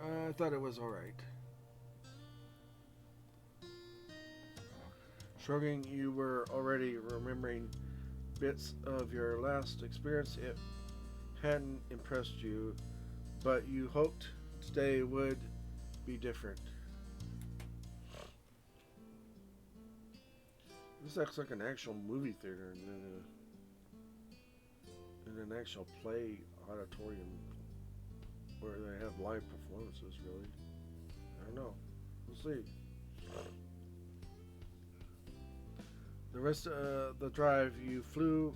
I thought it was alright. Shrugging, you were already remembering bits of your last experience. It hadn't impressed you, but you hoped today would be different. This acts like an actual movie theater and an actual play auditorium where they have live performances, really. I don't know. We'll see. The rest of the drive, you flew...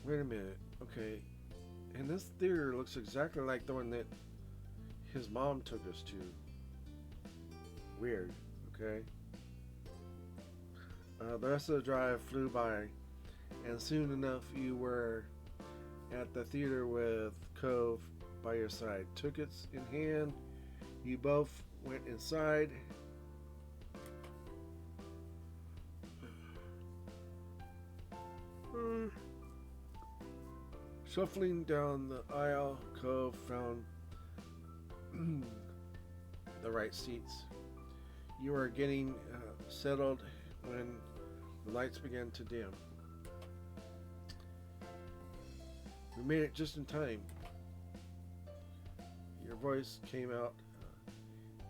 Wait a minute. Okay. And this theater looks exactly like the one that his mom took us to. Weird. Okay. The rest of the drive flew by, and soon enough you were at the theater with Cove by your side. Tickets in hand, you both went inside. Shuffling down the aisle, Cove found the right seats. You were getting settled when the lights began to dim. We made it just in time. Your voice came out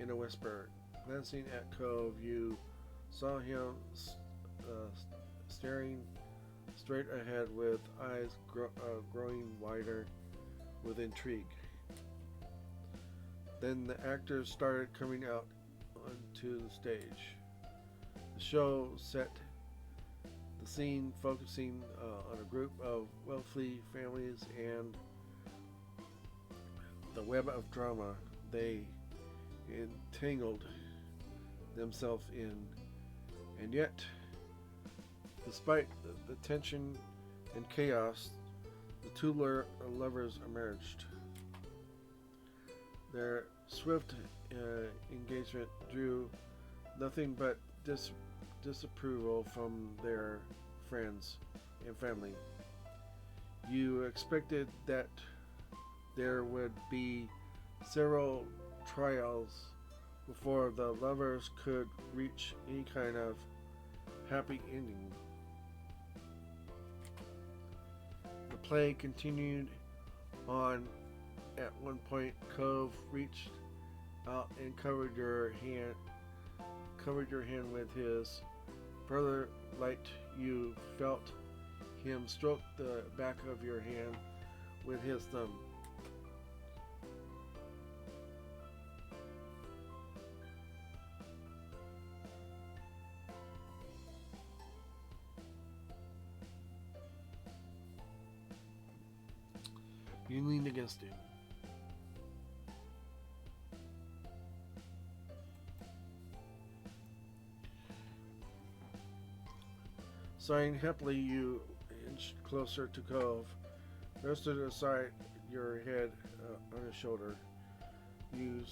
in a whisper. Glancing at Cove, you saw him staring straight ahead with eyes growing wider with intrigue. Then the actors started coming out onto the stage. The show set the scene focusing on a group of wealthy families and the web of drama they entangled themselves in. And yet, despite the tension and chaos, the two lovers emerged. Their swift engagement drew nothing but disapproval from their friends and family. You expected that there would be several trials before the lovers could reach any kind of happy ending. The play continued on. At one point, Cove reached out and covered your hand with his. Further light, you felt him stroke the back of your hand with his thumb. You leaned against him. Sighing happily, you inched closer to Cove, rested aside your head on his shoulder. You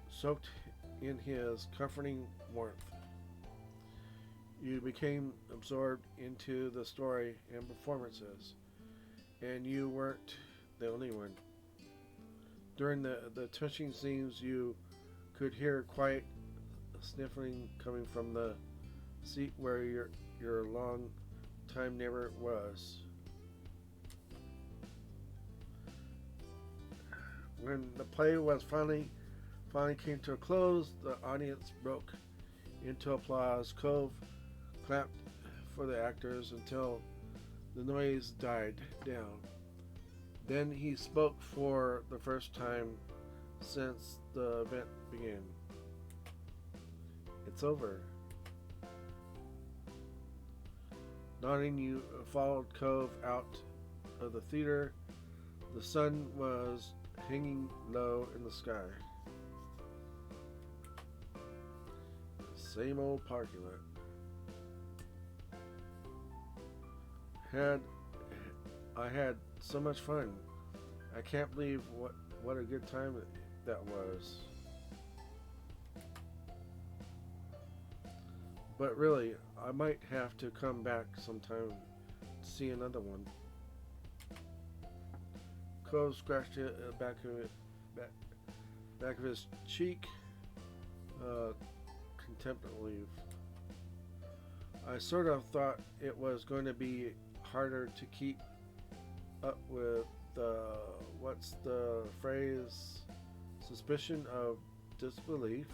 soaked in his comforting warmth. You became absorbed into the story and performances, and you weren't the only one. During the touching scenes, you could hear quiet sniffling coming from the seat where your long time neighbor was. When the play was finally came to a close, the audience broke into applause. Cove clapped for the actors until the noise died down. Then he spoke for the first time since the event began. It's over. Nodding, you followed Cove out of the theater. The sun was hanging low in the sky. Same old parking lot. I had so much fun. I can't believe what a good time that was. But really, I might have to come back sometime to see another one. Cove scratched the back of his cheek contemplatively. I sort of thought it was going to be harder to keep up with what's the phrase? Suspicion of disbelief.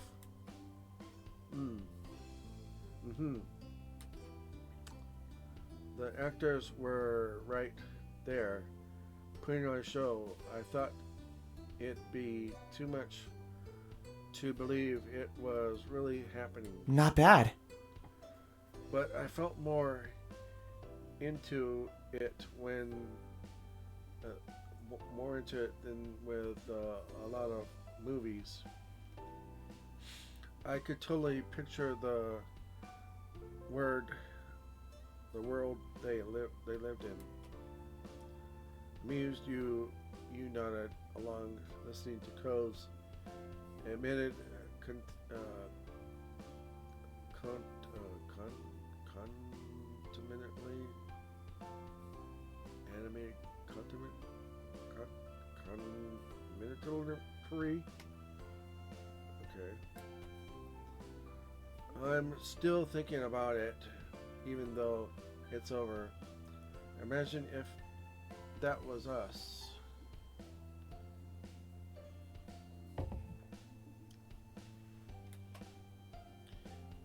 The actors were right there, putting on a show. I thought it'd be too much to believe it was really happening.
Not bad.
But I felt more into it than with a lot of movies. I could totally picture the world they lived in. Amused, you nodded along, listening to Cove's admitted contaminatory. Okay. I'm still thinking about it, even though it's over. Imagine if that was us.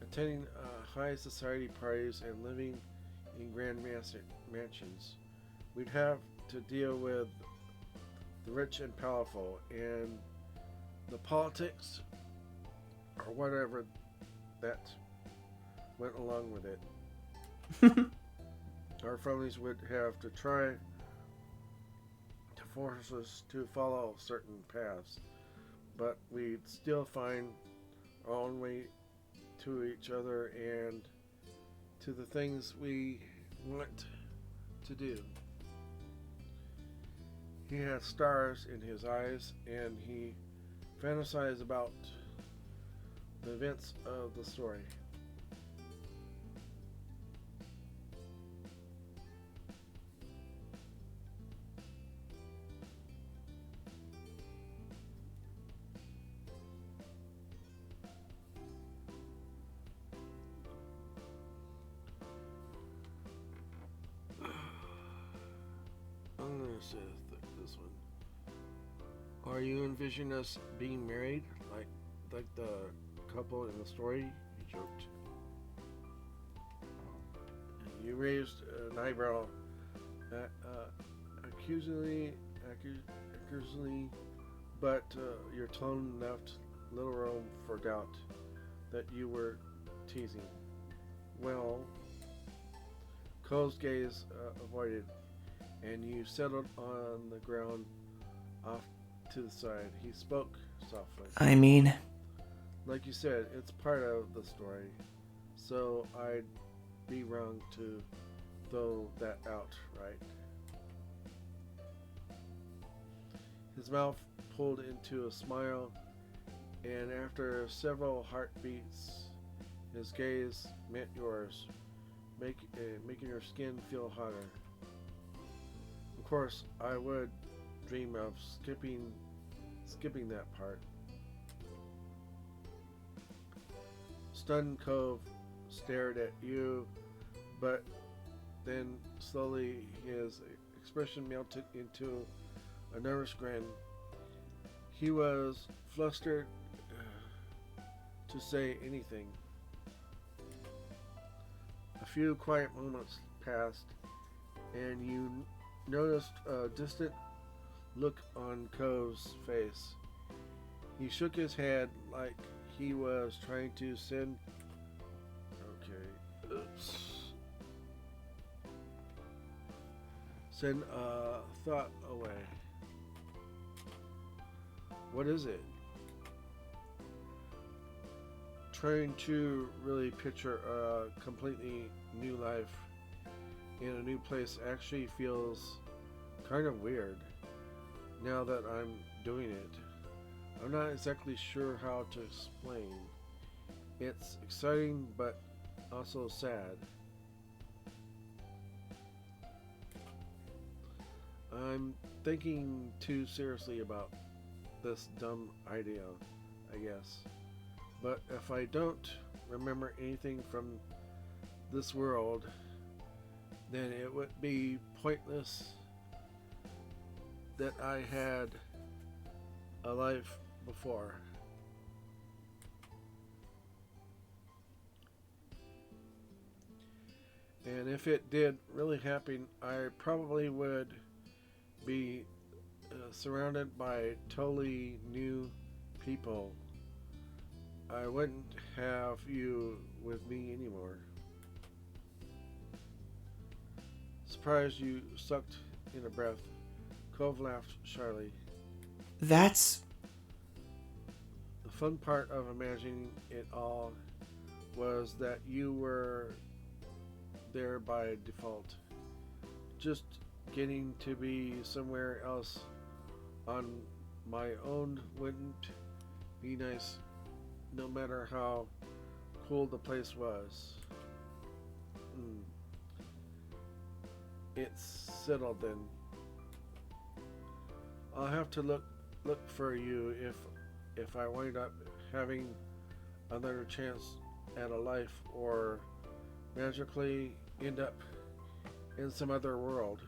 Attending high society parties and living in grand mansions. We'd have to deal with the rich and powerful and the politics or whatever that went along with it. Our families would have to try to force us to follow certain paths, but we'd still find our own way to each other and to the things we want to do. He had stars in his eyes, and he fantasized about the events of the story. I'm gonna say this one. Are you envisioning us being married, like the couple in the story? You joked. And you raised an eyebrow, accusingly, but your tone left little room for doubt that you were teasing. Well, Cole's gaze avoided, and you settled on the ground off to the side. He spoke softly.
I mean,
Like you said, it's part of the story, so I'd be wrong to throw that out, right? His mouth pulled into a smile, and after several heartbeats, his gaze met yours, making your skin feel hotter. Of course, I would dream of skipping that part. Stunned Cove stared at you, but then slowly his expression melted into a nervous grin. He was flustered to say anything. A few quiet moments passed, and you noticed a distant look on Cove's face. He shook his head like he was trying to send... Okay, oops. Send a thought away. What is it? Trying to really picture a completely new life in a new place actually feels kind of weird now that I'm doing it. I'm not exactly sure how to explain. It's exciting but also sad. I'm thinking too seriously about this dumb idea, I guess. But if I don't remember anything from this world, then it would be pointless that I had a life before. And if it did really happen, I probably would be surrounded by totally new people. I wouldn't have you with me anymore. Surprised you sucked in a breath. Cove laughed shyly.
That's...
The fun part of imagining it all was that you were there by default. Just getting to be somewhere else on my own wouldn't be nice, no matter how cool the place was. It's settled then. I'll have to look for you if I wind up having another chance at a life or magically end up in some other world.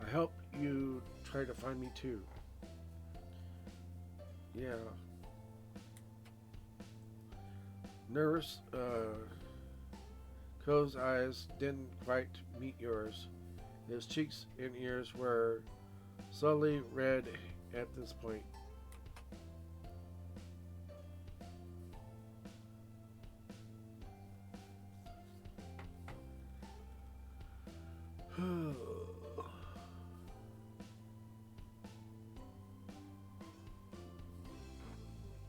I hope you try to find me too. Yeah. Nervous, Co's eyes didn't quite meet yours. His cheeks and ears were subtly red at this point.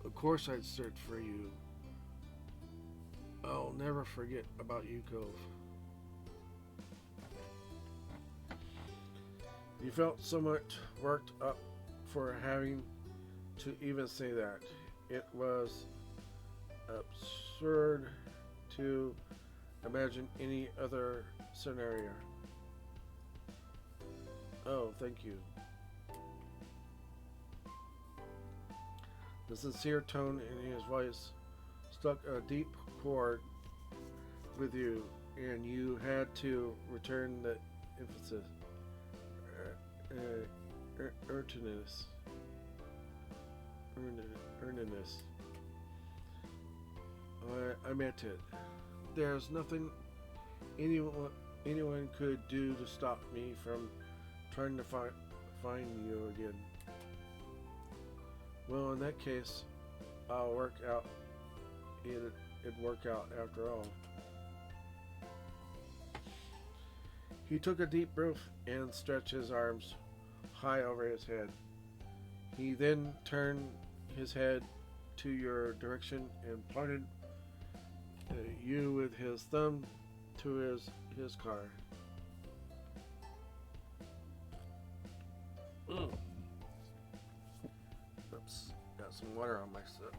Of course I'd search for you. I'll never forget about you, Cove. You felt somewhat worked up for having to even say that. It was absurd to imagine any other scenario. Oh, thank you. The sincere tone in his voice struck a deep chord with you, and you had to return the emphasis. Earnestness. I meant it. There's nothing anyone could do to stop me from trying to find you again. Well, in that case, I'll work out. It'd work out after all. He took a deep breath and stretched his arms high over his head. He then turned his head to your direction and pointed you with his thumb to his car. Oops, got some water on myself.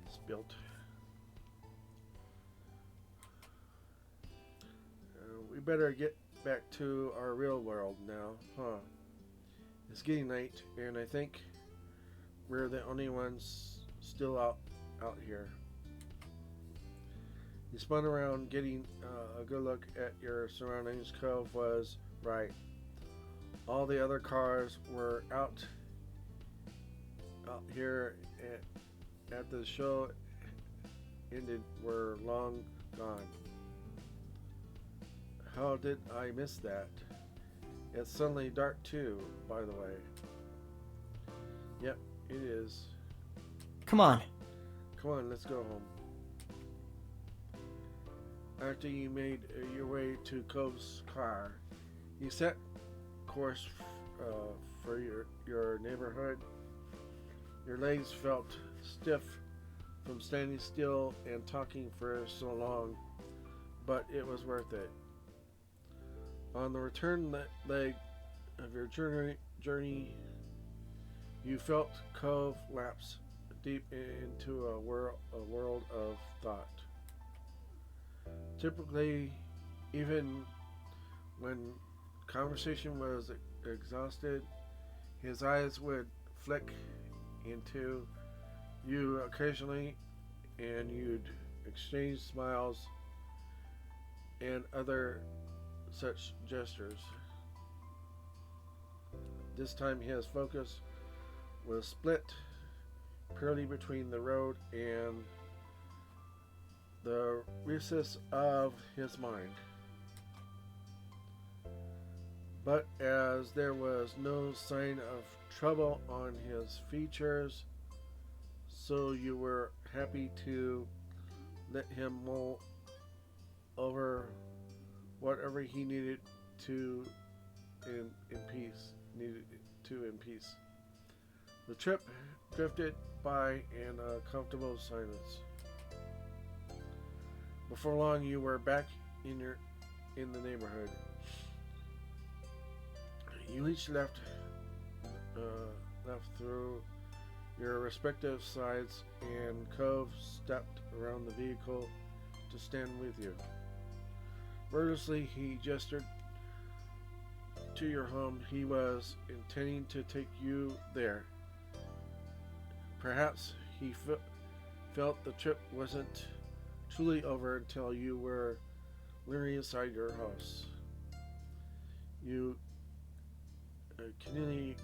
Spilt. We better get back to our real world now, huh? It's getting late, and I think we're the only ones still out here. You spun around, getting a good look at your surroundings. Cove was right. All the other cars were out here at the show ended were long gone. How did I miss that? It's suddenly dark too, by the way. Yep, it is.
Come on.
Come on, let's go home. after you made your way to Cove's car. You set course for your neighborhood. Your legs felt stiff from standing still and talking for so long, but it was worth it. On the return leg of your journey, you felt Cove lapse deep into a world of thought. Typically, even when conversation was exhausted, his eyes would flick into you occasionally, and you'd exchange smiles and other such gestures. This time his focus was split purely between the road and the recess of his mind. But as there was no sign of trouble on his features, so you were happy to let him mull over whatever he needed to in peace. The trip drifted by in a comfortable silence. Before long, you were back in the neighborhood. You each left through your respective sides, and Cove stepped around the vehicle to stand with you. Wordlessly, he gestured to your home. He was intending to take you there. Perhaps he felt the trip wasn't truly over until you were literally inside your house. You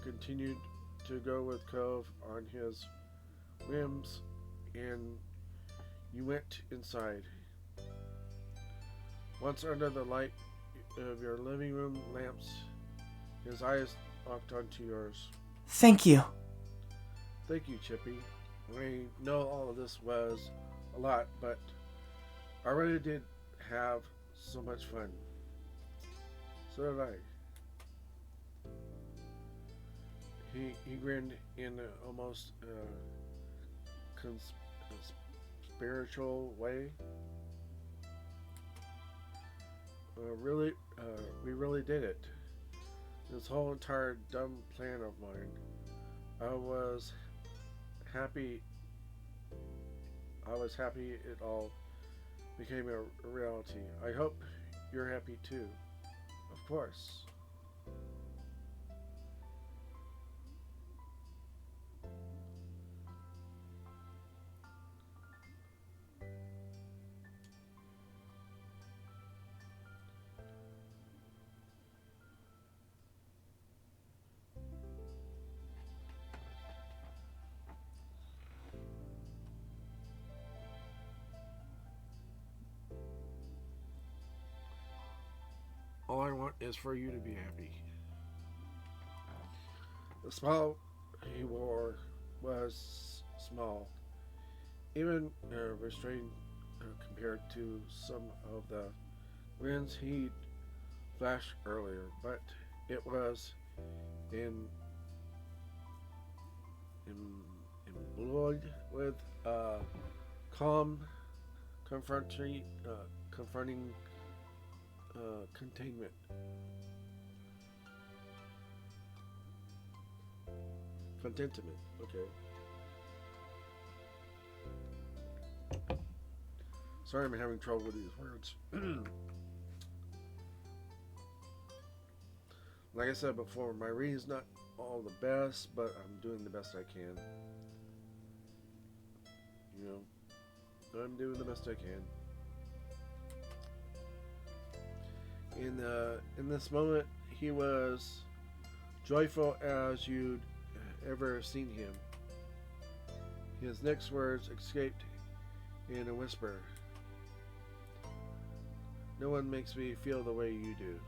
continued to go with Cove on his whims, and you went inside. Once under the light of your living room lamps, his eyes locked onto yours.
Thank you.
Thank you, Chippy. I know all of this was a lot, but I really did have so much fun. So did I. He grinned in an almost spiritual way. We really did it. This whole entire dumb plan of mine. I was happy it all became a reality. I hope you're happy too. Of course. All I want is for you to be happy. The smile he wore was small, even restrained compared to some of the grins he'd flashed earlier, but it was imbued with calm, confronting containment. Contentment, okay. Sorry, I'm having trouble with these words. Like I said before, my reading's not all the best, but I'm doing the best I can. You know, I'm doing the best I can. In this moment, he was joyful as you'd ever seen him. His next words escaped in a whisper. No one makes me feel the way you do.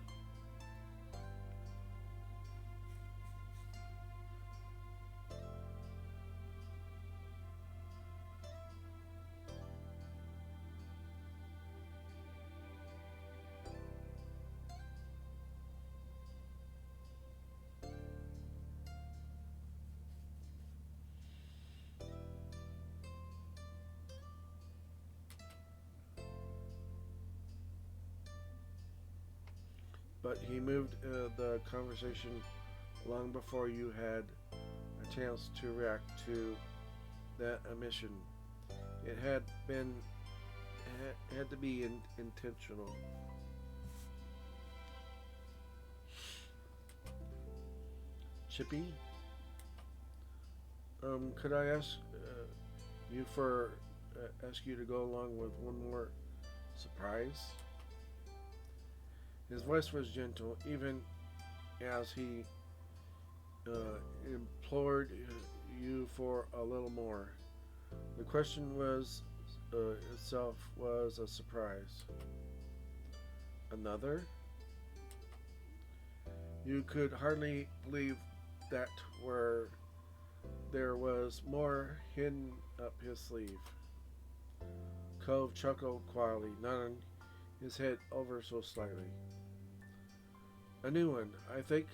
but he moved the conversation long before you had a chance to react to that omission. It had to be intentional. Chippy, could I ask ask you to go along with one more surprise? His voice was gentle, even as he implored you for a little more. The question was itself was a surprise. Another? You could hardly believe that there was more hidden up his sleeve. Cove chuckled quietly, nodding his head over so slightly. A new one. I think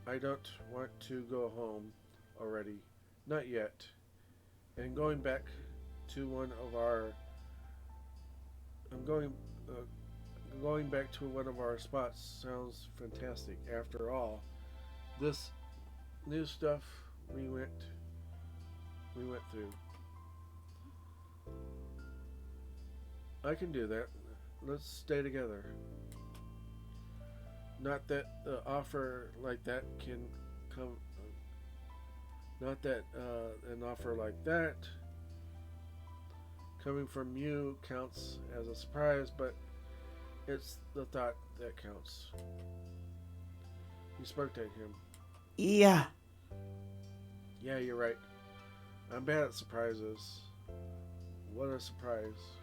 I don't want to go home already. Not yet. And going back to one of our going back to one of our spots sounds fantastic. After all, this new stuff we went through. I can do that. Let's stay together. Not that offer like that can come. Not that an offer like that coming from you counts as a surprise, but it's the thought that counts. You smirked at him.
Yeah.
Yeah, you're right. I'm bad at surprises. What a surprise.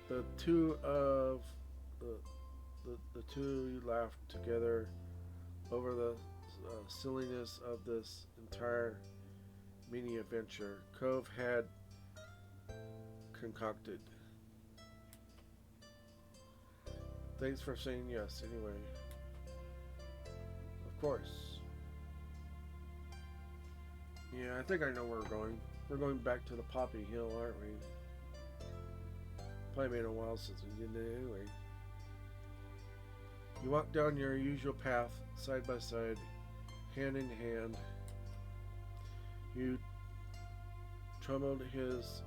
The two laughed together over the silliness of this entire mini adventure Cove had concocted. Thanks for saying yes, anyway. Of course. Yeah, I think I know where we're going. We're going back to the Poppy Hill, aren't we? Probably been a while since we did it anyway. You walk down your usual path, side by side, hand in hand. You trembled his.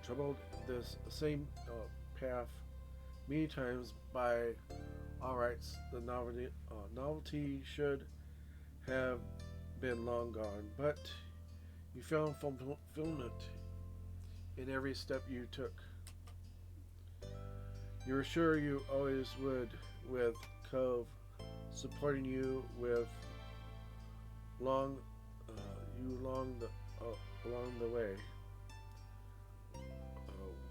Troubled this same path many times by all rights. The novelty should have been long gone, but you found fulfillment in every step you took. You were sure you always would, with Cove supporting you with along the way.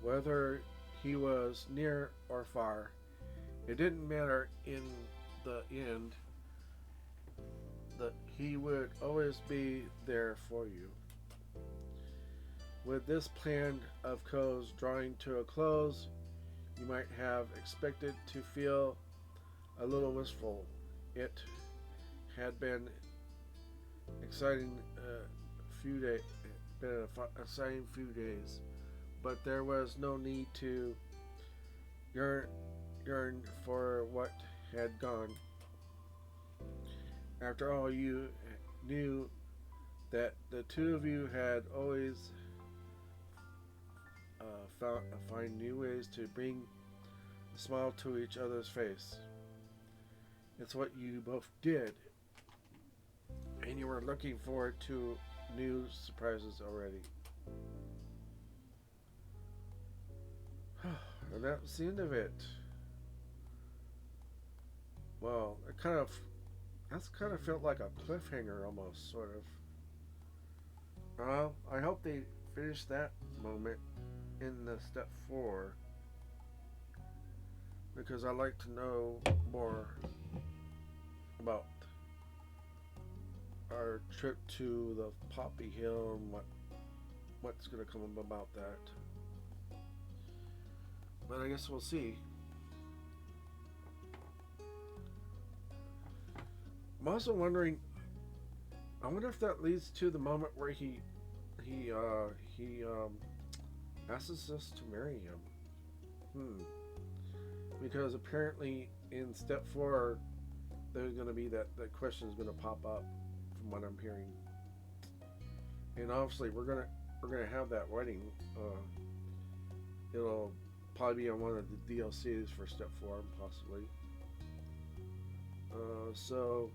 Whether he was near or far, it didn't matter in the end. That he would always be there for you. With this plan of Cove's drawing to a close, you might have expected to feel a little wistful. It had been exciting exciting few days, but there was no need to yearn for what had gone. After all, you knew that the two of you had always find new ways to bring a smile to each other's face. It's what you both did, and you were looking forward to new surprises already. And that was the end of it. Well, that's kind of felt like a cliffhanger almost, sort of. Well, I hope they finish that moment in the step 4, because I'd like to know more about our trip to the Poppy Hill and what's going to come about that. But I guess we'll see. I'm also wondering, I wonder if that leads to the moment where he he asks us to marry him. Because apparently in step 4, there's going to be that question is going to pop up from what I'm hearing. And obviously we're gonna have that wedding. It'll probably be on one of the DLCs for step 4, possibly. So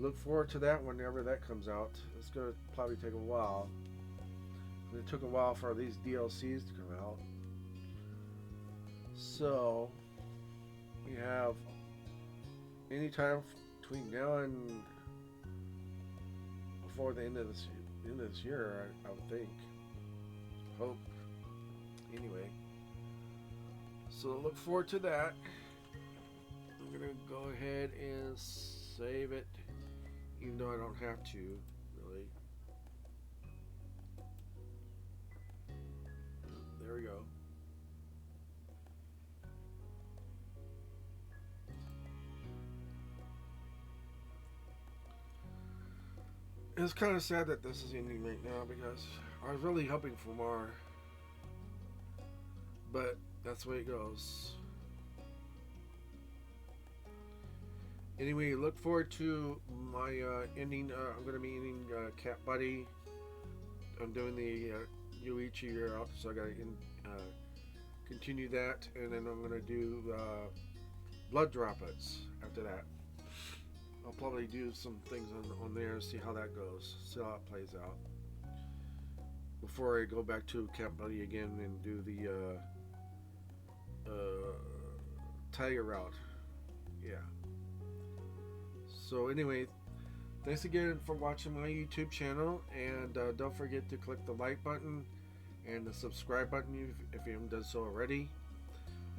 look forward to that whenever that comes out. It's gonna probably take a while. It took a while for these DLCs to come out. So we have any time between now and before the end of this year, I would think. Hope. Anyway. So look forward to that. I'm gonna go ahead and save it, even though I don't have to, really. There we go. It's kind of sad that this is ending right now because I was really hoping for more, but that's the way it goes. Anyway, look forward to my ending. I'm going to be ending Cat Buddy. I'm doing the Yuichi route, so I got to continue that, and then I'm going to do Blood Droplets after that. I'll probably do some things on there and see how that goes, see how it plays out. Before I go back to Cat Buddy again and do the Tiger route. Yeah. So anyway, thanks again for watching my YouTube channel, and don't forget to click the like button and the subscribe button if you haven't done so already.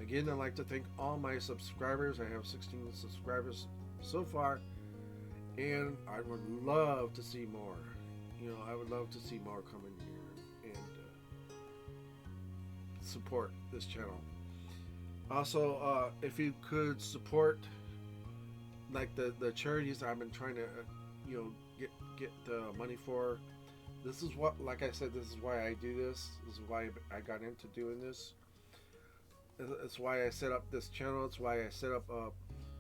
Again, I'd like to thank all my subscribers. I have 16 subscribers so far, and I would love to see more. I would love to see more come in here and support this channel. Also, if you could support like the charities I've been trying to get money for. This is what, like I said, this is why I do this. This is why I got into doing this. It's why I set up this channel. It's why I set up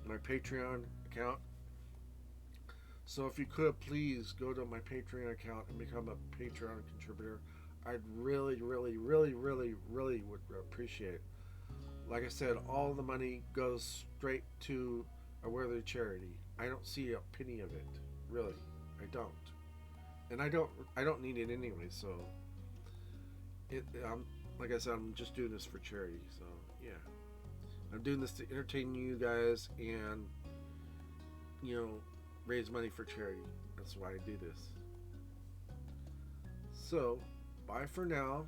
my Patreon account. So if you could please go to my Patreon account and become a Patreon contributor, I'd really, really, really, really, really would appreciate it. Like I said, all the money goes straight to a worthy charity. I don't see a penny of it, really. I don't, and I don't need it anyway. So like I said, I'm just doing this for charity. So yeah, I'm doing this to entertain you guys and raise money for charity. That's why I do this. So bye for now.